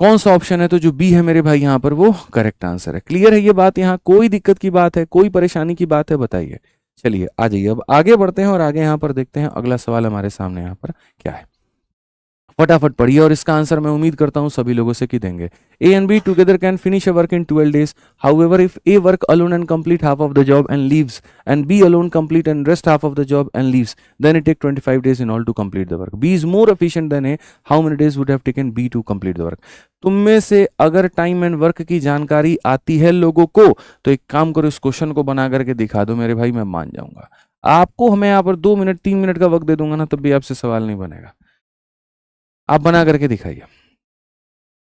कौन सा ऑप्शन है, तो जो बी है मेरे भाई यहाँ पर वो करेक्ट आंसर है। क्लियर है ये बात, यहाँ कोई दिक्कत की बात है, कोई परेशानी की बात है, बताइए। चलिए आ जाइए, अब आगे बढ़ते हैं और आगे यहाँ पर देखते हैं अगला सवाल हमारे सामने यहाँ पर क्या है। फटाफट पढ़िए, और इसका आंसर मैं उम्मीद करता हूं सभी लोगों से कि देंगे। A and B together can finish a work in 12 days. However, if A work alone and complete half of the job and leaves, and B alone complete and rest half of the job and leaves, then it take 25 days in all to complete the work. B is more efficient than A. How many days would have taken B to complete the work? तुम में से अगर टाइम एंड वर्क की जानकारी आती है लोगों को, तो एक काम करो, इस क्वेश्चन को बना करके दिखा दो मेरे भाई, मैं मान जाऊंगा। आपको हमें यहाँ पर 2 मिनट 3 मिनट का वक्त दे दूंगा ना, तब भी आपसे सवाल नहीं बनेगा। आप बना करके दिखाइए।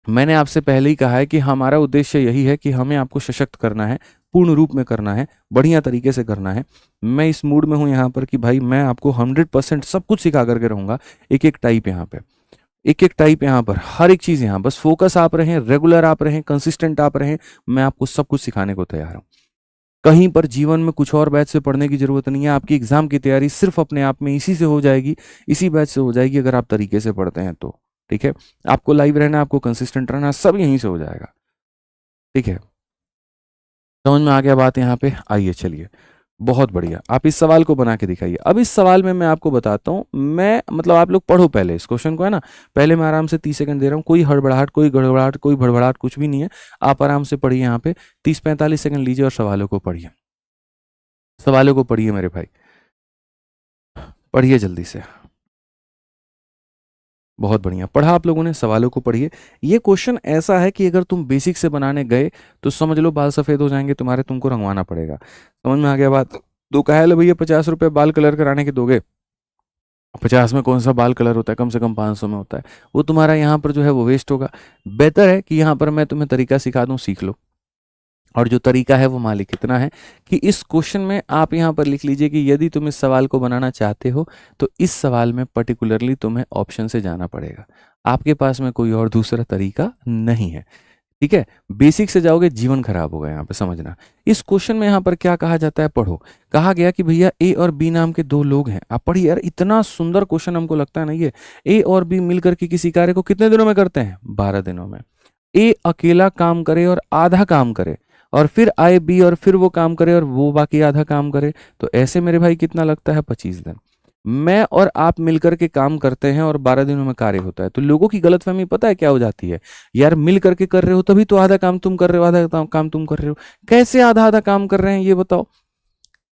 मैंने आपसे पहले ही कहा है कि हमारा उद्देश्य यही है कि हमें आपको सशक्त करना है, पूर्ण रूप में करना है, बढ़िया तरीके से करना है। मैं इस मूड में हूं यहाँ पर कि भाई मैं आपको 100% सब कुछ सिखा करके रहूंगा। एक एक टाइप यहाँ पे, एक एक टाइप यहाँ पर, हर एक चीज यहाँ, बस फोकस आप रहें, रेगुलर आप रहें, कंसिस्टेंट आप रहें, मैं आपको सब कुछ सिखाने को तैयार हूँ। कहीं पर जीवन में कुछ और बैच से पढ़ने की जरूरत नहीं है। आपकी एग्जाम की तैयारी सिर्फ अपने आप में इसी से हो जाएगी, इसी बैच से हो जाएगी, अगर आप तरीके से पढ़ते हैं तो, ठीक है। आपको लाइव रहना, आपको कंसिस्टेंट रहना, सब यहीं से हो जाएगा, ठीक है। समझ में आ गया बात यहाँ पे, आइए चलिए। बहुत बढ़िया, आप इस सवाल को बना के दिखाइए। अब इस सवाल में मैं आपको बताता हूँ, मैं मतलब आप लोग पढ़ो पहले इस क्वेश्चन को, है ना। पहले मैं आराम से 30 सेकंड दे रहा हूँ, कोई हड़बड़ाहट, कोई गड़बड़ाहट, कोई भड़बड़ाहट कुछ भी नहीं है। आप आराम से पढ़िए, यहाँ पे 30-45 सेकंड लीजिए और सवालों को पढ़िए। सवालों को पढ़िए मेरे भाई, पढ़िए जल्दी से। बहुत बढ़िया पढ़ा आप लोगों ने, सवालों को पढ़िए। ये क्वेश्चन ऐसा है कि अगर तुम बेसिक से बनाने गए तो समझ लो बाल सफ़ेद हो जाएंगे तुम्हारे, तुमको रंगवाना पड़ेगा। समझ में आ गया बात? तो कहा है भैया 50 रुपये बाल कलर कराने के दोगे, 50 में कौन सा बाल कलर होता है, कम से कम 500 में होता है। वो तुम्हारा यहाँ पर जो है वो वेस्ट होगा। बेहतर है कि यहाँ पर मैं तुम्हें तरीका सिखा दूँ, सीख लो। और जो तरीका है वो मालिक इतना है कि इस क्वेश्चन में आप यहाँ पर लिख लीजिए कि यदि तुम इस सवाल को बनाना चाहते हो तो इस सवाल में पर्टिकुलरली तुम्हें ऑप्शन से जाना पड़ेगा। आपके पास में कोई और दूसरा तरीका नहीं है, ठीक है। बेसिक से जाओगे जीवन खराब होगा, यहाँ पे समझना। इस क्वेश्चन में यहाँ पर क्या कहा जाता है, पढ़ो। कहा गया कि भैया ए और बी नाम के दो लोग हैं। आप पढ़िए यार, इतना सुंदर क्वेश्चन हमको लगता है ना ये। ए और बी मिलकर के किसी कार्य को कितने दिनों में करते हैं, 12 दिनों में। ए अकेला काम करे और आधा काम करे, और फिर आए बी और फिर वो काम करे और वो बाकी आधा काम करे, तो ऐसे मेरे भाई कितना लगता है, 25 दिन। मैं और आप मिलकर के काम करते हैं और 12 दिनों में कार्य होता है। तो लोगों की गलतफहमी पता है क्या हो जाती है, यार मिल करके कर रहे हो तभी तो आधा काम तुम कर रहे हो, आधा काम तुम कर रहे हो। कैसे आधा आधा काम कर रहे हैं ये बताओ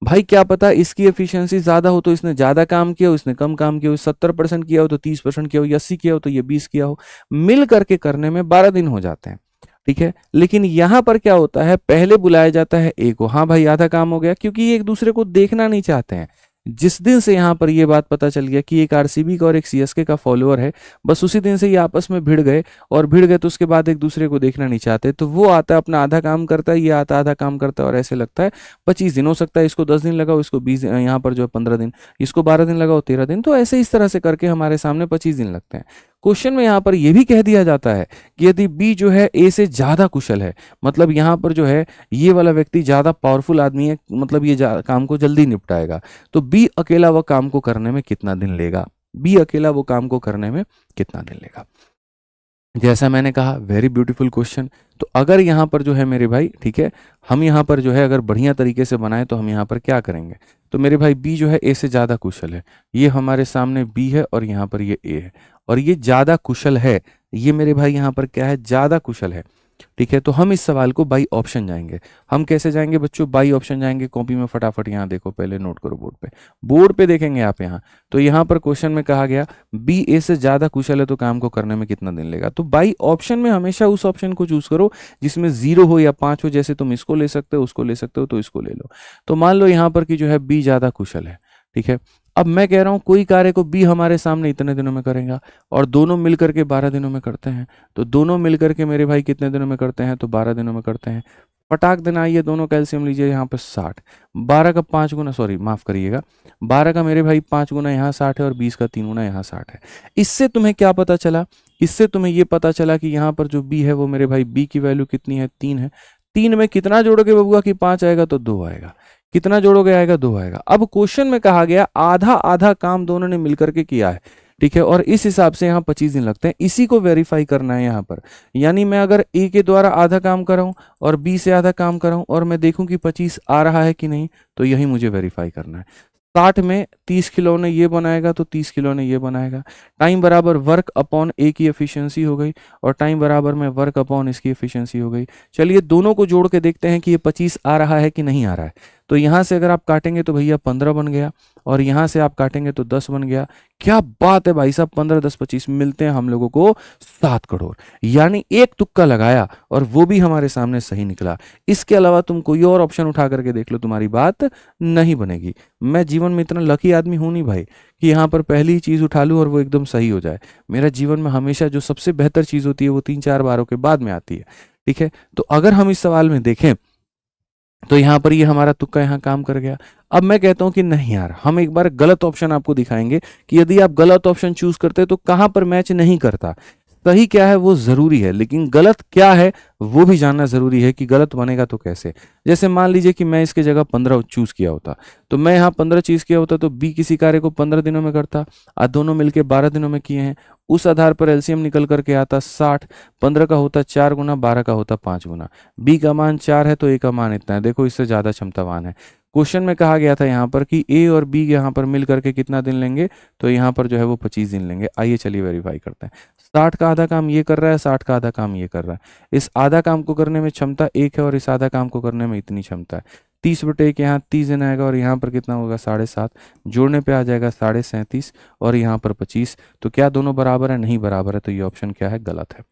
भाई। क्या पता इसकी एफिशिएंसी ज्यादा हो तो इसने ज्यादा काम किया हो, इसने कम काम किया हो, 70% किया हो तो 30% किया हो, 80 किया हो तो ये 20 किया हो। मिल करके करने में 12 दिन हो जाते हैं, ठीक है। लेकिन यहां पर क्या होता है, पहले बुलाया जाता है ए को, हाँ भाई आधा काम हो गया, क्योंकि ये एक दूसरे को देखना नहीं चाहते हैं। जिस दिन से यहां पर ये बात पता चल गया कि एक आरसीबी का और एक सीएसके का फॉलोअर है, बस उसी दिन से ये आपस में भिड़ गए, और भिड़ गए तो उसके बाद एक दूसरे को देखना नहीं चाहते। तो वो आता है अपना आधा काम करता है, ये आता आधा काम करता है, और ऐसे लगता है 25 दिन। हो सकता है इसको 10 दिन लगाओ, इसको 20, यहाँ पर जो है 15 दिन, इसको 12 दिन लगाओ, 13 दिन। तो ऐसे इस तरह से करके हमारे सामने 25 दिन लगते हैं। क्वेश्चन में यहाँ पर यह भी कह दिया जाता है कि यदि बी जो है ए से ज्यादा कुशल है, मतलब यहाँ पर जो है ये वाला व्यक्ति ज्यादा पावरफुल आदमी है, मतलब ये काम को जल्दी निपटाएगा, तो बी अकेला वह काम को करने में कितना दिन लेगा, बी अकेला वो काम को करने में कितना दिन लेगा। जैसा मैंने कहा, वेरी ब्यूटीफुल क्वेश्चन। तो अगर यहाँ पर जो है मेरे भाई, ठीक है, हम यहाँ पर जो है अगर बढ़िया तरीके से बनाए तो हम यहाँ पर क्या करेंगे, तो मेरे भाई बी जो है ए से ज़्यादा कुशल है। ये हमारे सामने बी है और यहाँ पर ये ए है, और ये ज़्यादा कुशल है, ये मेरे भाई यहाँ पर क्या है, ज़्यादा कुशल है, ठीक है। तो हम इस सवाल को बाई ऑप्शन जाएंगे। हम कैसे जाएंगे बच्चों, बाई ऑप्शन जाएंगे। कॉपी में फटाफट यहाँ देखो, पहले नोट करो बोर्ड पे, बोर्ड पे देखेंगे आप यहाँ। तो यहाँ पर क्वेश्चन में कहा गया बी ए से ज्यादा कुशल है तो काम को करने में कितना दिन लेगा। तो बाई ऑप्शन में हमेशा उस ऑप्शन को चूज करो जिसमें 0 हो या 5 हो। जैसे तुम इसको ले सकते हो, उसको ले सकते हो, तो इसको ले लो। तो मान लो यहाँ पर कि जो है बी ज्यादा कुशल है, ठीक है। अब मैं कह रहा हूं कोई कार्य को बी हमारे सामने इतने दिनों में करेगा, और दोनों मिलकर के 12 दिनों में करते हैं। तो दोनों मिलकर के मेरे भाई कितने दिनों में करते हैं, तो 12 दिनों में करते हैं। फटाक देना, आइए दोनों कैल्शियम लीजिए, यहाँ पर 60, 12 का 5 गुना, सॉरी माफ करिएगा, 12 का मेरे भाई 5 गुना यहाँ 60 है, और 20 का 3 गुना यहाँ 60 है। इससे तुम्हें क्या पता चला, इससे तुम्हें ये पता चला कि यहाँ पर जो बी है वो मेरे भाई बी की वैल्यू कितनी है, 3 है। 3 में कितना जोड़ोगे बबुआ कि 5 आएगा, तो 2 आएगा। कितना जोड़ोगे, आएगा 2 आएगा। अब क्वेश्चन में कहा गया आधा आधा काम दोनों ने मिलकर के किया है, ठीक है, और इस हिसाब से यहाँ 25 दिन लगते हैं। इसी को वेरीफाई करना है यहाँ पर। यानी मैं अगर ए के द्वारा आधा काम कर रहा हूँ और बी से आधा काम कर रहा हूँ, और मैं देखूं कि 25 आ रहा है कि नहीं, तो यही मुझे वेरीफाई करना है। 60 में 30 किलो ने ये बनाएगा तो 30 किलो ने ये बनाएगा। टाइम बराबर वर्क अपॉन ए की एफिशिएंसी हो गई, और टाइम बराबर में वर्क अपॉन इसकी एफिशिएंसी हो गई। चलिए दोनों को जोड़ के देखते हैं कि ये 25 आ रहा है कि नहीं आ रहा है। तो यहां से अगर आप काटेंगे तो भैया 15 बन गया, और यहां से आप काटेंगे तो 10 बन गया। क्या बात है भाई साहब, 15 10 25 मिलते हैं हम लोगों को 7 करोड़। यानी एक तुक्का लगाया और वो भी हमारे सामने सही निकला। इसके अलावा तुम कोई और ऑप्शन उठा करके देख लो, तुम्हारी बात नहीं बनेगी। मैं जीवन में इतना लकी आदमी हूं नहीं भाई कि यहाँ पर पहली ही चीज उठा लूं और वो एकदम सही हो जाए। मेरा जीवन में हमेशा जो सबसे बेहतर चीज होती है वो 3-4 बारों के बाद में आती है, ठीक है। तो अगर हम इस सवाल में देखें तो यहाँ पर ये हमारा तुक्का यहाँ काम कर गया। अब मैं कहता हूं कि नहीं यार, हम एक बार गलत ऑप्शन आपको दिखाएंगे कि यदि आप गलत ऑप्शन चूज करते तो कहां पर मैच नहीं करता। सही क्या है वो जरूरी है, लेकिन गलत क्या है वो भी जानना जरूरी है कि गलत बनेगा तो कैसे। जैसे मान लीजिए कि मैं इसके जगह 15 चूज किया होता, तो मैं यहाँ 15 चीज किया होता, तो बी किसी कार्य को 15 दिनों में करता, आज दोनों मिलके 12 दिनों में किए हैं। उस आधार पर एलसीएम निकल करके आता 60, 15 का होता 4 गुना, 12 का होता 5 गुना। बी का मान 4 है तो ए का मान इतना है, देखो इससे ज्यादा क्षमतावान है। क्वेश्चन में कहा गया था यहाँ पर कि ए और बी यहाँ पर मिल करके कितना दिन लेंगे, तो यहाँ पर जो है वो 25 दिन लेंगे। आइए चलिए वेरीफाई करते हैं। 60 का आधा काम ये कर रहा है, 60 का आधा काम ये कर रहा है। इस आधा काम को करने में क्षमता 1 है और इस आधा काम को करने में इतनी क्षमता है। 30/1 यहाँ 30 दिन आएगा और यहाँ पर कितना होगा 7.5, जोड़ने पे आ जाएगा 37.5 और यहाँ पर 25। तो क्या दोनों बराबर है? नहीं बराबर है, तो ये ऑप्शन क्या है? गलत है।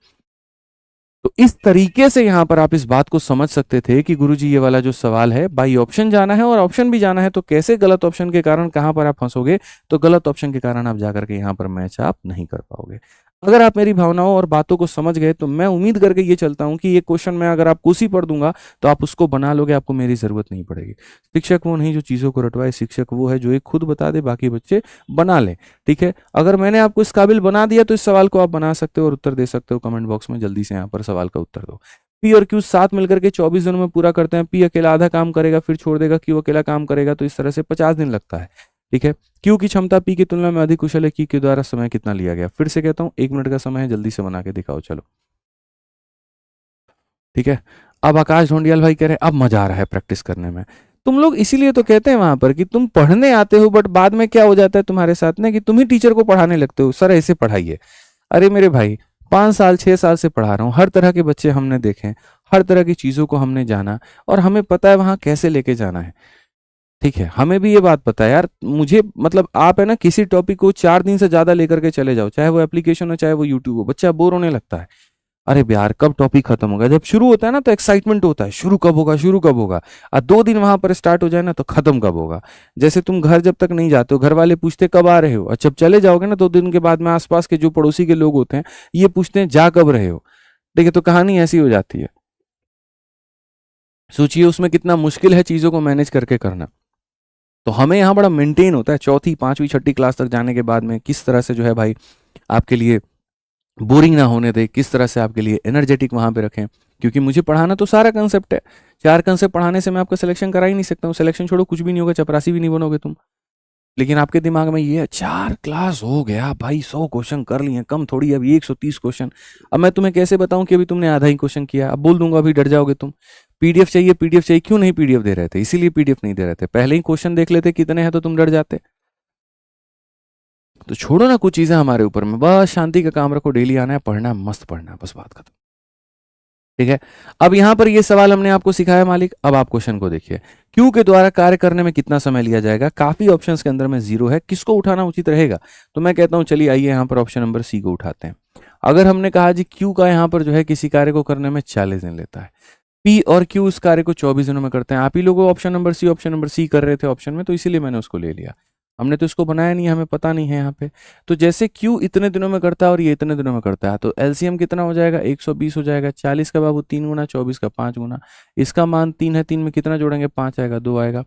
तो इस तरीके से यहां पर आप इस बात को समझ सकते थे कि गुरुजी ये वाला जो सवाल है, बाई ऑप्शन जाना है और ऑप्शन भी जाना है, तो कैसे गलत ऑप्शन के कारण कहां पर आप फंसोगे, तो गलत ऑप्शन के कारण आप जाकर के यहां पर मैच आप नहीं कर पाओगे। अगर आप मेरी भावनाओं और बातों को समझ गए तो मैं उम्मीद करके ये चलता हूं कि ये क्वेश्चन मैं अगर आप कोसी पढ़ दूंगा तो आप उसको बना लोगे, आपको मेरी जरूरत नहीं पड़ेगी। शिक्षक वो नहीं जो चीजों को रटवाए, शिक्षक वो है जो एक खुद बता दे, बाकी बच्चे बना लें। ठीक है, अगर मैंने आपको इस काबिल बना दिया तो इस सवाल को आप बना सकते हो और उत्तर दे सकते हो कमेंट बॉक्स में। जल्दी से यहाँ पर सवाल का उत्तर दो। पी और क्यू साथ मिलकर के 24 दिनों में पूरा करते हैं। पी अकेला आधा काम करेगा फिर छोड़ देगा, क्यू अकेला काम करेगा, तो इस तरह से 50 दिन लगता है। ठीक है, क्यू की क्षमता पी की तुलना में अधिक कुशल है, क्यू के द्वारा समय कितना लिया गया? फिर से कहता हूं 1 मिनट का समय है, जल्दी से बना के दिखाओ चलो। ठीक है, अब आकाश ढोंडियाल भाई कह रहे हैं अब मजा आ रहा है प्रैक्टिस करने में। तुम लोग इसीलिए तो कहते हैं वहां पर कि तुम पढ़ने आते हो, बट बाद में क्या हो जाता है तुम्हारे साथ ना कि तुम ही टीचर को पढ़ाने लगते हो, सर ऐसे पढ़ाइए। अरे मेरे भाई, 5 साल 6 साल से पढ़ा रहा हूँ, हर तरह के बच्चे हमने देखे, हर तरह की चीजों को हमने जाना और हमें पता है वहां कैसे लेके जाना है। ठीक है, हमें भी ये बात पता है यार। मुझे मतलब आप है ना किसी टॉपिक को 4 दिन से ज्यादा लेकर के चले जाओ, चाहे वो एप्लीकेशन हो चाहे वो यूट्यूब हो, बच्चा बोर होने लगता है। अरे यार कब टॉपिक खत्म होगा? जब शुरू होता है ना तो एक्साइटमेंट होता है, शुरू कब होगा शुरू कब होगा। और 2 दिन वहां पर स्टार्ट हो जाए ना तो खत्म कब होगा। जैसे तुम घर जब तक नहीं जाते हो, घर वाले पूछते कब आ रहे हो, और जब चले जाओगे ना 2 दिन के बाद में आसपास के जो पड़ोसी के लोग होते हैं ये पूछते हैं जा कब रहे हो। ठीक है, तो कहानी ऐसी हो जाती है। सोचिए उसमें कितना मुश्किल है चीजों को मैनेज करके करना। तो हमें यहाँ बड़ा मेंटेन होता है, चौथी पांचवी छठी क्लास तक जाने के बाद में किस तरह से जो है भाई आपके लिए बोरिंग ना होने दे, किस तरह से आपके लिए एनर्जेटिक वहां पे रखें। क्योंकि मुझे पढ़ाना तो सारा कंसेप्ट है, 4 कंसेप्ट पढ़ाने से मैं आपका सिलेक्शन करा ही नहीं सकता हूँ। सिलेक्शन छोड़ो, कुछ भी नहीं होगा, चपरासी भी नहीं बनोगे तुम। लेकिन आपके दिमाग में ये है 4 क्लास हो गया भाई, 100 क्वेश्चन कर लिए, कम थोड़ी, अभी 130 क्वेश्चन। अब मैं तुम्हें कैसे बताऊं कि अभी तुमने आधा ही क्वेश्चन किया? अब बोल दूंगा, अभी डर जाओगे तुम। पीडीएफ चाहिए, पीडीएफ चाहिए, क्यों नहीं पीडीएफ दे रहे थे? इसीलिए पीडीएफ नहीं दे रहे थे, पहले ही क्वेश्चन देख लेते कितने हैं तो तुम डर जाते। तो छोड़ो ना कुछ चीजें हमारे ऊपर में, बस शांति का काम रखो, डेली आना है, पढ़ना है, मस्त पढ़ना है, बस बात खत्म। ठीक है, अब यहां पर ये सवाल हमने आपको सिखाया मालिक। अब आप क्वेश्चन को देखिए, क्यू के द्वारा कार्य करने में कितना समय लिया जाएगा? काफी ऑप्शंस के अंदर में 0 है, किसको उठाना उचित रहेगा? तो मैं कहता हूं चलिए आइए यहां पर ऑप्शन नंबर सी को उठाते हैं। अगर हमने कहा जी क्यू का यहां पर जो है किसी कार्य को करने में 40 दिन लेता है, पी और क्यू इस कार्य को 24 दिनों में करते हैं। आप ही लोगों ऑप्शन नंबर सी कर रहे थे ऑप्शन में, तो इसीलिए मैंने उसको ले लिया। हमने तो इसको बनाया नहीं, हमें पता नहीं है यहाँ पे। तो जैसे क्यू इतने दिनों में करता है और ये इतने दिनों में करता है, तो एलसीएम कितना हो जाएगा? 120 हो जाएगा। 40 का बाबू 3 गुना, 24 का 5 गुना, इसका मान 3 है, 3 में कितना जोड़ेंगे? 5 आएगा, 2 आएगा।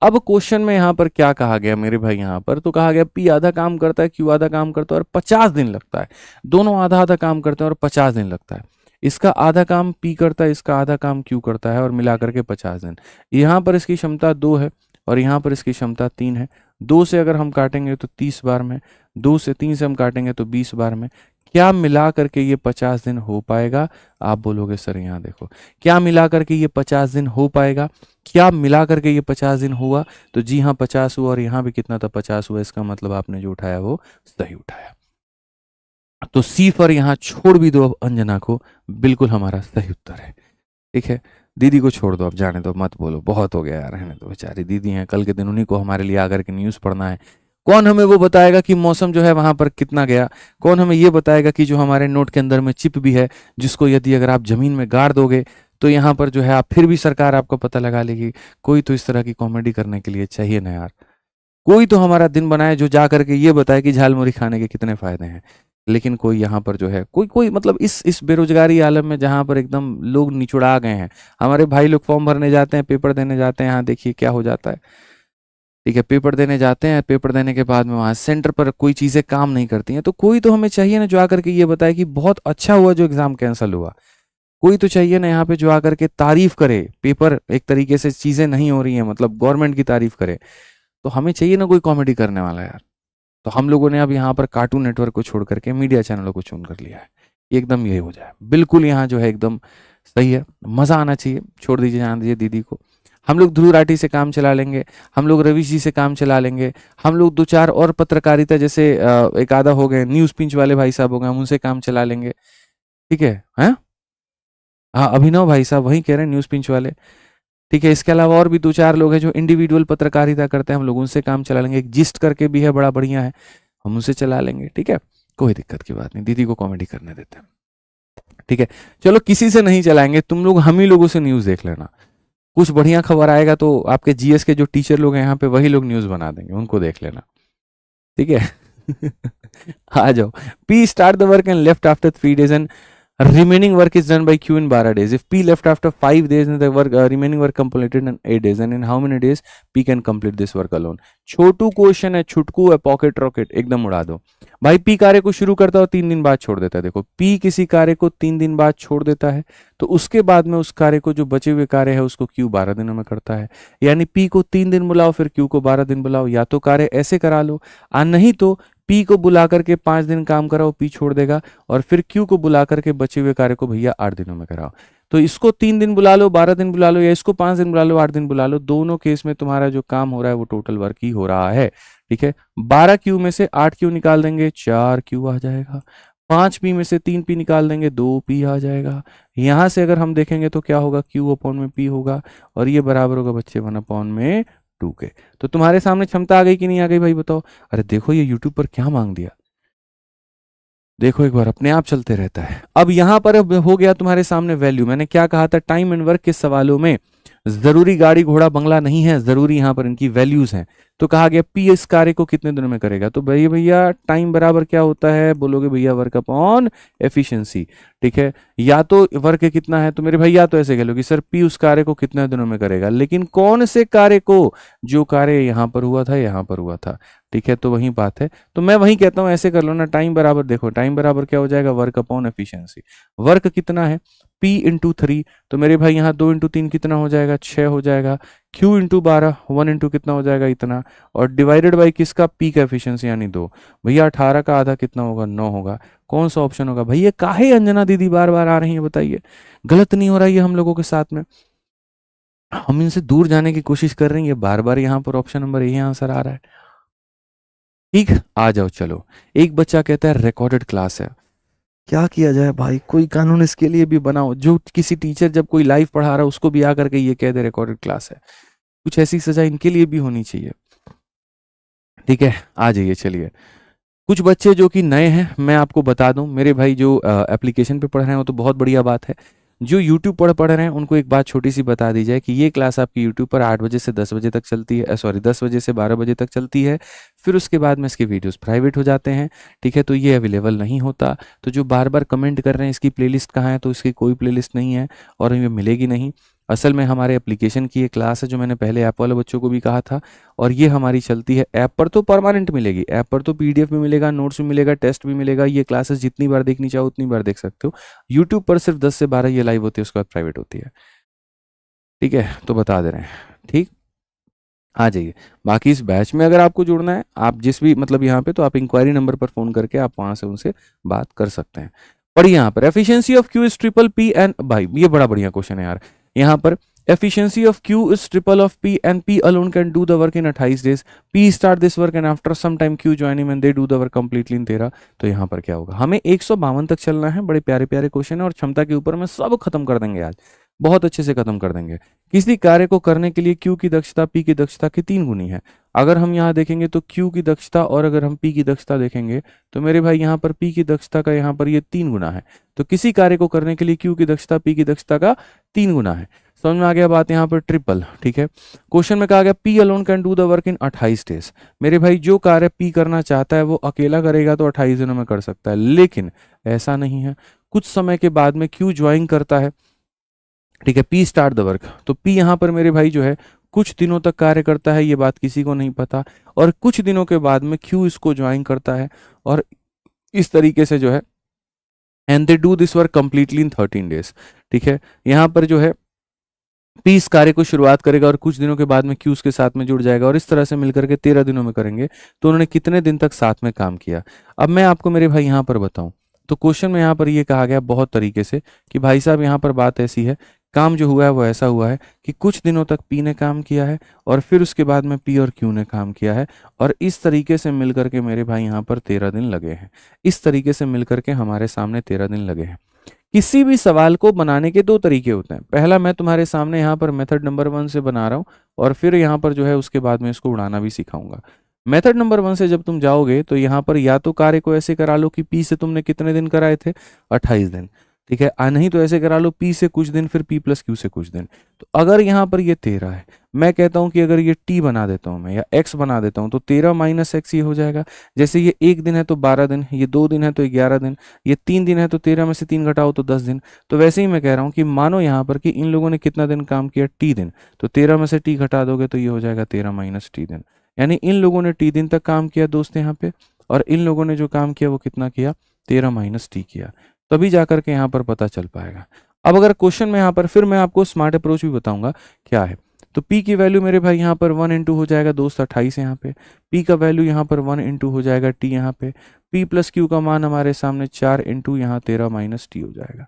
अब क्वेश्चन में यहाँ पर क्या कहा गया मेरे भाई? यहाँ पर तो कहा गया पी आधा काम करता है, क्यू आधा काम करता है और 50 दिन लगता है। दोनों आधा आधा काम करते हैं और 50 दिन लगता है। इसका आधा काम पी करता है, इसका आधा काम क्यू करता है, और मिला करके 50 दिन। यहाँ पर इसकी क्षमता 2 है और यहाँ पर इसकी क्षमता 3 है। 2 से अगर हम काटेंगे तो 30 बार में, 2 से 3 से हम काटेंगे तो 20 बार में। क्या मिला करके ये 50 दिन हो पाएगा? आप बोलोगे सर यहाँ देखो, क्या मिला करके ये 50 दिन हो पाएगा? क्या मिला करके ये 50 दिन हुआ? तो जी हाँ 50 हुआ, और यहाँ भी कितना था? 50 हुआ। इसका मतलब आपने जो उठाया वो सही उठाया। तो सी पर यहाँ छोड़ भी दो अब अंजना को, बिल्कुल हमारा सही उत्तर है। ठीक है, दीदी को छोड़ दो, अब जाने दो, मत बोलो, बहुत हो गया यार, रहने दो, बेचारी दीदी हैं, कल के दिन उन्हीं को हमारे लिए आकर के न्यूज़ पढ़ना है। कौन हमें वो बताएगा कि मौसम जो है वहां पर कितना गया? कौन हमें ये बताएगा कि जो हमारे नोट के अंदर में चिप भी है, जिसको यदि अगर आप जमीन में गाड़ दोगे तो यहाँ पर जो है आप फिर भी सरकार आपको पता लगा लेगी। कोई तो इस तरह की कॉमेडी करने के लिए चाहिए ना यार, कोई तो हमारा दिन बनाए जो जा करके ये बताए कि झालमुरी खाने के कितने फायदे हैं। लेकिन कोई यहाँ पर जो है कोई कोई मतलब इस बेरोजगारी आलम में जहाँ पर एकदम लोग निचुड़ा गए हैं। हमारे भाई लोग फॉर्म भरने जाते हैं, पेपर देने जाते हैं, यहाँ देखिए क्या हो जाता है। ठीक है, पेपर देने जाते हैं, पेपर देने के बाद में वहाँ सेंटर पर कोई चीज़ें काम नहीं करती हैं। तो कोई तो हमें चाहिए ना जो आकर के ये बताए कि बहुत अच्छा हुआ जो एग्जाम कैंसिल हुआ। कोई तो चाहिए ना यहाँ पे जो आकर के तारीफ करे, पेपर एक तरीके से चीज़ें नहीं हो रही हैं, मतलब गवर्नमेंट की तारीफ करे। तो हमें चाहिए ना कोई कॉमेडी करने वाला यार। तो हम लोगों ने अब यहाँ पर कार्टून नेटवर्क को छोड़ करके मीडिया चैनलों को चुन कर लिया है। एकदम यही हो जाए, बिल्कुल यहाँ जो है एकदम सही है, मज़ा आना चाहिए। छोड़ दीजिए, जान दीजिए दीदी को। हम लोग ध्रुव राठी से काम चला लेंगे, हम लोग रवि जी से काम चला लेंगे, हम लोग 2-4 और पत्रकारिता जैसे एक आधा हो गए, न्यूज़ पिंच वाले भाई साहब हो गए, हम उनसे काम चला लेंगे। ठीक है, हैं? हाँ, अभिनव भाई साहब वही कह रहे हैं, न्यूज़ पिंच वाले। ठीक है, इसके अलावा और भी 2-4 लोग हैं जो इंडिविजुअल पत्रकारिता करते हैं, हम लोग उनसे काम चला लेंगे। एक जिस्ट करके भी है, बड़ा बढ़िया है, हम उनसे चला लेंगे। ठीक है, कोई दिक्कत की बात नहीं, दीदी को कॉमेडी करने देते हैं। ठीक है, चलो किसी से नहीं चलाएंगे, तुम लोग हम ही लोगों से न्यूज़ देख लेना। कुछ बढ़िया खबर आएगा तो आपके जीएस के जो टीचर लोग हैं यहाँ पे, वही लोग न्यूज़ बना देंगे, उनको देख लेना। ठीक है। आ जाओ। P start the work and left after 3 days and remaining work is done by Q in 12 days. If P left after 5 days and the work remaining work completed in 8 days, and in how many days P can complete this work alone? Chhotu question है, छुटकू है, पॉकेट रॉकेट एकदम उड़ा दो भाई। P कार्य को शुरू करता है और 3 दिन बाद छोड़ देता है। देखो, P किसी कार्य को 3 दिन बाद छोड़ देता है तो उसके बाद में उस कार्य को, जो बचे हुए कार्य है उसको Q 12 दिनों में करता है। यानी P को 3 दिन बुलाओ, फिर Q को 12 दिन बुलाओ। या तो कार्य ऐसे करा लो, नहीं तो P को बुला करके 5 दिन काम कराओ, P छोड़ देगा, और फिर Q को बुला करके बचे हुए कार्य को भैया 8 दिनों में कराओ। तो इसको 3 दिन बुला लो, 12 दिन बुला लो, या इसको 5 दिन बुला लो, 8 दिन बुला लो, दोनों केस में तुम्हारा जो काम हो रहा है वो टोटल वर्क ही हो रहा है। ठीक है, 12 Q में से 8 Q निकाल देंगे, 4 Q आ जाएगा। 5 P में से 3 P निकाल देंगे, 2 P आ जाएगा। यहां से अगर हम देखेंगे तो क्या होगा, Q अपॉन में P होगा, और ये बराबर होगा बच्चे 1 अपॉन में 2 के। तो तुम्हारे सामने क्षमता आ गई कि नहीं आ गई भाई, बताओ। अरे देखो ये यूट्यूब पर क्या मांग दिया, देखो एक बार, अपने आप चलते रहता है। अब यहां पर हो गया तुम्हारे सामने वैल्यू। मैंने क्या कहा था, टाइम एंड वर्क के सवालों में जरूरी गाड़ी घोड़ा बंगला नहीं है, जरूरी यहां पर इनकी वैल्यूज हैं। तो कहा गया P इस कार्य को कितने दिनों में करेगा, तो भैया टाइम बराबर क्या होता है, बोलोगे भैया वर्क अपॉन एफिशिएंसी। ठीक है, या तो वर्क कितना है, तो मेरे भैया तो ऐसे कह लो कि सर P उस कार्य को कितने दिनों में करेगा, लेकिन कौन से कार्य को, जो कार्य यहां पर हुआ था, यहां पर हुआ था। ठीक है, तो वही बात है। तो मैं वही कहता हूं, ऐसे कर लो ना, टाइम बराबर, देखो टाइम बराबर क्या हो जाएगा, वर्क अपॉन एफिशिएंसी। वर्क कितना है, P इंटू 3, तो मेरे भाई यहाँ 2 इंटू 3 कितना हो जाएगा, 6 हो जाएगा। Q इंटू 12, 1 इंटू कितना हो जाएगा, इतना, और डिवाइडेड बाई किसका, P का एफिशिएंसी यानी 2। भैया 18 का आधा कितना होगा, 9 होगा। कौन सा ऑप्शन होगा भैया? काहे अंजना दीदी बार बार आ रही है, बताइए, गलत नहीं हो रहा है ये हम लोगों के साथ में? हम इनसे दूर जाने की कोशिश कर रहे हैं, ये बार बार यहाँ पर ऑप्शन नंबर ए आंसर आ रहा है। ठीक, आ जाओ चलो। एक बच्चा कहता है रिकॉर्डेड क्लास है, क्या किया जाए भाई, कोई कानून इसके लिए भी बनाओ, जो किसी टीचर जब कोई लाइव पढ़ा रहा है उसको भी आकर के ये कह दे रिकॉर्डेड क्लास है। कुछ ऐसी सजा इनके लिए भी होनी चाहिए। ठीक है, आ जाइए चलिए। कुछ बच्चे जो कि नए हैं, मैं आपको बता दूं, मेरे भाई जो एप्लीकेशन पे पढ़ रहे हैं वो तो बहुत बढ़िया बात है। जो यूट्यूब पर पढ़ रहे हैं उनको एक बात छोटी सी बता दी जाए कि ये क्लास आपकी यूट्यूब पर 8 बजे से 10 बजे तक चलती है, सॉरी 10 बजे से 12 बजे तक चलती है। फिर उसके बाद में इसके वीडियोस प्राइवेट हो जाते हैं। ठीक है, तो ये अवेलेबल नहीं होता। तो जो बार बार कमेंट कर रहे हैं इसकी प्लेलिस्ट कहाँ है, तो इसकी कोई प्लेलिस्ट नहीं है और ये मिलेगी नहीं। असल में हमारे एप्लीकेशन की ये क्लास है, जो मैंने पहले ऐप वाले बच्चों को भी कहा था, और ये हमारी चलती है ऐप पर, तो परमानेंट मिलेगी। ऐप पर तो पीडीएफ भी मिलेगा, नोट्स भी मिलेगा, टेस्ट भी मिलेगा। ये क्लासेस जितनी बार देखनी चाहो उतनी बार देख सकते हो। यूट्यूब पर सिर्फ 10 से 12 ये लाइव होती है, उसके बाद प्राइवेट होती है। ठीक है, तो बता दे रहे हैं। ठीक, आ जाइए। बाकी इस बैच में अगर आपको जुड़ना है, आप जिस भी मतलब यहाँ पे, तो आप इंक्वायरी नंबर पर फोन करके आप वहां से उनसे बात कर सकते हैं। पढ़िए यहाँ पर, efficiency of Q is triple P and, भाई ये बड़ा बढ़िया क्वेश्चन है यार। यहाँ पर efficiency of Q is triple of P and P alone can do the work in 28 days. P start this work and after some time Q join him and they do the work completely in 13। तो यहाँ पर क्या होगा, हमें 152 तक चलना है। बड़े प्यारे प्यारे क्वेश्चन है और क्षमता के ऊपर में सब खत्म कर देंगे आज, बहुत अच्छे से खत्म कर देंगे। किसी कार्य को करने के लिए Q की दक्षता P की दक्षता की 3 गुनी है। अगर हम यहाँ देखेंगे तो Q की दक्षता और अगर हम P की दक्षता देखेंगे तो मेरे भाई यहाँ पर P की दक्षता का यहाँ पर ये 3 गुना है। तो किसी कार्य को करने के लिए Q की दक्षता P की दक्षता का 3 गुना है। समझ में आ गया बात, यहाँ पर ट्रिपल। ठीक है, क्वेश्चन में कहा गया P alone can do the work in 28 days. मेरे भाई जो कार्य P करना चाहता है वो अकेला करेगा तो 28 दिनों में कर सकता है, लेकिन ऐसा नहीं है। कुछ समय के बाद में Q ज्वाइन करता है। ठीक है, P स्टार्ट द वर्क, तो P यहाँ पर मेरे भाई जो है कुछ दिनों तक कार्य करता है, ये बात किसी को नहीं पता, और कुछ दिनों के बाद में Q इसको ज्वाइन करता है और इस तरीके से जो है and they do this work completely in 13 days. ठीक है, यहाँ पर जो है P इस कार्य को शुरुआत करेगा और कुछ दिनों के बाद में Q उसके साथ में जुड़ जाएगा और इस तरह से मिलकर के 13 दिनों में करेंगे। तो उन्होंने कितने दिन तक साथ में काम किया, अब मैं आपको मेरे भाई यहाँ पर बताऊं। तो क्वेश्चन में यहाँ पर ये कहा गया बहुत तरीके से कि भाई साहब यहाँ पर बात ऐसी है काम जो हुआ है वो ऐसा हुआ है कि कुछ दिनों तक पी ने काम किया है और फिर उसके बाद में पी और क्यू ने काम किया है, और इस तरीके से मिलकर के मेरे भाई यहाँ पर 13 दिन लगे हैं। इस तरीके से मिलकर के हमारे सामने 13 दिन लगे हैं। किसी भी सवाल को बनाने के दो तरीके होते हैं। पहला मैं तुम्हारे सामने यहाँ पर मेथड नंबर 1 से बना रहा हूँ, और फिर यहाँ पर जो है उसके बाद में इसको उड़ाना भी सिखाऊंगा। मेथड नंबर 1 से जब तुम जाओगे तो यहाँ पर या तो कार्य को ऐसे करा लो कि पी से तुमने कितने दिन कराए थे, 28 दिन, ठीक है। नहीं तो ऐसे करा लो पी से कुछ दिन फिर पी प्लस क्यू से कुछ दिन। तो अगर यहाँ पर ये 13 है, मैं कहता हूँ कि अगर ये टी बना देता हूँ मैं या एक्स बना देता हूँ, तो 13 माइनस एक्स ये हो जाएगा। जैसे ये 1 दिन है तो 12 दिन, ये 2 दिन है तो 11 दिन, ये 3 दिन है तो 13 में से 3 घटाओ तो 10 दिन। तो वैसे ही मैं कह रहा हूँ कि मानो यहाँ पर कि इन लोगों ने कितना दिन काम किया, टी दिन, तो 13 में से टी घटा दोगे तो ये हो जाएगा 13 माइनस टी दिन। यानी इन लोगों ने टी दिन तक काम किया दोस्त यहाँ पे, और इन लोगों ने जो काम किया वो कितना किया, 13 माइनस टी किया। तभी जाकर के यहाँ पर पता चल पाएगा। अब अगर क्वेश्चन में यहाँ पर फिर मैं आपको स्मार्ट अप्रोच भी बताऊंगा क्या है। तो P की वैल्यू मेरे भाई यहाँ पर 1 इंटू हो जाएगा दोस्त 28 यहाँ पे, P का वैल्यू यहाँ पर 1 इंटू हो जाएगा T यहाँ पे, P प्लस Q का मान हमारे सामने 4 इंटू यहाँ 13 माइनस T हो जाएगा।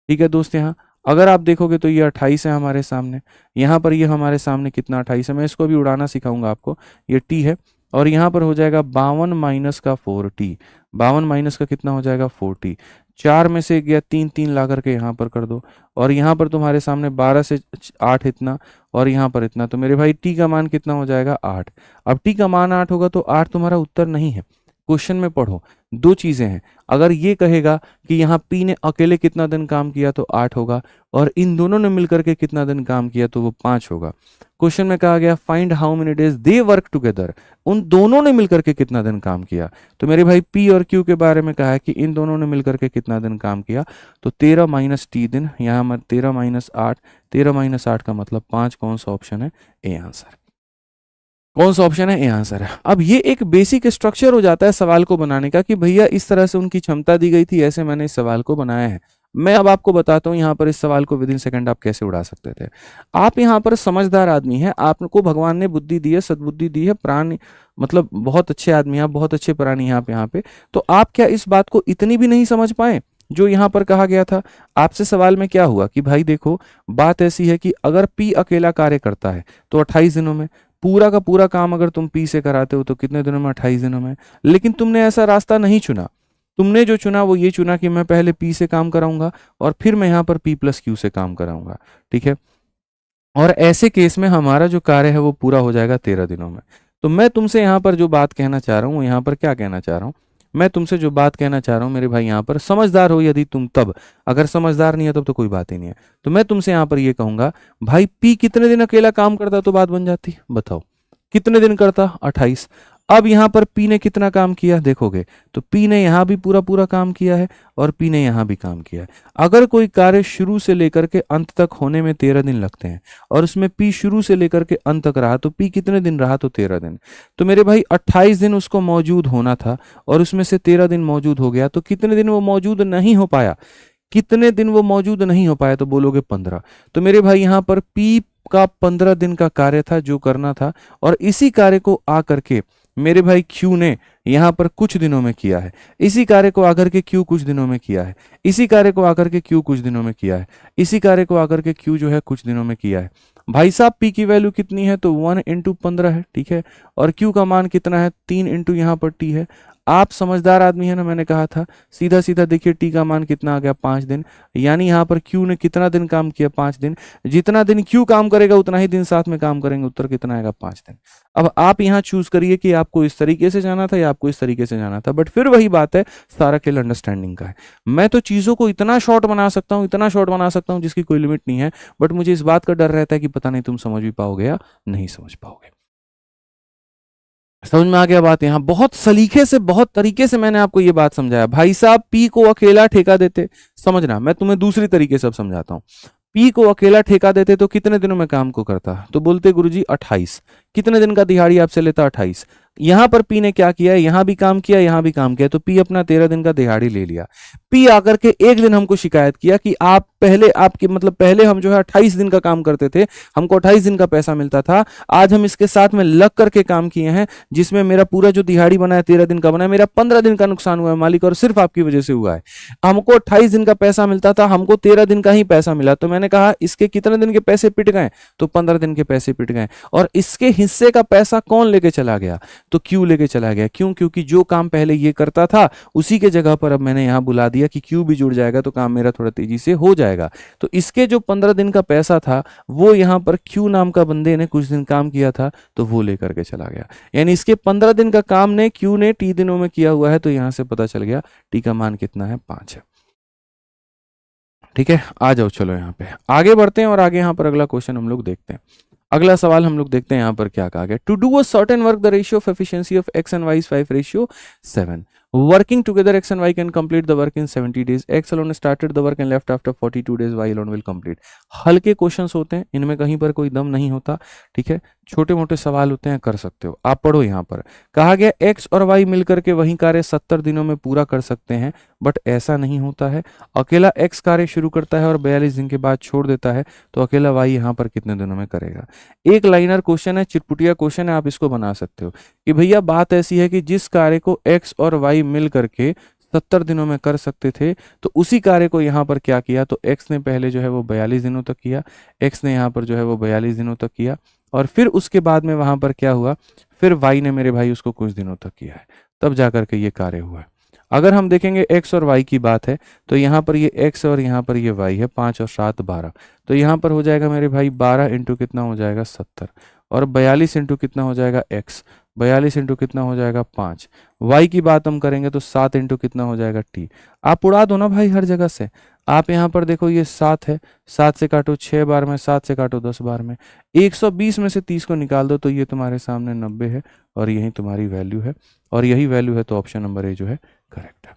ठीक है दोस्त, यहाँ अगर आप देखोगे तो ये 28 है हमारे सामने, यहाँ पर ये हमारे सामने कितना 28 है, मैं इसको भी उड़ाना सिखाऊंगा आपको। ये T है और यहाँ पर हो जाएगा 52 माइनस का 4T, 52 माइनस का कितना हो जाएगा 4T। 4 में से गया 3, 3 ला करके यहाँ पर कर दो, और यहाँ पर तुम्हारे सामने 12 से 8 इतना, और यहाँ पर इतना, तो मेरे भाई टी का मान कितना हो जाएगा 8। अब टी का मान 8 होगा तो 8 तुम्हारा उत्तर नहीं है। क्वेश्चन में पढ़ो, दो चीजें हैं। अगर ये कहेगा कि यहाँ पी ने अकेले कितना दिन काम किया तो 8 होगा, और इन दोनों ने मिलकर के कितना दिन काम किया तो वो 5 होगा। क्वेश्चन में कहा गया find how many days they work together, उन दोनों ने मिलकर के कितना दिन काम किया। तो मेरे भाई पी और क्यू के बारे में कहा है कि इन दोनों ने मिलकर के कितना दिन काम किया, तो 13 माइनस टी दिन, यहाँ 13 माइनस 8, 13 माइनस 8 का मतलब 5। कौन सा ऑप्शन है, ए आंसर। कौन सा ऑप्शन है, ए आंसर है। अब ये एक बेसिक स्ट्रक्चर हो जाता है सवाल को बनाने का कि भैया इस तरह से उनकी क्षमता दी गई थी, ऐसे मैंने इस सवाल को बनाया है। मैं अब आपको बताता हूँ यहाँ पर इस सवाल को विद इन सेकंड आप कैसे उड़ा सकते थे। आप यहाँ पर समझदार आदमी हैं, आपको भगवान ने बुद्धि दी है, सद्बुद्धि दी है, प्राणी मतलब बहुत अच्छे आदमी हैं, बहुत अच्छे प्राणी यहाँ पे। तो आप क्या इस बात को इतनी भी नहीं समझ पाए जो यहाँ पर कहा गया था आपसे। सवाल में क्या हुआ कि भाई देखो बात ऐसी है कि अगर पी अकेला कार्य करता है तो 28 दिनों में, पूरा का पूरा काम अगर तुम पी से कराते हो तो कितने दिनों में, 28 दिनों में। लेकिन तुमने ऐसा रास्ता नहीं चुना, तुमने जो चुना वो ये चुना कि मैं पहले पी से काम कराऊंगा और फिर मैं यहाँ पर पी प्लस क्यू से काम कराऊंगा, ठीक है। और ऐसे केस में हमारा जो कार्य है वो पूरा हो जाएगा 13 दिनों में। तो मैं तुमसे यहाँ पर जो बात कहना चाह रहा हूँ, यहाँ पर क्या कहना चाह रहा हूँ, मैं तुमसे जो बात कहना चाह रहा हूँ मेरे भाई, यहाँ पर समझदार हो यदि तुम तब, अगर समझदार नहीं है तब तो कोई बात ही नहीं है। तो मैं तुमसे यहाँ पर ये कहूंगा भाई पी कितने दिन अकेला काम करता तो बात बन जाती, बताओ कितने दिन करता, 28। अब यहाँ पर पी ने कितना काम किया देखोगे तो पी ने यहाँ भी पूरा पूरा काम किया है और पी ने यहाँ भी काम किया है। अगर कोई कार्य शुरू से लेकर के अंत तक होने में 13 दिन लगते हैं और उसमें पी शुरू से लेकर के अंत तक रहा तो पी कितने दिन रहा, तो 13 दिन। तो मेरे भाई 28 दिन उसको मौजूद होना था और उसमें से 13 दिन मौजूद हो गया, तो कितने दिन वो मौजूद नहीं हो पाया, कितने दिन वो मौजूद नहीं हो पाया, तो बोलोगे 15। तो मेरे भाई यहाँ पर पी का 15 दिन का कार्य था जो करना था, और इसी कार्य को आकर के मेरे भाई क्यू ने यहाँ पर कुछ दिनों में किया है, इसी कार्य को आकर के क्यू कुछ दिनों में किया है, इसी कार्य को आकर के क्यू कुछ दिनों में किया है, इसी कार्य को आकर के क्यू जो है कुछ दिनों में किया है। भाई साहब पी की वैल्यू कितनी है, तो 1 इंटू 15 है, ठीक है, और क्यू का मान कितना है, 3 इंटू यहाँ पर टी है। आप समझदार आदमी है ना, मैंने कहा था सीधा सीधा देखिए टी का मान कितना आ गया, 5 दिन। यानी यहाँ पर क्यू ने कितना दिन काम किया, 5 दिन। जितना दिन क्यू काम करेगा उतना ही दिन साथ में काम करेंगे, उत्तर कितना आएगा, 5 दिन। अब आप यहाँ चूज करिए कि आपको इस तरीके से जाना था या आपको इस तरीके से जाना था, बट फिर वही बात है, सारा खेल अंडरस्टैंडिंग का है। मैं तो चीजों को इतना शॉर्ट बना सकता हूँ, इतना शॉर्ट बना सकता हूँ जिसकी कोई लिमिट नहीं है, बट मुझे इस बात का डर रहता है कि पता नहीं तुम समझ भी पाओगे या नहीं समझ पाओगे। समझ में आ गया बात। यहाँ बहुत सलीके से, बहुत तरीके से मैंने आपको ये बात समझाया। भाई साहब पी को अकेला ठेका देते, समझना मैं तुम्हें दूसरी तरीके से अब समझाता हूँ। पी को अकेला ठेका देते तो कितने दिनों में काम को करता, तो बोलते गुरुजी 28। कितने दिन का दिहाड़ी आपसे लेता, 28।
यहां पर पी ने क्या किया, यहां भी काम किया, यहां भी काम किया, तो पी अपना 13 दिन का दिहाड़ी ले लिया। पी आकर के एक दिन हमको शिकायत किया कि आप पहले आपके मतलब पहले हम जो है 28 दिन का काम करते थे, हमको 28 दिन का पैसा मिलता था, आज हम इसके साथ में लग करके काम किए हैं जिसमें मेरा पूरा जो दिहाड़ी बना है 13 दिन का बना है, मेरा 15 दिन का नुकसान हुआ है मालिक, और सिर्फ आपकी वजह से हुआ है। हमको 28 दिन का पैसा मिलता था, हमको 13 दिन का ही पैसा मिला। तो मैंने कहा इसके कितने दिन के पैसे पिट गए, तो 15 दिन के पैसे पिट गए। और इसके हिस्से का पैसा कौन लेके चला गया, तो क्यू लेके चला गया। क्यों, क्योंकि जो काम पहले ये करता था उसी के जगह पर अब मैंने यहां बुला दिया कि क्यू भी जुड़ जाएगा तो काम मेरा थोड़ा तेजी से हो जाएगा। तो इसके जो 15 दिन का पैसा था वो यहां पर क्यू नाम का बंदे ने कुछ दिन काम किया था तो वो लेकर के चला गया। यानी इसके 15 दिन का काम ने क्यू ने टी दिनों में किया हुआ है, तो यहां से पता चल गया टी का मान कितना है, 5 है। ठीक है, आ जाओ चलो यहाँ पे आगे बढ़ते हैं और आगे यहाँ पर अगला क्वेश्चन हम लोग देखते हैं। अगला सवाल हम लोग देखते हैं यहाँ पर क्या कहा गया। To do a certain work the ratio of efficiency of X and Y is 5:7. Working together, X and Y can complete the work in 70 days. X alone started the work and left after 42 days. Y alone will complete. हल्के क्वेश्चंस होते हैं, इनमें कहीं पर कोई दम नहीं होता। ठीक है, छोटे मोटे सवाल होते हैं, कर सकते हो। आप पढ़ो यहाँ पर कहा गया X और Y मिलकर के वही कार्य 70 दिनों में पूरा कर सकते हैं, बट ऐसा नहीं होता है। अकेला X कार्य शुरू करता है और 42 दिन के बाद छोड़ देता है, तो अकेला Y यहाँ पर कितने दिनों में करेगा। एक लाइनर क्वेश्चन है, चिटपुटिया क्वेश्चन है, आप इसको बना सकते हो कि भैया बात ऐसी है कि जिस कार्य को X और Y मिल करके 70 दिनों में कर सकते थे, तो उसी कार्य को यहाँ पर क्या किया, तो X ने पहले जो है वो 42 दिनों तक किया, X ने यहाँ पर जो है वो 42 दिनों तक किया, और फिर उसके बाद में वहां पर क्या हुआ, फिर Y ने मेरे भाई उसको कुछ दिनों तक किया है, तब जाकर के ये कार्य हुआ है। अगर हम देखेंगे X और Y की बात है, तो यहाँ पर ये X और यहाँ पर ये Y है, 5 और 7 12, तो यहाँ पर हो जाएगा मेरे भाई 12 इंटू कितना हो जाएगा 70, और 42 इंटू कितना हो जाएगा X, 42 इंटू कितना हो जाएगा 5। Y की बात हम करेंगे तो 7 इंटू कितना हो जाएगा T। आप उड़ा दो ना भाई हर जगह से। आप यहाँ पर देखो ये 7 है, 7 से काटो 6 बार में, 7 से काटो 10 बार में, 120 में से 30 को निकाल दो तो ये तुम्हारे सामने 90 है, और यही तुम्हारी वैल्यू है, और यही वैल्यू है, तो ऑप्शन नंबर ए जो है करेक्ट है।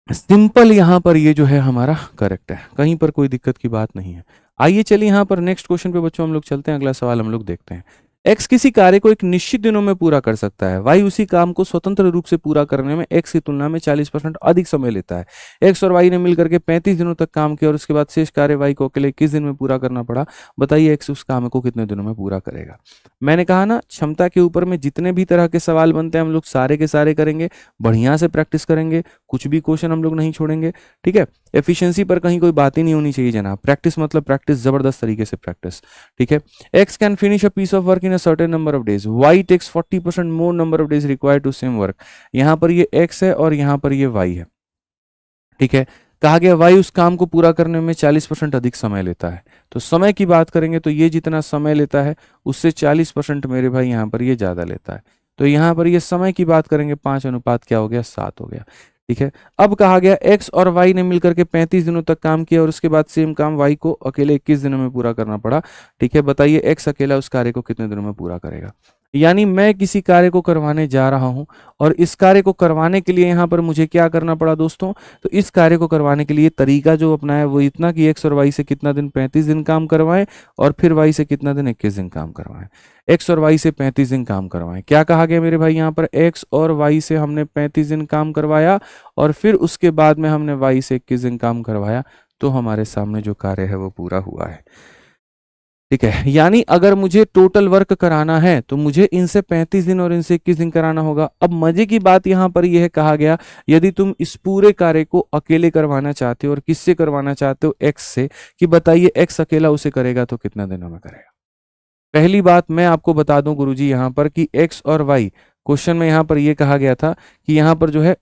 सिंपल यहाँ पर ये जो है हमारा करेक्ट है, कहीं पर कोई दिक्कत की बात नहीं है। आइए चलिए यहाँ पर नेक्स्ट क्वेश्चन पे बच्चों हम लोग चलते हैं, अगला सवाल हम लोग देखते हैं। X किसी कार्य को एक निश्चित दिनों में पूरा कर सकता है, Y उसी काम को स्वतंत्र रूप से पूरा करने में X की तुलना में 40% अधिक समय लेता है। X और Y ने मिलकर के 35 दिनों तक काम किया और उसके बाद शेष कार्य Y को अकेले 21 दिन में पूरा करना पड़ा। बताइए X उस काम को कितने दिनों में पूरा करेगा। मैंने कहा ना, क्षमता के ऊपर में जितने भी तरह के सवाल बनते हैं हम लोग सारे के सारे करेंगे, बढ़िया से प्रैक्टिस करेंगे, कुछ भी क्वेश्चन हम लोग नहीं छोड़ेंगे। ठीक है, एफिशिएंसी पर कहीं कोई बात ही नहीं होनी चाहिए जनाब। प्रैक्टिस मतलब प्रैक्टिस, जबरदस्त तरीके से प्रैक्टिस। ठीक है, X can finish a piece of work in a certain number of days, Y takes 40% more number of days required to same work. यहाँ पर ये X है और यहाँ पर ये Y है। ठीक है, कहा गया Y उस काम को पूरा करने में 40% अधिक समय लेता है। तो समय की बात करेंगे तो ये जितना समय लेता है उससे 40% मेरे भाई यहाँ पर ये ज्यादा लेता है। तो यहाँ पर ये समय की बात करेंगे 5 अनुपात क्या हो गया 7 हो गया। ठीक है, अब कहा गया X और Y ने मिलकर के 35 दिनों तक काम किया और उसके बाद सेम काम Y को अकेले 21 दिनों में पूरा करना पड़ा। ठीक है, बताइए X अकेला उस कार्य को कितने दिनों में पूरा करेगा। यानी मैं किसी कार्य को करवाने जा रहा हूं और इस कार्य को करवाने के लिए यहां पर मुझे क्या करना पड़ा दोस्तों, तो इस कार्य को करवाने के लिए तरीका जो अपनाया वो इतना कि X और Y से कितना दिन 35 दिन काम करवाएं और फिर Y से कितना दिन 21 दिन काम करवाएं। X और Y से 35 दिन काम करवाएं। क्या कहा गया मेरे भाई, यहाँ पर X और Y से हमने 35 दिन काम करवाया और फिर उसके बाद में हमने Y से 21 दिन काम करवाया, तो हमारे सामने जो कार्य है वो पूरा हुआ है। ठीक है, यानी अगर मुझे टोटल वर्क कराना है तो मुझे इनसे 35 दिन और इनसे 21 दिन कराना होगा। अब मजे की बात यहां पर यह कहा गया, यदि तुम इस पूरे कार्य को अकेले करवाना चाहते हो और किससे करवाना चाहते हो, X से, कि बताइए X अकेला उसे करेगा तो कितना दिनों में करेगा। पहली बात मैं आपको बता दूं गुरुजी यहां पर कि X और Y क्वेश्चन में यहां पर यह कहा गया था कि यहां पर जो है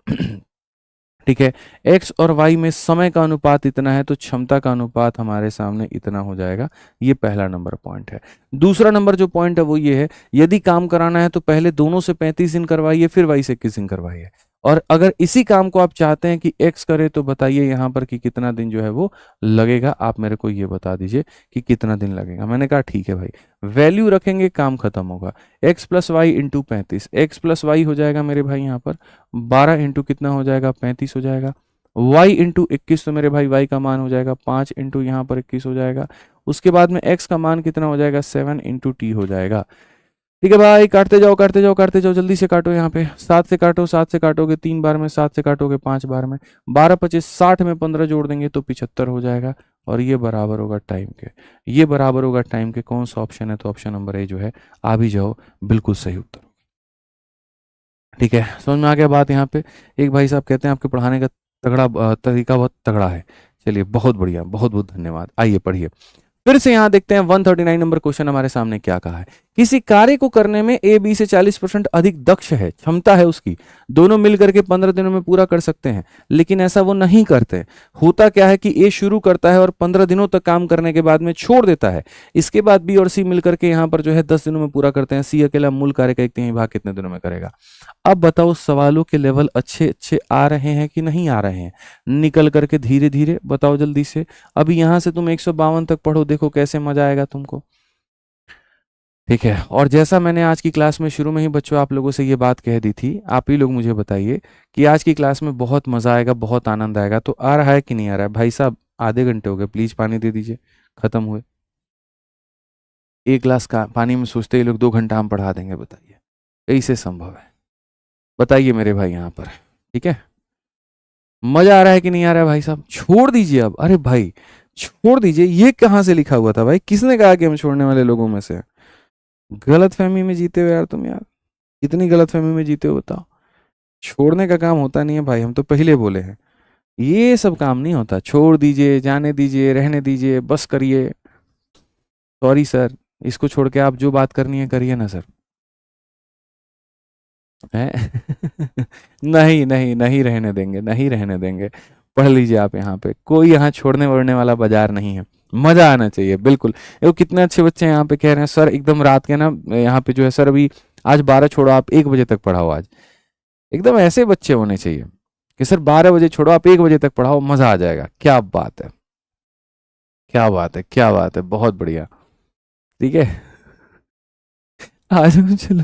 ठीक है, X और Y में समय का अनुपात इतना है तो क्षमता का अनुपात हमारे सामने इतना हो जाएगा। ये पहला नंबर पॉइंट है। दूसरा नंबर जो पॉइंट है वो ये है, यदि काम कराना है तो पहले दोनों से 35 दिन करवाइए, फिर Y से 21 दिन करवाइए। और अगर इसी काम को आप चाहते हैं कि X करे तो बताइए यहाँ पर कि कितना दिन जो है वो लगेगा। आप मेरे को ये बता दीजिए कि कितना दिन लगेगा। मैंने कहा ठीक है भाई, वैल्यू रखेंगे, काम खत्म होगा। X plus Y into 35, X plus Y हो जाएगा मेरे भाई यहाँ पर 12 इंटू कितना हो जाएगा 35 हो जाएगा। Y इंटू 21 तो मेरे भाई Y का मान हो जाएगा 5 इंटू यहाँ पर 21 हो जाएगा। उसके बाद में X का मान कितना हो जाएगा 7 इंटू टी हो जाएगा। ठीक है भाई, काटते जाओ काटते जाओ काटते जाओ, जल्दी से काटो। यहाँ पे 7 से काटो, 7 से काटोगे 3 बार में, 7 से काटोगे 5 बार में, 12 25 60 में 15 जोड़ देंगे तो 75 हो जाएगा। और ये बराबर होगा टाइम के, ये बराबर होगा टाइम के। कौन सा ऑप्शन है? तो ऑप्शन नंबर ए जो है, आ भी जाओ, बिल्कुल सही उत्तर। ठीक है, समझ में आ गया बात। यहाँ पे एक भाई साहब कहते हैं आपके पढ़ाने का तरीका बहुत तगड़ा है। चलिए, बहुत बढ़िया, बहुत बहुत धन्यवाद। आइए पढ़िए फिर से। यहाँ देखते हैं 139 नंबर क्वेश्चन हमारे सामने क्या कहा है। किसी कार्य को करने में ए बी से 40% अधिक दक्ष है, क्षमता है उसकी, दोनों मिलकर के 15 दिनों में पूरा कर सकते हैं, लेकिन ऐसा वो नहीं करते। होता क्या है कि ए शुरू करता है और 15 दिनों तक काम करने के बाद में छोड़ देता है। इसके बाद बी और सी मिलकर के यहाँ पर जो है 10 दिनों में पूरा करते हैं। सी अकेला मूल कार्य का 1/3 भाग कितने दिनों में करेगा? अब बताओ, सवालों के लेवल अच्छे अच्छे आ रहे हैं कि नहीं आ रहे हैं? निकल करके धीरे धीरे बताओ जल्दी से। अभी यहां से तुम 152 तक पढ़ो, देखो कैसे मजा आएगा तुमको। ठीक है, और जैसा मैंने आज की क्लास में शुरू में ही बच्चों आप लोगों से ये बात कह दी थी, आप ही लोग मुझे बताइए कि आज की क्लास में बहुत मजा आएगा, बहुत आनंद आएगा। तो आ रहा है कि नहीं आ रहा है? भाई साहब आधे घंटे हो गए, प्लीज पानी दे दीजिए, खत्म हुए। एक गिलास का पानी में सोचते ही लोग 2 घंटा हम पढ़ा देंगे, बताइए कैसे संभव है? बताइए मेरे भाई यहाँ पर। ठीक है, मजा आ रहा है कि नहीं आ रहा है भाई साहब? छोड़ दीजिए अब। अरे भाई छोड़ दीजिए, ये कहाँ से लिखा हुआ था भाई? किसने कहा कि हम छोड़ने वाले लोगों में से? गलत फहमी में जीते हो यार तुम, यार कितनी गलत फहमी में जीते हो बताओ। छोड़ने का काम होता नहीं है भाई, हम तो पहले बोले हैं, ये सब काम नहीं होता। छोड़ दीजिए, जाने दीजिए, रहने दीजिए, बस करिए। सॉरी सर, इसको छोड़ के आप जो बात करनी है करिए ना सर। है नहीं नहीं नहीं रहने देंगे, नहीं रहने देंगे। पढ़ लीजिए आप, यहाँ पे कोई यहाँ छोड़ने वोड़ने वाला बाजार नहीं है। मजा आना चाहिए बिल्कुल। देखो कितने अच्छे बच्चे यहाँ पे कह रहे हैं सर एकदम रात के ना, यहाँ पे जो है सर अभी आज 12 छोड़ो, आप 1 बजे तक पढ़ाओ आज। एकदम ऐसे बच्चे होने चाहिए कि सर 12 बजे छोड़ो, आप 1 बजे तक पढ़ाओ, मजा आ जाएगा। क्या बात है, क्या बात है, क्या बात है, बहुत बढ़िया। ठीक है, आ जाओ चलो।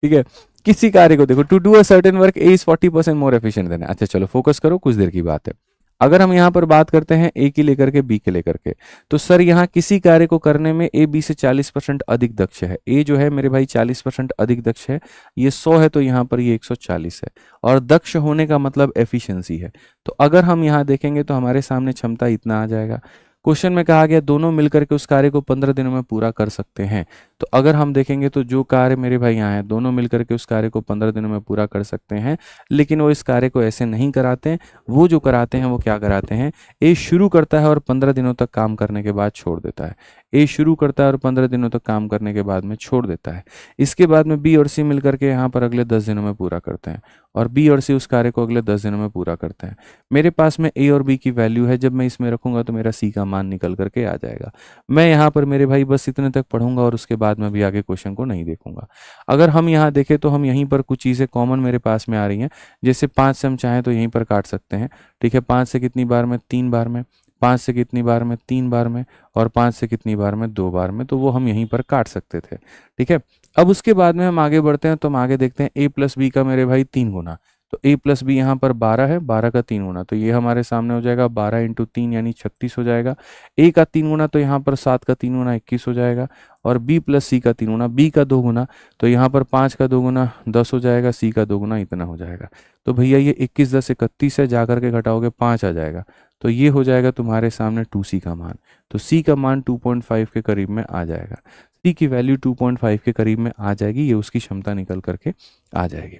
ठीक है, किसी कार्य को देखो, to do a certain work A is 40% more efficient than. अच्छा चलो फोकस करो, कुछ देर की बात है। अगर हम यहाँ पर बात करते हैं ए की लेकर के बी के लेकर के, तो सर यहाँ किसी कार्य को करने में ए बी से 40% अधिक दक्ष है। ए जो है मेरे भाई 40% अधिक दक्ष है, ये 100 है तो यहाँ पर ये 140 है। और दक्ष होने का मतलब एफिशिएंसी है। तो अगर हम यहाँ देखेंगे तो हमारे सामने क्षमता इतना आ जाएगा। क्वेश्चन में कहा गया दोनों मिलकर के उस कार्य को 15 दिनों में पूरा कर सकते हैं। तो अगर हम देखेंगे तो जो कार्य मेरे भाई यहाँ है, दोनों मिलकर के उस कार्य को 15 दिनों में पूरा कर सकते हैं, लेकिन वो इस कार्य को ऐसे नहीं कराते हैं। वो जो कराते हैं वो क्या कराते हैं, ए शुरू करता है और 15 दिनों तक काम करने के बाद छोड़ देता है। ए शुरू करता है और 15 दिनों तक काम करने के बाद में छोड़ देता है। इसके बाद में बी और सी मिलकर के यहाँ पर अगले 10 दिनों में पूरा करते हैं, और बी और सी उस कार्य को अगले 10 दिनों में पूरा करते हैं। मेरे पास में ए और बी की वैल्यू है, जब मैं इसमें रखूंगा तो मेरा सी का मान निकल करके आ जाएगा। मैं यहाँ पर मेरे भाई बस इतने तक पढ़ूंगा और उसके बाद में भी आगे क्वेश्चन को नहीं देखूंगा। अगर हम यहाँ देखें तो हम यहीं पर कुछ चीज़ें कॉमन मेरे पास में आ रही हैं। जैसे 5 से हम चाहें तो यहीं पर काट सकते हैं। ठीक है, 5 से कितनी बार में? 3 बार में। 5 से कितनी बार में? 3 बार में। और 5 से कितनी बार में? 2 बार में। तो वो हम यहीं पर काट सकते थे। ठीक है, अब उसके बाद में हम आगे बढ़ते हैं तो हम आगे देखते हैं ए प्लस बी का मेरे भाई 3 गुना। तो ए प्लस बी यहाँ पर 12 है, 12 का 3 गुना, तो ये हमारे सामने हो जाएगा 12 इंटू 3 यानी 36 हो जाएगा। ए का 3 गुना तो यहाँ पर 7 का 3 गुना 21 हो जाएगा। और बी प्लस सी का 3 गुना, बी का 2 गुना तो यहाँ पर 5 का 2 गुना 10 हो जाएगा, सी का 2 गुना इतना हो जाएगा। तो भैया ये 21 10 31 है, जाकर के घटाओगे 5 आ जाएगा। तो ये हो जाएगा तुम्हारे सामने 2c का मान। तो c का मान 2.5 के करीब में आ जाएगा। c की वैल्यू 2.5 के करीब में आ जाएगी, ये उसकी क्षमता निकल करके आ जाएगी।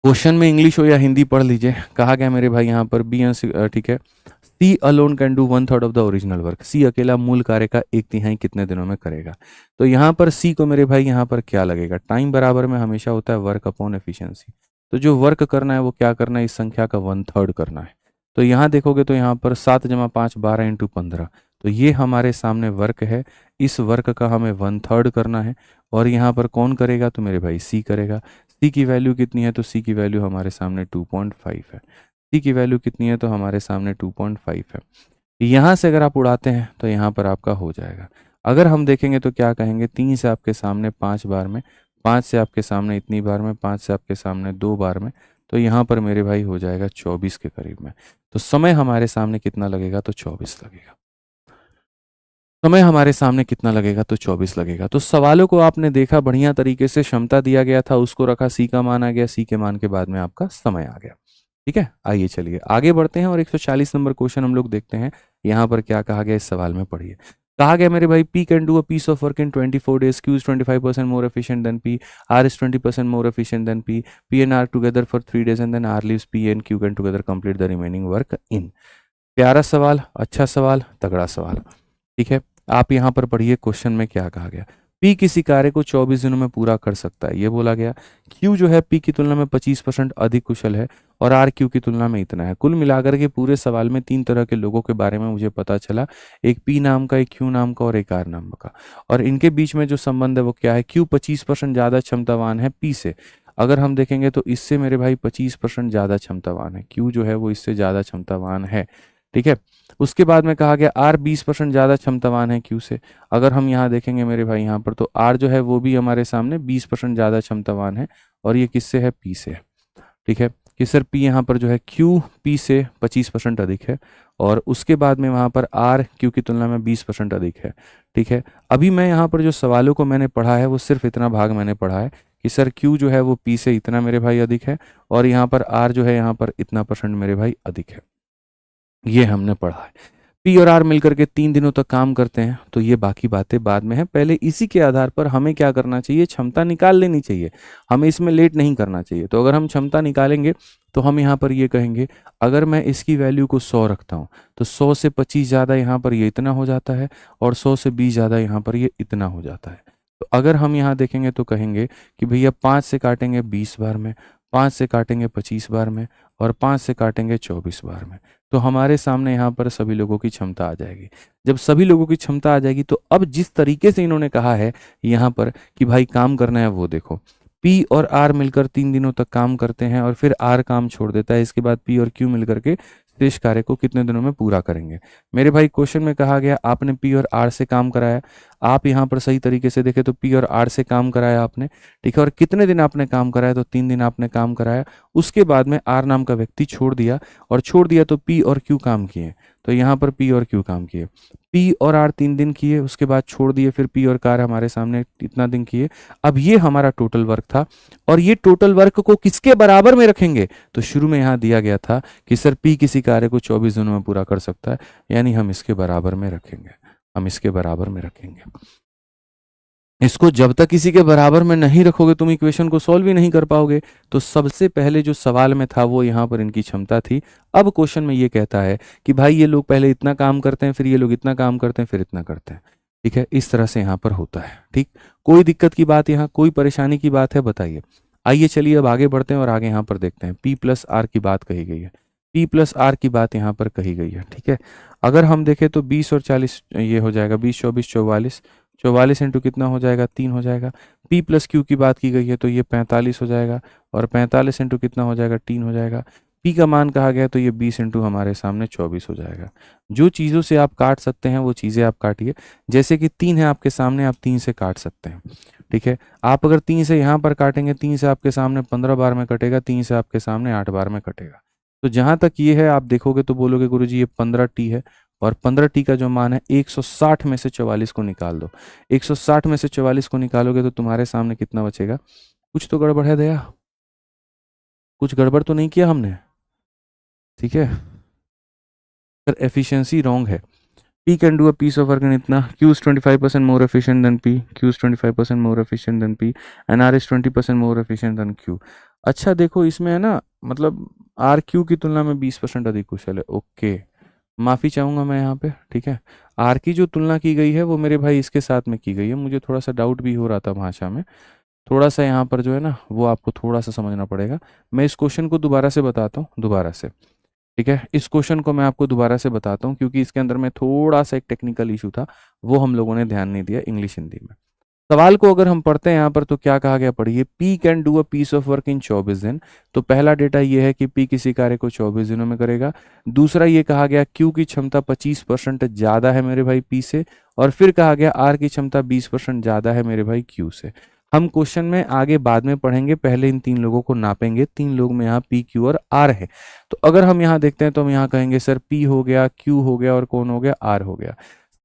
क्वेश्चन में इंग्लिश हो या हिंदी पढ़ लीजिए। कहा गया मेरे भाई यहाँ पर बी, ठीक है, C alone can do 1/3 of the original work. C अकेला मूल कार्य का 1/3 कितने दिनों में करेगा? तो यहाँ पर सी को मेरे भाई यहाँ पर क्या लगेगा? टाइम बराबर में हमेशा होता है वर्क अपॉन एफिशिएंसी। तो जो वर्क करना है वो क्या करना है? इस संख्या का 1/3 करना है। तो यहाँ देखोगे तो यहाँ पर 7 × 5 12 इंटू 15, तो ये हमारे सामने वर्क है। इस वर्क का हमें 1/3 करना है। और यहाँ पर कौन करेगा? तो मेरे भाई सी करेगा। सी की वैल्यू कितनी है? तो सी की वैल्यू हमारे सामने 2.5 है। सी की वैल्यू कितनी है? तो हमारे सामने 2.5 है। यहाँ से अगर आप उड़ाते हैं तो यहाँ पर आपका हो जाएगा। अगर हम देखेंगे तो क्या कहेंगे? 3 से आपके सामने 5 बार में, 5 से आपके सामने इतनी बार में, 5 से आपके सामने 2 बार में, तो यहाँ पर मेरे भाई हो जाएगा 24 के करीब में। तो समय हमारे सामने कितना लगेगा? तो 24 लगेगा। समय हमारे सामने कितना लगेगा, तो 24 लगेगा। तो सवालों को आपने देखा बढ़िया तरीके से, क्षमता दिया गया था, उसको रखा, सी का मान आ गया, सी के मान के बाद में आपका समय आ गया। ठीक है, आइए चलिए आगे बढ़ते हैं और 140 नंबर क्वेश्चन हम लोग देखते हैं। यहाँ पर क्या कहा गया इस सवाल में, पढ़िए। कहा गया मेरे भाई, P can do a piece of work in 24 days, Q is 25% more efficient than P, R is 20% more efficient than P and R together for 3 days and then R leaves P and Q can together complete the remaining work in. प्यारा सवाल, अच्छा सवाल, तगड़ा सवाल। ठीक है, आप यहाँ पर पढ़िए क्वेश्चन में क्या कहा गया। पी किसी कार्य को 24 दिनों में पूरा कर सकता है, ये बोला गया। क्यू जो है पी की तुलना में 25% अधिक कुशल है और आर क्यू की तुलना में इतना है। कुल मिलाकर के पूरे सवाल में 3 तरह के लोगों के बारे में मुझे पता चला, एक पी नाम का, एक क्यू नाम का और एक आर नाम का। और इनके बीच में जो संबंध है वो क्या है, क्यू 25% ज़्यादा क्षमतावान है पी से। अगर हम देखेंगे तो इससे मेरे भाई 25% ज़्यादा क्षमतावान है, क्यू जो है वो इससे ज़्यादा क्षमतावान है। ठीक है, उसके बाद में कहा गया आर 20% ज़्यादा क्षमतावान है क्यू से। अगर हम यहाँ देखेंगे मेरे भाई यहाँ पर, तो आर जो है वो भी हमारे सामने 20% ज़्यादा क्षमतावान है और ये किससे है, पी से। ठीक है, कि सर पी यहाँ पर जो है क्यू पी से 25% अधिक है और उसके बाद में वहाँ पर आर क्यू की तुलना में 20% अधिक है। ठीक है, अभी मैं यहाँ पर जो सवालों को मैंने पढ़ा है वो सिर्फ इतना भाग मैंने पढ़ा है कि सर क्यू जो है वो पी से इतना मेरे भाई अधिक है और यहाँ पर आर जो है यहाँ पर इतना % मेरे भाई अधिक है, ये हमने पढ़ा है। पी और आर मिलकर के 3 दिनों तक काम करते हैं, तो ये बाकी बातें बाद में है। पहले इसी के आधार पर हमें क्या करना चाहिए, क्षमता निकाल लेनी चाहिए, हमें इसमें लेट नहीं करना चाहिए। तो अगर हम क्षमता निकालेंगे तो हम यहाँ पर ये कहेंगे, अगर मैं इसकी वैल्यू को 100 रखता हूँ तो 100 से 25 ज़्यादा यहाँ पर ये इतना हो जाता है और 100 से 20 ज़्यादा यहाँ पर ये इतना हो जाता है। तो अगर हम यहाँ देखेंगे तो कहेंगे कि भैया 5 से काटेंगे 20 बार में, 5 से काटेंगे 25 बार में और 5 से काटेंगे 24 बार में, तो हमारे सामने यहाँ पर सभी लोगों की क्षमता आ जाएगी। जब सभी लोगों की क्षमता आ जाएगी तो अब जिस तरीके से इन्होंने कहा है यहाँ पर कि भाई काम करना है, वो देखो, पी और आर मिलकर 3 दिनों तक काम करते हैं और फिर आर काम छोड़ देता है, इसके बाद पी और क्यू मिलकर के शेष कार्य को कितने दिनों में पूरा करेंगे। मेरे भाई क्वेश्चन में कहा गया आपने पी और आर से काम कराया, आप यहाँ पर सही तरीके से देखें तो पी और आर से काम कराया आपने। ठीक है, और कितने दिन आपने काम कराया, तो 3 दिन आपने काम कराया। उसके बाद में आर नाम का व्यक्ति छोड़ दिया और छोड़ दिया तो पी और क्यू काम किए, तो यहाँ पर पी और क्यू काम किए। पी और आर 3 दिन किए, उसके बाद छोड़ दिए, फिर पी और कार हमारे सामने इतना दिन किए। अब ये हमारा टोटल वर्क था और ये टोटल वर्क को किसके बराबर में रखेंगे, तो शुरू में यहाँ दिया गया था कि सर पी किसी कार्य को 24 दिनों में पूरा कर सकता है, यानी हम इसके बराबर में रखेंगे, हम इसके बराबर में रखेंगे। इसको जब तक किसी के बराबर में नहीं रखोगे तुम इक्वेशन को सॉल्व ही नहीं कर पाओगे। तो सबसे पहले जो सवाल में था वो यहाँ पर इनकी क्षमता थी। अब क्वेश्चन में ये कहता है कि भाई ये लोग पहले इतना काम करते हैं, फिर ये लोग इतना काम करते हैं, फिर इतना करते हैं। ठीक है, इस तरह से यहाँ पर होता है। ठीक, कोई दिक्कत की बात, यहाँ कोई परेशानी की बात है, बताइए। आइए चलिए अब आगे बढ़ते हैं और आगे यहाँ पर देखते हैं। पी प्लस आर की बात कही गई है, पी प्लस आर की बात यहाँ पर कही गई है। ठीक है, अगर हम देखें तो 20 और 40 ये हो जाएगा, 20 24 44, 44 इंटू कितना हो जाएगा, 3 हो जाएगा। पी प्लस क्यू की बात की गई है तो ये 45 हो जाएगा और 45 इंटू कितना हो जाएगा, 3 हो जाएगा। पी का मान कहा गया तो ये 20 इंटू हमारे सामने 24 हो जाएगा। जो चीज़ों से आप काट सकते हैं वो चीज़ें आप काटिए। जैसे कि 3 है आपके सामने, आप 3 से काट सकते हैं। ठीक है, आप अगर 3 से यहाँ पर काटेंगे, 3 से आपके सामने 15 बार में कटेगा, 3 से आपके सामने 8 बार में कटेगा। तो जहाँ तक ये है आप देखोगे तो बोलोगे गुरुजी ये 15 टी है और 15 टी का जो मान है 160 में से 44 को निकाल दो। 160 में से 44 को निकालोगे तो तुम्हारे सामने कितना बचेगा। कुछ तो गड़बड़ है दया, कुछ गड़बड़ तो नहीं किया हमने। ठीक है सर, एफिशिएंसी रॉन्ग है। P can do a piece of work in इतना, Q is 25% more efficient than P, Q is 25% more efficient than P and R is 20% more efficient than Q। अच्छा देखो इसमें है ना, मतलब R Q की तुलना में 20% अधिक कुशल है। ओके, माफ़ी चाहूँगा मैं यहाँ पे। ठीक है, R की जो तुलना की गई है वो मेरे भाई इसके साथ में की गई है। मुझे थोड़ा सा डाउट भी हो रहा था भाषा में, थोड़ा सा यहाँ पर जो है ना वो आपको थोड़ा सा समझना पड़ेगा। मैं इस क्वेश्चन को दोबारा से बताता हूँ, दोबारा से। ठीक है, इस क्वेश्चन को मैं आपको दोबारा से बताता हूँ क्योंकि इसके अंदर में थोड़ा सा एक टेक्निकल इशू था, वो हम लोगों ने ध्यान नहीं दिया इंग्लिश हिंदी में। सवाल को अगर हम पढ़ते हैं यहाँ पर तो क्या कहा गया, पढ़िए। P can do a piece of work in 24 दिन। तो पहला डेटा ये है कि पी किसी कार्य को 24 दिनों में करेगा। दूसरा ये कहा गया क्यू की क्षमता 25% ज़्यादा है मेरे भाई पी से, और फिर कहा गया आर की क्षमता 20% ज़्यादा है मेरे भाई क्यू से। हम क्वेश्चन में आगे बाद में पढ़ेंगे, पहले इन 3 लोगों को नापेंगे। 3 लोग में यहाँ पी क्यू और आर है। तो अगर हम यहाँ देखते हैं तो हम यहाँ कहेंगे सर पी हो गया, क्यू हो गया और कौन हो गया, आर हो गया।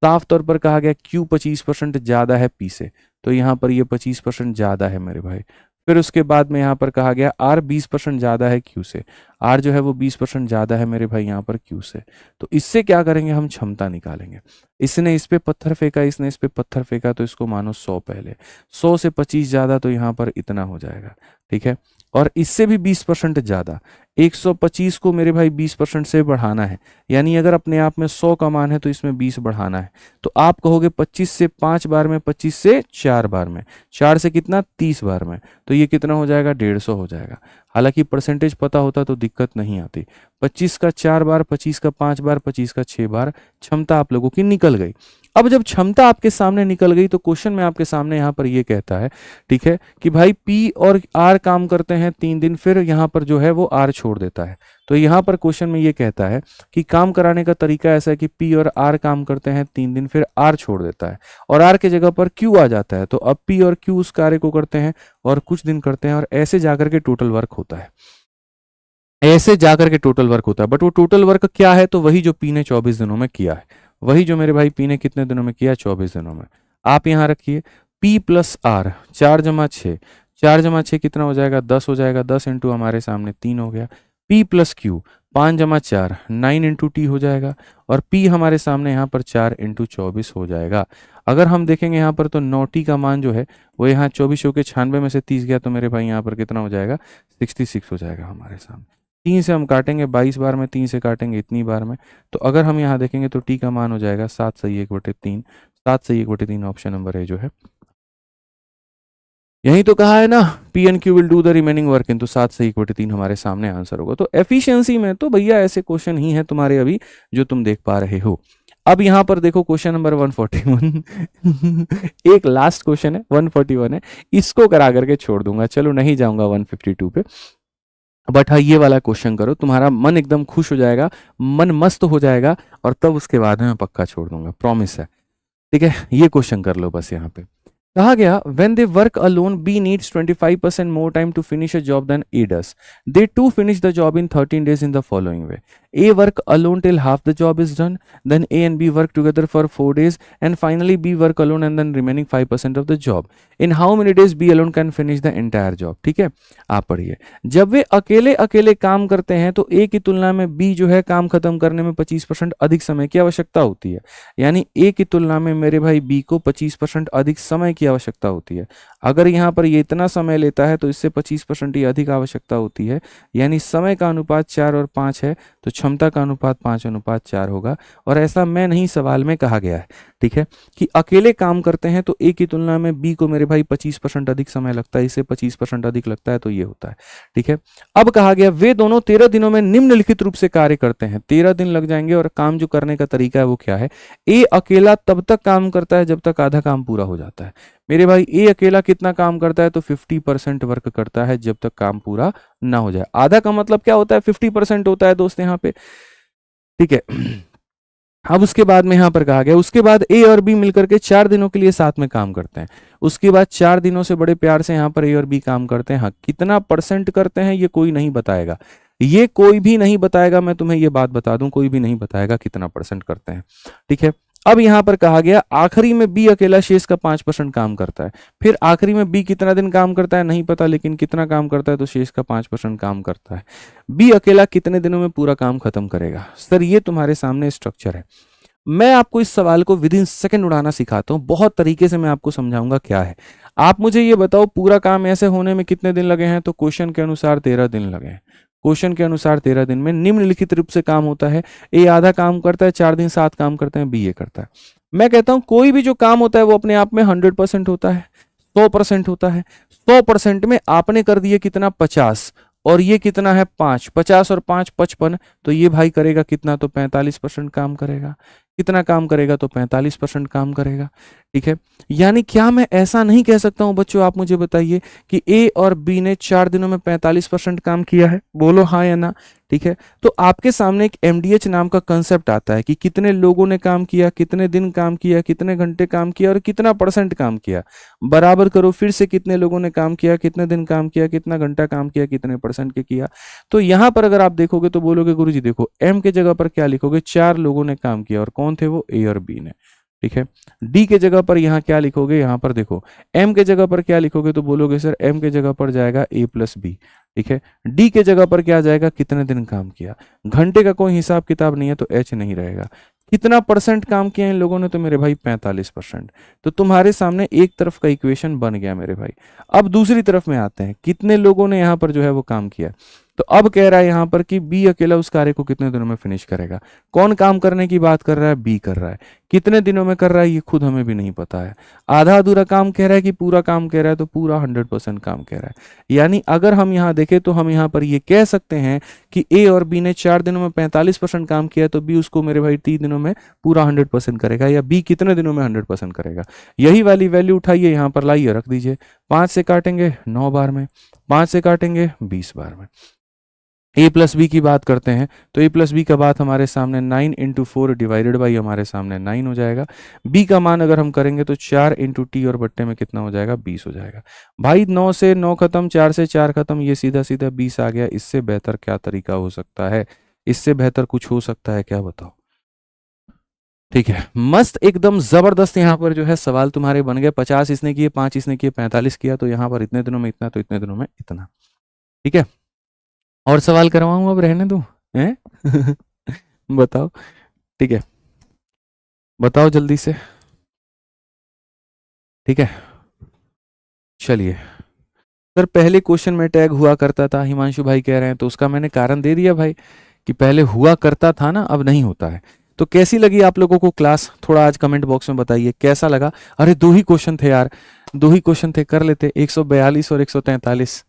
साफ तौर पर कहा गया Q 25% ज्यादा है P से, तो यहाँ पर ये 25% ज्यादा है मेरे भाई। फिर उसके बाद में यहाँ पर कहा गया R 20% ज्यादा है Q से, R जो है वो 20% ज्यादा है मेरे भाई यहाँ पर Q से। तो इससे क्या करेंगे, हम क्षमता निकालेंगे। इसने इस पे पत्थर फेंका, इसने इस पे पत्थर फेंका, तो इसको मानो 100 पहले, 100 से 25 ज्यादा, तो यहाँ पर इतना हो जाएगा, ठीक है। और इससे भी 20% ज्यादा, 125 को मेरे भाई 20% से बढ़ाना है, यानी अगर अपने आप में 100 का मान है तो इसमें 20 बढ़ाना है। तो आप कहोगे 25 से 5 बार में, 25 से 4 बार में, 4 से कितना 30 बार में, तो ये कितना हो जाएगा, 150 हो जाएगा। हालांकि परसेंटेज पता होता तो दिक्कत नहीं आती। 25 का 4 बार, 25 का 5 बार, 25 का 6 बार, क्षमता आप लोगों की निकल गई। अब जब क्षमता आपके सामने निकल गई तो क्वेश्चन में आपके सामने यहाँ पर ये कहता है, ठीक है, कि भाई P और R काम करते हैं 3 दिन, फिर यहाँ पर जो है वो R छोड़ देता है। तो यहाँ पर क्वेश्चन में ये कहता है कि काम कराने का तरीका ऐसा है कि P और R काम करते हैं 3 दिन, फिर R छोड़ देता है और R के जगह पर Q आ जाता है। तो अब P और Q उस कार्य को करते हैं और कुछ दिन करते हैं, और ऐसे जाकर के टोटल वर्क होता है, ऐसे जाकर के टोटल वर्क होता है। बट वो टोटल वर्क क्या है, तो वही जो P ने 24 दिनों में किया है, वही जो मेरे भाई P ने कितने दिनों में किया, 24 दिनों में। आप यहाँ रखिए P प्लस R, 4 जमा 6, 4 जमा 6 कितना हो जाएगा, 10 हो जाएगा, 10 इंटू हमारे सामने 3 हो गया। P प्लस Q, 5 जमा 4, 9 इंटू T हो जाएगा, और P हमारे सामने यहाँ पर 4 इंटू 24 हो जाएगा। अगर हम देखेंगे यहाँ पर तो 9T का मान जो है वो यहाँ 24 होकर 96 में से 30 गया, तो मेरे भाई यहाँ पर कितना हो जाएगा, 66 हो जाएगा हमारे सामने। 3 से हम काटेंगे 22 बार में, 3 से काटेंगे इतनी बार में, तो अगर हम यहाँ देखेंगे तो T का मान हो जाएगा 7 सही 1/3, 7 सही 1/3 ऑप्शन नंबर ए जो है। यही तो कहा है ना, P and Q will do the remaining work, तो 7 सही 1/3 हमारे सामने आंसर होगा। तो एफिशिएंसी में तो भैया ऐसे क्वेश्चन ही है तुम्हारे अभी जो तुम देख पा रहे हो। अब यहाँ पर देखो क्वेश्चन नंबर 141 एक लास्ट क्वेश्चन है, 141 है, इसको करा करके छोड़ दूंगा, चलो नहीं जाऊंगा 152 पे। बट हाँ, ये वाला क्वेश्चन करो, तुम्हारा मन एकदम खुश हो जाएगा, मन मस्त हो जाएगा, और तब उसके बाद में मैं पक्का छोड़ दूंगा, प्रॉमिस है, ठीक है। ये क्वेश्चन कर लो बस। यहाँ पे कहा गया when they work alone B needs 25% more time to finish a job than A does. They too finish the job in 13 days in the following way. A work alone till half the job is done, then A and B work together for 4 days, and finally B work alone and then remaining 5% of the job. In how many days B alone can finish the entire job? ठीक है, आप पढ़िए। जब वे अकेले अकेले काम करते हैं तो A की तुलना में B जो है काम खत्म करने में 25% अधिक समय की आवश्यकता होती है, यानी A की तुलना में मेरे भाई B को 25% अधिक समय की आवश्यकता होती है। अगर यहाँ पर ये इतना समय लेता है तो इससे 25% ही अधिक आवश्यकता होती है, यानी समय का अनुपात 4 और 5 है, तो क्षमता का अनुपात 5:4 होगा। और ऐसा मैं नहीं, सवाल में कहा गया है, ठीक है, कि अकेले काम करते हैं तो A की तुलना में B को मेरे भाई 25% अधिक समय लगता है, इसे 25% अधिक लगता है, तो ये होता है, ठीक है। अब कहा गया वे दोनों 13 दिनों में निम्नलिखित रूप से कार्य करते हैं। 13 दिन लग जाएंगे, और काम जो करने का तरीका है वो क्या है, A अकेला तब तक काम करता है जब तक आधा काम पूरा हो जाता है। मेरे भाई A अकेला कितना काम करता है, तो 50% वर्क करता है जब तक काम पूरा ना हो जाए। आधा का मतलब क्या होता है, 50% होता है दोस्त यहाँ पे, ठीक है। अब उसके बाद में यहाँ पर कहा गया उसके बाद A और B मिलकर के 4 दिनों के लिए साथ में काम करते हैं। उसके बाद 4 दिनों से बड़े प्यार से यहाँ पर A और B काम करते हैं। हाँ, कितना परसेंट करते हैं ये कोई नहीं बताएगा, ये कोई भी नहीं बताएगा, मैं तुम्हें ये बात बता दूं, कोई भी नहीं बताएगा कितना परसेंट करते हैं, ठीक है। अब यहाँ पर कहा गया आखिरी में B अकेला शेष का 5% काम करता है। फिर आखिरी में B कितना दिन काम करता है नहीं पता, लेकिन कितना काम करता है, तो शेष का 5% काम करता है। B अकेला कितने दिनों में पूरा काम खत्म करेगा। सर ये तुम्हारे सामने स्ट्रक्चर है, मैं आपको इस सवाल को विद इन सेकंड उड़ाना सिखाता हूं, बहुत तरीके से मैं आपको समझाऊंगा क्या है। आप मुझे ये बताओ पूरा काम ऐसे होने में कितने दिन लगे हैं, तो क्वेश्चन के अनुसार 13 दिन लगे हैं। क्वेश्चन के अनुसार 13 दिन में निम्नलिखित रूप से काम होता है। ए आधा काम करता है, 4 दिन 7 काम करते हैं, बी ये करता है। मैं कहता हूं कोई भी जो काम होता है वो अपने आप में 100% होता है, 100% होता है। 100% में आपने कर दिए कितना 50, और ये कितना है 5, 50 और 5 55, तो ये भाई करेगा कितना, तो 45% काम करेगा। कितना काम करेगा, तो 45% काम करेगा, ठीक है। यानी क्या मैं ऐसा नहीं कह सकता हूं बच्चों, आप मुझे बताइए कि ए और बी ने 4 दिनों में 45% काम किया है, बोलो हाँ या ना, ठीक है। तो आपके सामने एक एमडीएच नाम का कंसेप्ट आता है कि कितने लोगों ने काम किया, कितने दिन काम किया, कितने घंटे काम किया और कितना परसेंट काम किया। बराबर करो फिर से, कितने लोगों ने काम किया, कितने दिन काम किया, कितना घंटा काम किया, कितने परसेंट के किया। तो यहां पर अगर आप देखोगे तो बोलोगे गुरुजी देखो एम के जगह पर क्या लिखोगे, 4 लोगों ने काम किया, और कौन थे वो, ए और बी ने। ठीक है। डी के जगह पर यहाँ क्या लिखोगे, यहाँ पर देखो एम के जगह पर क्या लिखोगे, तो बोलोगे सर एम के जगह पर जाएगा ए प्लस बी, ठीक है। डी के जगह पर क्या जाएगा, कितने दिन काम किया, घंटे का कोई हिसाब किताब नहीं है तो एच नहीं रहेगा। कितना परसेंट काम किया इन लोगों ने, तो मेरे भाई 45%। तो तुम्हारे सामने एक तरफ का इक्वेशन बन गया मेरे भाई। अब दूसरी तरफ में आते हैं, कितने लोगों ने यहाँ पर जो है वो काम किया। तो अब कह रहा है यहाँ पर कि बी अकेला उस कार्य को कितने दिनों में फिनिश करेगा। कौन काम करने की बात कर रहा है, बी कर रहा है। कितने दिनों में कर रहा है ये खुद हमें भी नहीं पता है। आधा अधूरा काम कह रहा है कि पूरा काम कह रहा है, तो पूरा 100% काम कह रहा है। यानी अगर हम यहाँ देखें तो हम यहाँ पर ये कह सकते हैं कि ए और बी ने 4 दिनों में 45% काम किया, तो बी उसको मेरे भाई 3 दिनों में पूरा 100% करेगा, या बी कितने दिनों में 100% करेगा। यही वाली वैल्यू उठाइए यहाँ पर लाइए रख दीजिए। 5 से काटेंगे 9 बार में, 5 से काटेंगे 20 बार में। ए प्लस बी की बात करते हैं तो ए प्लस बी का बात हमारे सामने 9 इंटू 4 डिवाइडेड बाई हमारे सामने 9 हो जाएगा। बी का मान अगर हम करेंगे तो 4 इंटू टी और बट्टे में कितना हो जाएगा, 20 हो जाएगा। भाई 9 से 9 खत्म, 4 से 4 खत्म, ये सीधा सीधा 20 आ गया। इससे बेहतर क्या तरीका हो सकता है, इससे बेहतर कुछ हो सकता है क्या, बताओ। ठीक है, मस्त एकदम जबरदस्त यहाँ पर जो है सवाल तुम्हारे बन गए। 50 इसने किए, 5 इसने किए, 45 किया, तो यहाँ पर इतने दिनों में इतना, तो इतने दिनों में इतना। ठीक है, और सवाल करवाऊं, अब रहने दो हैं बताओ। ठीक है, बताओ जल्दी से। ठीक है, चलिए सर पहले क्वेश्चन में टैग हुआ करता था, हिमांशु भाई कह रहे हैं, तो उसका मैंने कारण दे दिया भाई कि पहले हुआ करता था ना, अब नहीं होता है। तो कैसी लगी आप लोगों को क्लास, थोड़ा आज कमेंट बॉक्स में बताइए कैसा लगा। अरे 2 ही क्वेश्चन थे यार, 2 ही क्वेश्चन थे, कर लेते 142 और 143।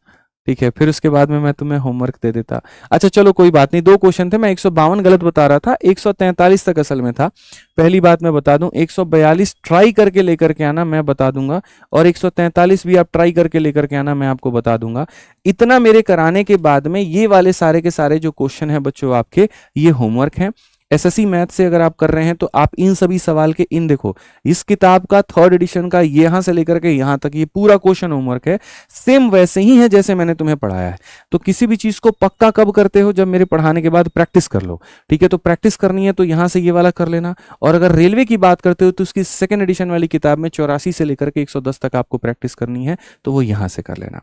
ठीक है, फिर उसके बाद में मैं तुम्हें होमवर्क दे देता। अच्छा चलो कोई बात नहीं, 2 क्वेश्चन थे, मैं 152 गलत बता रहा था, 143 तक असल में था। पहली बात मैं बता दूं, 142 ट्राई करके लेकर के आना, मैं बता दूंगा, और 143 भी आप ट्राई करके लेकर के आना, मैं आपको बता दूंगा। इतना मेरे कराने के बाद में ये वाले सारे के सारे जो क्वेश्चन है बच्चों आपके, ये होमवर्क है। एसएससी मैथ से अगर आप कर रहे हैं तो आप इन सभी सवाल के इन देखो, इस किताब का 3rd एडिशन का यहां से लेकर के यहां तक ये पूरा क्वेश्चन होमवर्क है, सेम वैसे ही है जैसे मैंने तुम्हें पढ़ाया है। तो किसी भी चीज को पक्का कब करते हो, जब मेरे पढ़ाने के बाद प्रैक्टिस कर लो। ठीक है, तो प्रैक्टिस करनी है तो यहां से ये वाला कर लेना। और अगर रेलवे की बात करते हो तो उसकी 2nd एडिशन वाली किताब में 84 से लेकर के 110 तक आपको प्रैक्टिस करनी है, तो वो यहां से कर लेना।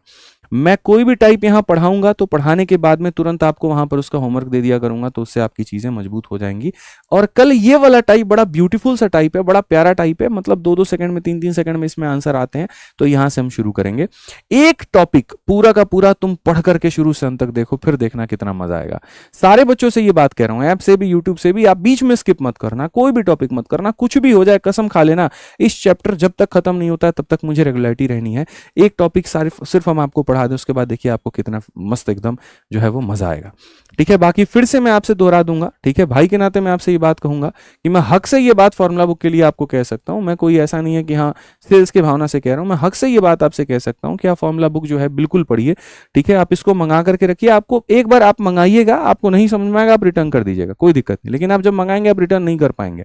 मैं कोई भी टाइप यहां पढ़ाऊंगा तो पढ़ाने के बाद में तुरंत आपको वहां पर उसका होमवर्क दे दिया करूंगा, तो उससे आपकी चीजें मजबूत हो जाएंगी। और कल ये वाला टाइप बड़ा ब्यूटीफुल सा टाइप है, बड़ा प्यारा टाइप है, मतलब 2-2 सेकंड में 3-3 सेकंड में इसमें आंसर आते हैं। तो यहां से हम शुरू करेंगे। एक टॉपिक पूरा का पूरा तुम पढ़ करके शुरू से अंत तक देखो, फिर देखना कितना मजा आएगा। सारे बच्चों से ये बात कह रहा हूं, ऐप से भी यूट्यूब से भी, आप बीच में स्किप मत करना, कोई भी टॉपिक मत करना, कुछ भी हो जाए कसम खा लेना, इस चैप्टर जब तक खत्म नहीं होता है तब तक मुझे रेगुलरिटी रहनी है। एक टॉपिक सिर्फ हम आपको पढ़ा दें, उसके बाद देखिए आपको कितना मस्त एकदम जो है वो मजा आएगा। ठीक है, बाकी फिर से मैं आपसे दोहरा दूंगा, ठीक है, भाई के नाते मैं आपसे ये बात कहूंगा कि मैं हक से ये बात फॉर्मूला बुक के लिए आपको कह सकता हूं। मैं कोई ऐसा नहीं है कि हाँ सेल्स की भावना से कह रहा हूं, मैं हक से ये बात आपसे कह सकता हूं कि आप फॉर्मूला बुक जो है बिल्कुल पढ़िए। ठीक है, आप इसको मंगा करके रखिए, आपको एक बार आप मंगाइएगा, आपको नहीं समझ में आएगा आप रिटर्न कर दीजिएगा, कोई दिक्कत नहीं, लेकिन आप जब मंगाएंगे आप रिटर्न नहीं कर पाएंगे।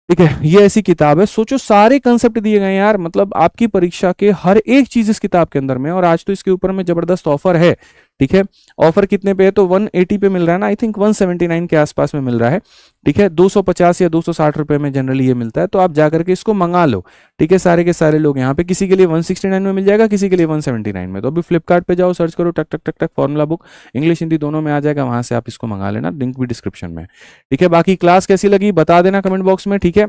ठीक है, ये ऐसी किताब है, सोचो सारे कंसेप्ट दिए गए यार, मतलब आपकी परीक्षा के हर एक चीज इस किताब के अंदर में। और आज तो इसके ऊपर में जबरदस्त ऑफर है। ठीक है, ऑफर कितने पे है, तो 180 पे मिल रहा है ना, आई थिंक 179 के आसपास में मिल रहा है। ठीक है, 250 या 260 रुपए में जनरली ये मिलता है, तो आप जाकर के इसको मंगा लो। ठीक है, सारे के सारे लोग यहाँ पे, किसी के लिए 169 में मिल जाएगा, किसी के लिए 179 में। तो अभी फ्लिपकार्ट पे जाओ, सर्च करो टक टक टक टक फॉर्मूला बुक, इंग्लिश हिंदी दोनों में आ जाएगा, वहां से आप इसको मंगा लेना, लिंक भी डिस्क्रिप्शन में। ठीक है, बाकी क्लास कैसी लगी बता देना कमेंट बॉक्स में। ठीक है,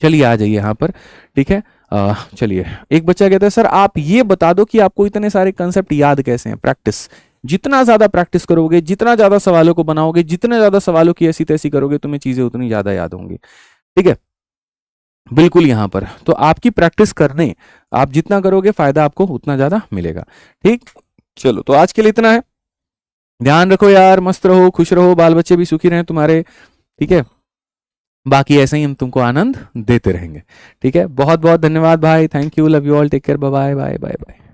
चलिए आ जाइए यहाँ पर। ठीक है, चलिए एक बच्चा कहता है सर आप ये बता दो कि आपको इतने सारे कंसेप्ट याद कैसे हैं। प्रैक्टिस, जितना ज्यादा प्रैक्टिस करोगे, जितना ज्यादा सवालों को बनाओगे, जितने ज्यादा सवालों की ऐसी तैसी करोगे, तुम्हें चीजें उतनी ज्यादा याद होंगी। ठीक है, बिल्कुल यहाँ पर तो आपकी प्रैक्टिस करने, आप जितना करोगे फायदा आपको उतना ज्यादा मिलेगा। ठीक, चलो तो आज के लिए इतना है। ध्यान रखो यार, मस्त रहो, खुश रहो, बाल बच्चे भी सुखी रहें तुम्हारे। ठीक है, बाकी ऐसे ही हम तुमको आनंद देते रहेंगे। ठीक है, बहुत बहुत धन्यवाद भाई, thank you, love you all, take care, bye bye bye bye.